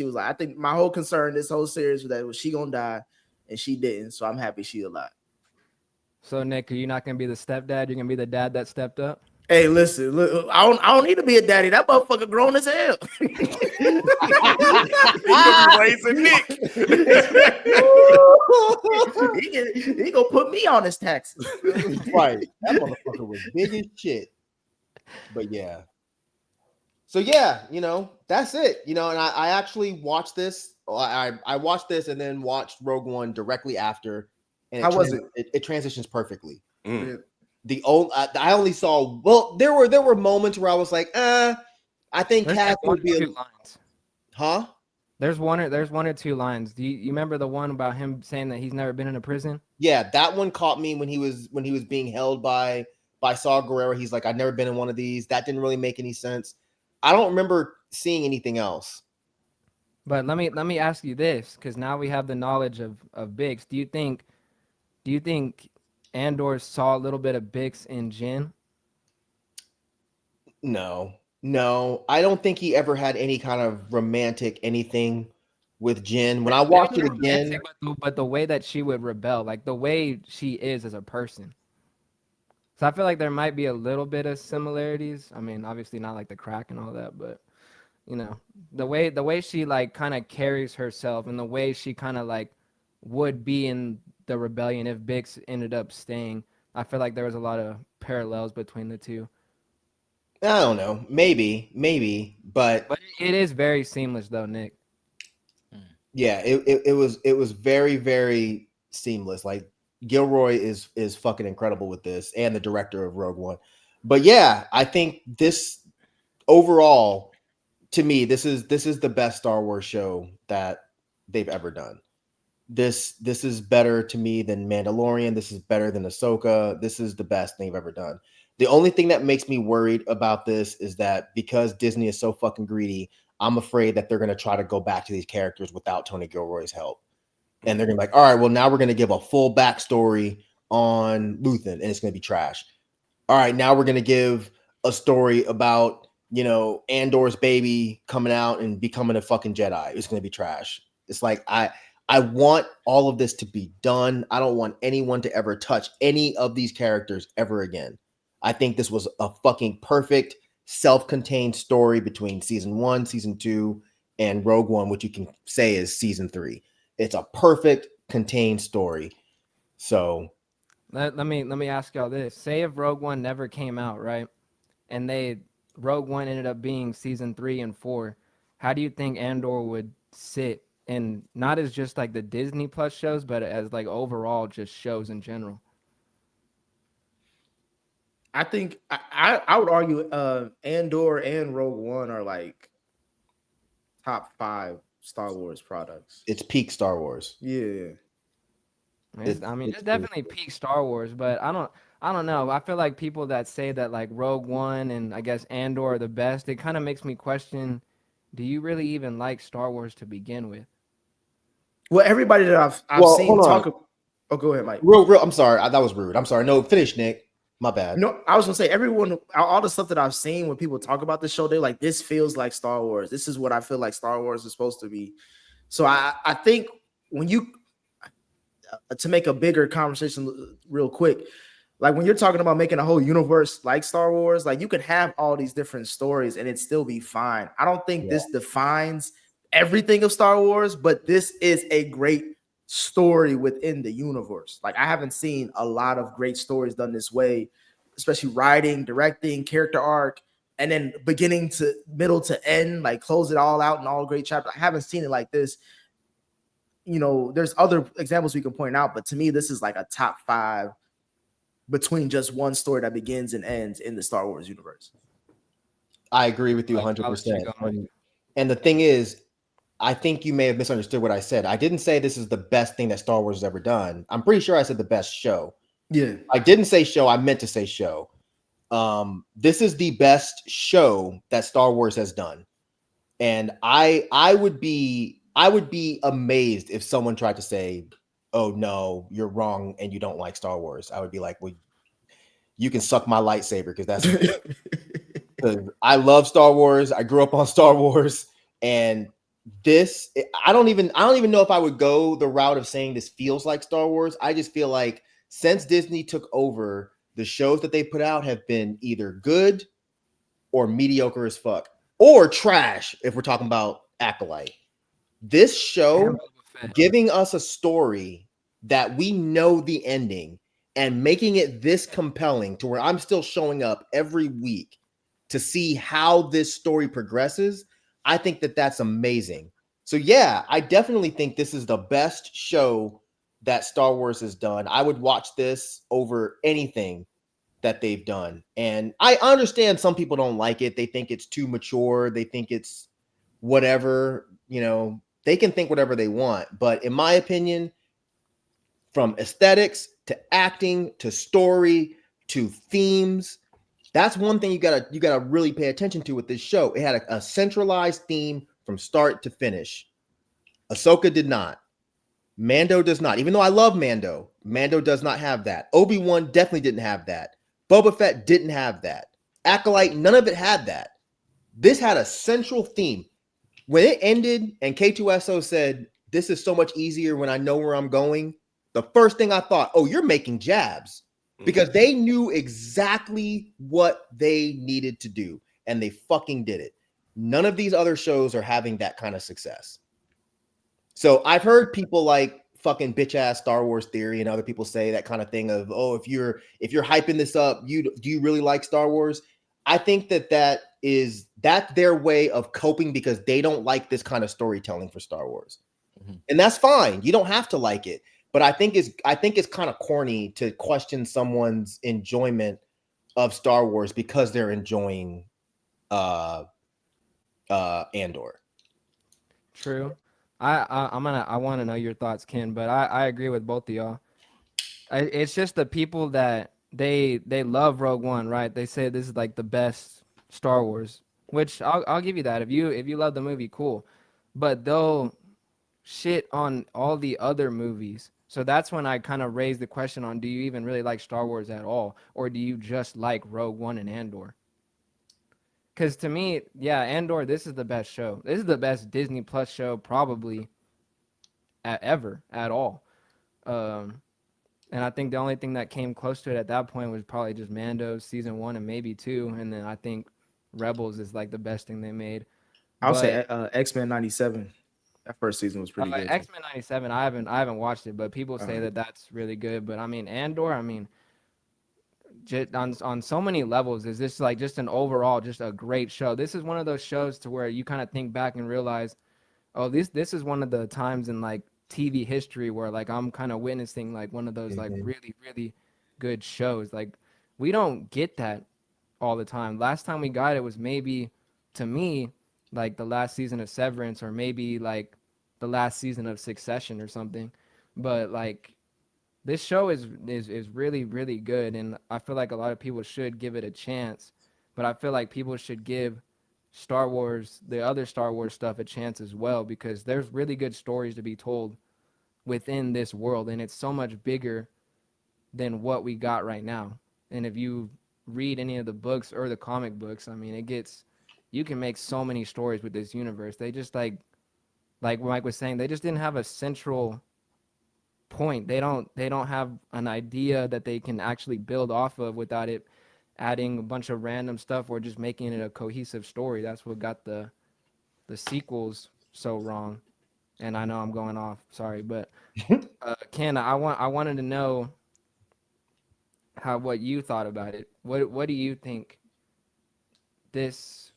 was like, I think my whole concern this whole series was that was she gonna die, and she didn't. So I'm happy she alive. So Nick, are you not gonna be the stepdad? You're gonna be the dad that stepped up? Hey, listen, look, I don't need to be a daddy. That motherfucker grown as hell. He gonna be raising Nick. he gonna put me on his taxes. Right. That motherfucker was big as shit. But yeah. So yeah, that's it. And I actually watched this. I watched this and then watched Rogue One directly after, and How was it? It transitions perfectly. Mm. I only saw, well, there were moments where I was like, I think There's Cassian like one would be or a, two lines. huh? There's one or two lines. Do you remember the one about him saying that he's never been in a prison? Yeah, that one caught me when he was being held by Saw Gerrera. He's like, I've never been in one of these. That didn't really make any sense. I don't remember seeing anything else. But let me ask you this, because now we have the knowledge of Bix. Do you think Andor saw a little bit of Bix in Jin? No, I don't think he ever had any kind of romantic anything with Jin. When I Maybe watched it not again, romantic, but the way that she would rebel, like the way she is as a person. So I feel like there might be a little bit of similarities. I mean, obviously not like the crack and all that, but you know, the way she like kind of carries herself and the way she kind of like would be in the rebellion if Bix ended up staying. I feel like there was a lot of parallels between the two. I don't know, maybe, but But it is very seamless though, Nick. yeah, it was very, very seamless. Like Gilroy is fucking incredible with this, and the director of Rogue One. But yeah, I think this overall, to me, this is the best Star Wars show that they've ever done. This is better to me than Mandalorian. This is better than Ahsoka. This is the best thing they've ever done. The only thing that makes me worried about this is that because Disney is so fucking greedy, I'm afraid that they're going to try to go back to these characters without Tony Gilroy's help. And they're going to be like, all right, well, now we're going to give a full backstory on Luthen, and it's going to be trash. All right, now we're going to give a story about, Andor's baby coming out and becoming a fucking Jedi. It's going to be trash. It's like, I want all of this to be done. I don't want anyone to ever touch any of these characters ever again. I think this was a fucking perfect self-contained story between season 1, season 2, and Rogue One, which you can say is season 3. It's a perfect contained story. So Let me ask y'all this. Say if Rogue One never came out, right? And Rogue One ended up being season 3 and 4. How do you think Andor would sit, and not as just like the Disney Plus shows, but as like overall just shows in general? I think I would argue Andor and Rogue One are like top 5 Star Wars products. it's peak Star Wars. Yeah. It's definitely peak Star Wars, but I don't know. I feel like people that say that like Rogue One and I guess Andor are the best, it kind of makes me question, do you really even like Star Wars to begin with? Well, everybody that I've Well, seen hold on. talk. Oh, go ahead, Mike. Real. I'm sorry. That was rude. I'm sorry. No, finish, Nick. My bad. No, I was gonna say everyone, all the stuff that I've seen when people talk about the show, they're like, "This feels like Star Wars. This is what I feel like Star Wars is supposed to be." So I think when you to make a bigger conversation real quick, like when you're talking about making a whole universe like Star Wars, like you could have all these different stories and it still be fine. I don't think this defines everything of Star Wars, but this is a great story within the universe. Like I haven't seen a lot of great stories done this way, especially writing, directing, character arc, and then beginning to middle to end, like close it all out in all great chapters. I haven't seen it like this. There's other examples we can point out, but to me, this is like a top 5 between just one story that begins and ends in the Star Wars universe. I agree with you 100%. And the thing is, I think you may have misunderstood what I said. I didn't say this is the best thing that Star Wars has ever done. I'm pretty sure I said the best show. Yeah. I didn't say show. I meant to say show. This is the best show that Star Wars has done. And I would be amazed if someone tried to say, "Oh no, you're wrong and you don't like Star Wars." I would be like, "Well, you can suck my lightsaber because that's I love Star Wars. I grew up on Star Wars, and this I don't even know if I would go the route of saying this feels like Star Wars. I just feel like since Disney took over, the shows that they put out have been either good or mediocre as fuck or trash if we're talking about Acolyte. This show giving us a story that we know the ending and making it this compelling to where I'm still showing up every week to see how this story progresses, I think that that's amazing. So yeah, I definitely think this is the best show that Star Wars has done. I would watch this over anything that they've done. And I understand some people don't like it. They think it's too mature. They think it's whatever, they can think whatever they want. But in my opinion, from aesthetics to acting to story to themes, that's one thing you gotta really pay attention to with this show. It had a centralized theme from start to finish. Ahsoka did not. Mando does not. Even though I love Mando, Mando does not have that. Obi-Wan definitely didn't have that. Boba Fett didn't have that. Acolyte, none of it had that. This had a central theme. When it ended and K2SO said, "This is so much easier when I know where I'm going," the first thing I thought, oh, you're making jabs. Because they knew exactly what they needed to do, and they fucking did it. None of these other shows are having that kind of success. So I've heard people like fucking bitch ass Star Wars theory and other people say that kind of thing of, oh, if you're hyping this up, do you really like Star Wars? I think that's their way of coping because they don't like this kind of storytelling for Star Wars. Mm-hmm. And that's fine. You don't have to like it. But I think it's kind of corny to question someone's enjoyment of Star Wars because they're enjoying Andor. True. I want to know your thoughts, Ken, but I agree with both of y'all. It's just the people that they love Rogue One, right? They say this is like the best Star Wars, which I'll give you that. If you love the movie, cool. But they'll shit on all the other movies. So that's when I kind of raised the question on, do you even really like Star Wars at all? Or do you just like Rogue One and Andor? Because to me, yeah, Andor, this is the best show. This is the best Disney Plus show probably ever at all. And I think the only thing that came close to it at that point was probably just Mando season 1 and maybe 2. And then I think Rebels is like the best thing they made. I'll say X-Men 97. That first season was pretty good. X-Men 97, I haven't watched it, but people say that that's really good. But I mean, Andor, just on so many levels, is this like just an overall just a great show. This is one of those shows to where you kind of think back and realize, oh, this is one of the times in like TV history where like I'm kind of witnessing like one of those like really, really good shows. Like we don't get that all the time. Last time we got it was maybe, to me, like the last season of Severance or maybe like the last season of Succession or something. But like this show is really, really good, and I feel like a lot of people should give it a chance. But I feel like people should give Star Wars, the other Star Wars stuff, a chance as well, because there's really good stories to be told within this world, and it's so much bigger than what we got right now. And if you read any of the books or the comic books, I mean, you can make so many stories with this universe. They just like Mike was saying, they just didn't have a central point. They don't have an idea that they can actually build off of without it adding a bunch of random stuff or just making it a cohesive story. That's what got the sequels so wrong. And I know I'm going off, sorry, but Ken, I wanted to know what you thought about it. What do you think this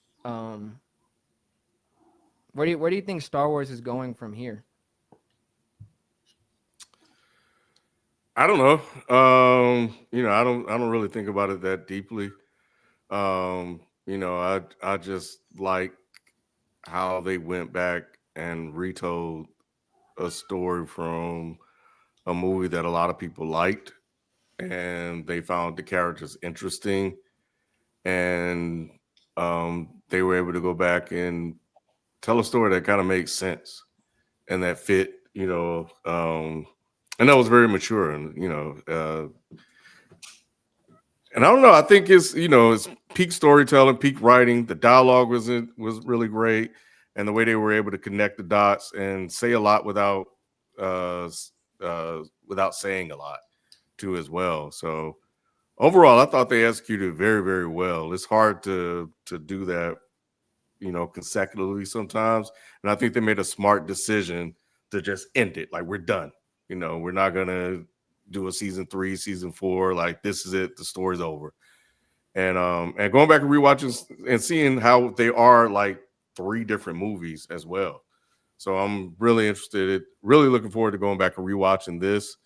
where do you think Star Wars is going from here? I don't know. I don't really think about it that deeply. I just like how they went back and retold a story from a movie that a lot of people liked, and they found the characters interesting, and they were able to go back and tell a story that kind of makes sense and that fit, and that was very mature, and and I don't know. I think it's peak storytelling, peak writing. The dialogue was really great, and the way they were able to connect the dots and say a lot without saying a lot too as well. So overall, I thought they executed very, very well. It's hard to do that, consecutively sometimes, and I think they made a smart decision to just end it. Like, we're done. We're not gonna do a season 3, season 4. Like, this is it. The story's over. And going back and rewatching and seeing how they are like 3 different movies as well. So I'm really interested, really looking forward to going back and rewatching this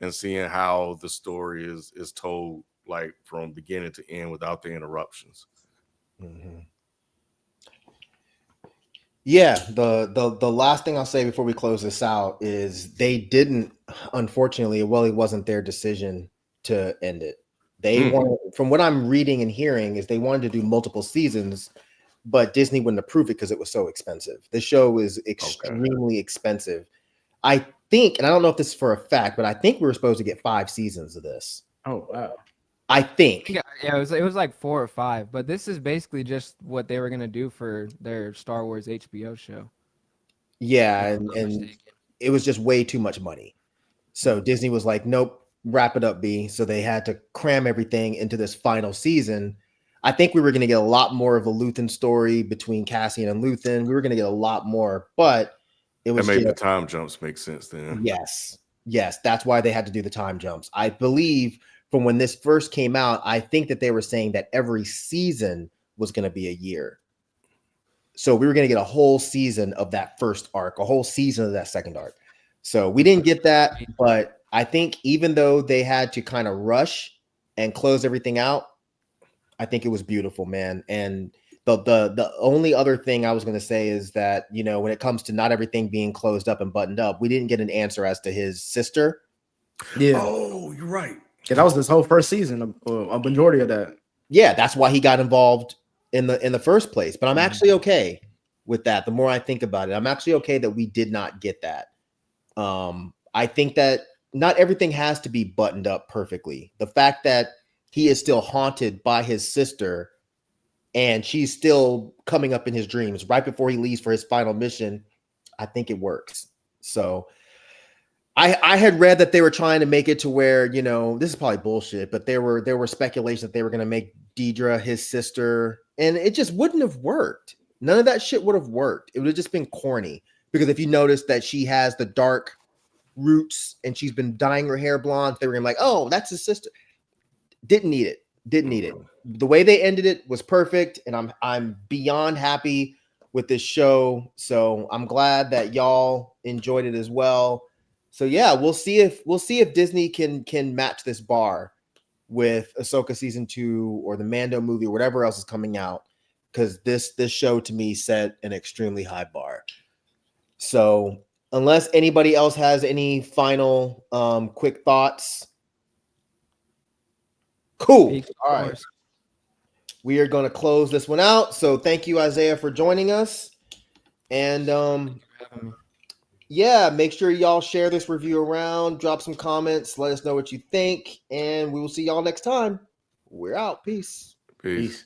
and seeing how the story is told, like from beginning to end without the interruptions. Mm-hmm. Yeah, the last thing I'll say before we close this out is they didn't, unfortunately, well, it wasn't their decision to end it. They wanted, from what I'm reading and hearing, is they wanted to do multiple seasons, but Disney wouldn't approve it because it was so expensive. The show is extremely expensive. I think, and I don't know if this is for a fact, but I think we were supposed to get 5 seasons of this. Oh wow. I think. Yeah, it was like 4 or 5, but this is basically just what they were gonna do for their Star Wars HBO show. Yeah, if I'm not and mistaken. it was just way too much money. So Disney was like, nope, wrap it up, B. So they had to cram everything into this final season. I think we were going to get a lot more of a Luthen story between Cassian and Luthen. We were going to get a lot more, but it was That made just, the time jumps make sense then. Yes, that's why they had to do the time jumps. I believe from when this first came out, I think that they were saying that every season was going to be a year. So we were going to get a whole season of that first arc, a whole season of that second arc. So we didn't get that, but I think even though they had to kind of rush and close everything out, I think it was beautiful, man. And the only other thing I was going to say is that, you know, when it comes to not everything being closed up and buttoned up, we didn't get an answer as to his sister. Yeah. Oh, you're right. Yeah, that was this whole first season, a majority of that. Yeah, that's why he got involved in the first place. But I'm actually okay with that. The more I think about it, I'm actually okay that we did not get that. I think that not everything has to be buttoned up perfectly. The fact that he is still haunted by his sister and she's still coming up in his dreams right before he leaves for his final mission, I think it works. So I had read that they were trying to make it to where, you know, this is probably bullshit, but there were speculations that they were going to make Dedra his sister, and it just wouldn't have worked. None of that shit would have worked. It would have just been corny, because if you notice that she has the dark roots and she's been dyeing her hair blonde, they were gonna be like, oh, that's his sister. Didn't need it. The way they ended it was perfect, and I'm beyond happy with this show. So I'm glad that y'all enjoyed it as well. So yeah, we'll see if Disney can match this bar with Ahsoka season 2 or the Mando movie or whatever else is coming out, because this show to me set an extremely high bar. So unless anybody else has any final quick thoughts, cool. Peak, All of right, course. we are going to close this one out. So thank you, Isaiah, for joining us. And Having me. yeah, make sure y'all share this review around, drop some comments, let us know what you think, and we will see y'all next time. We're out. Peace. Peace.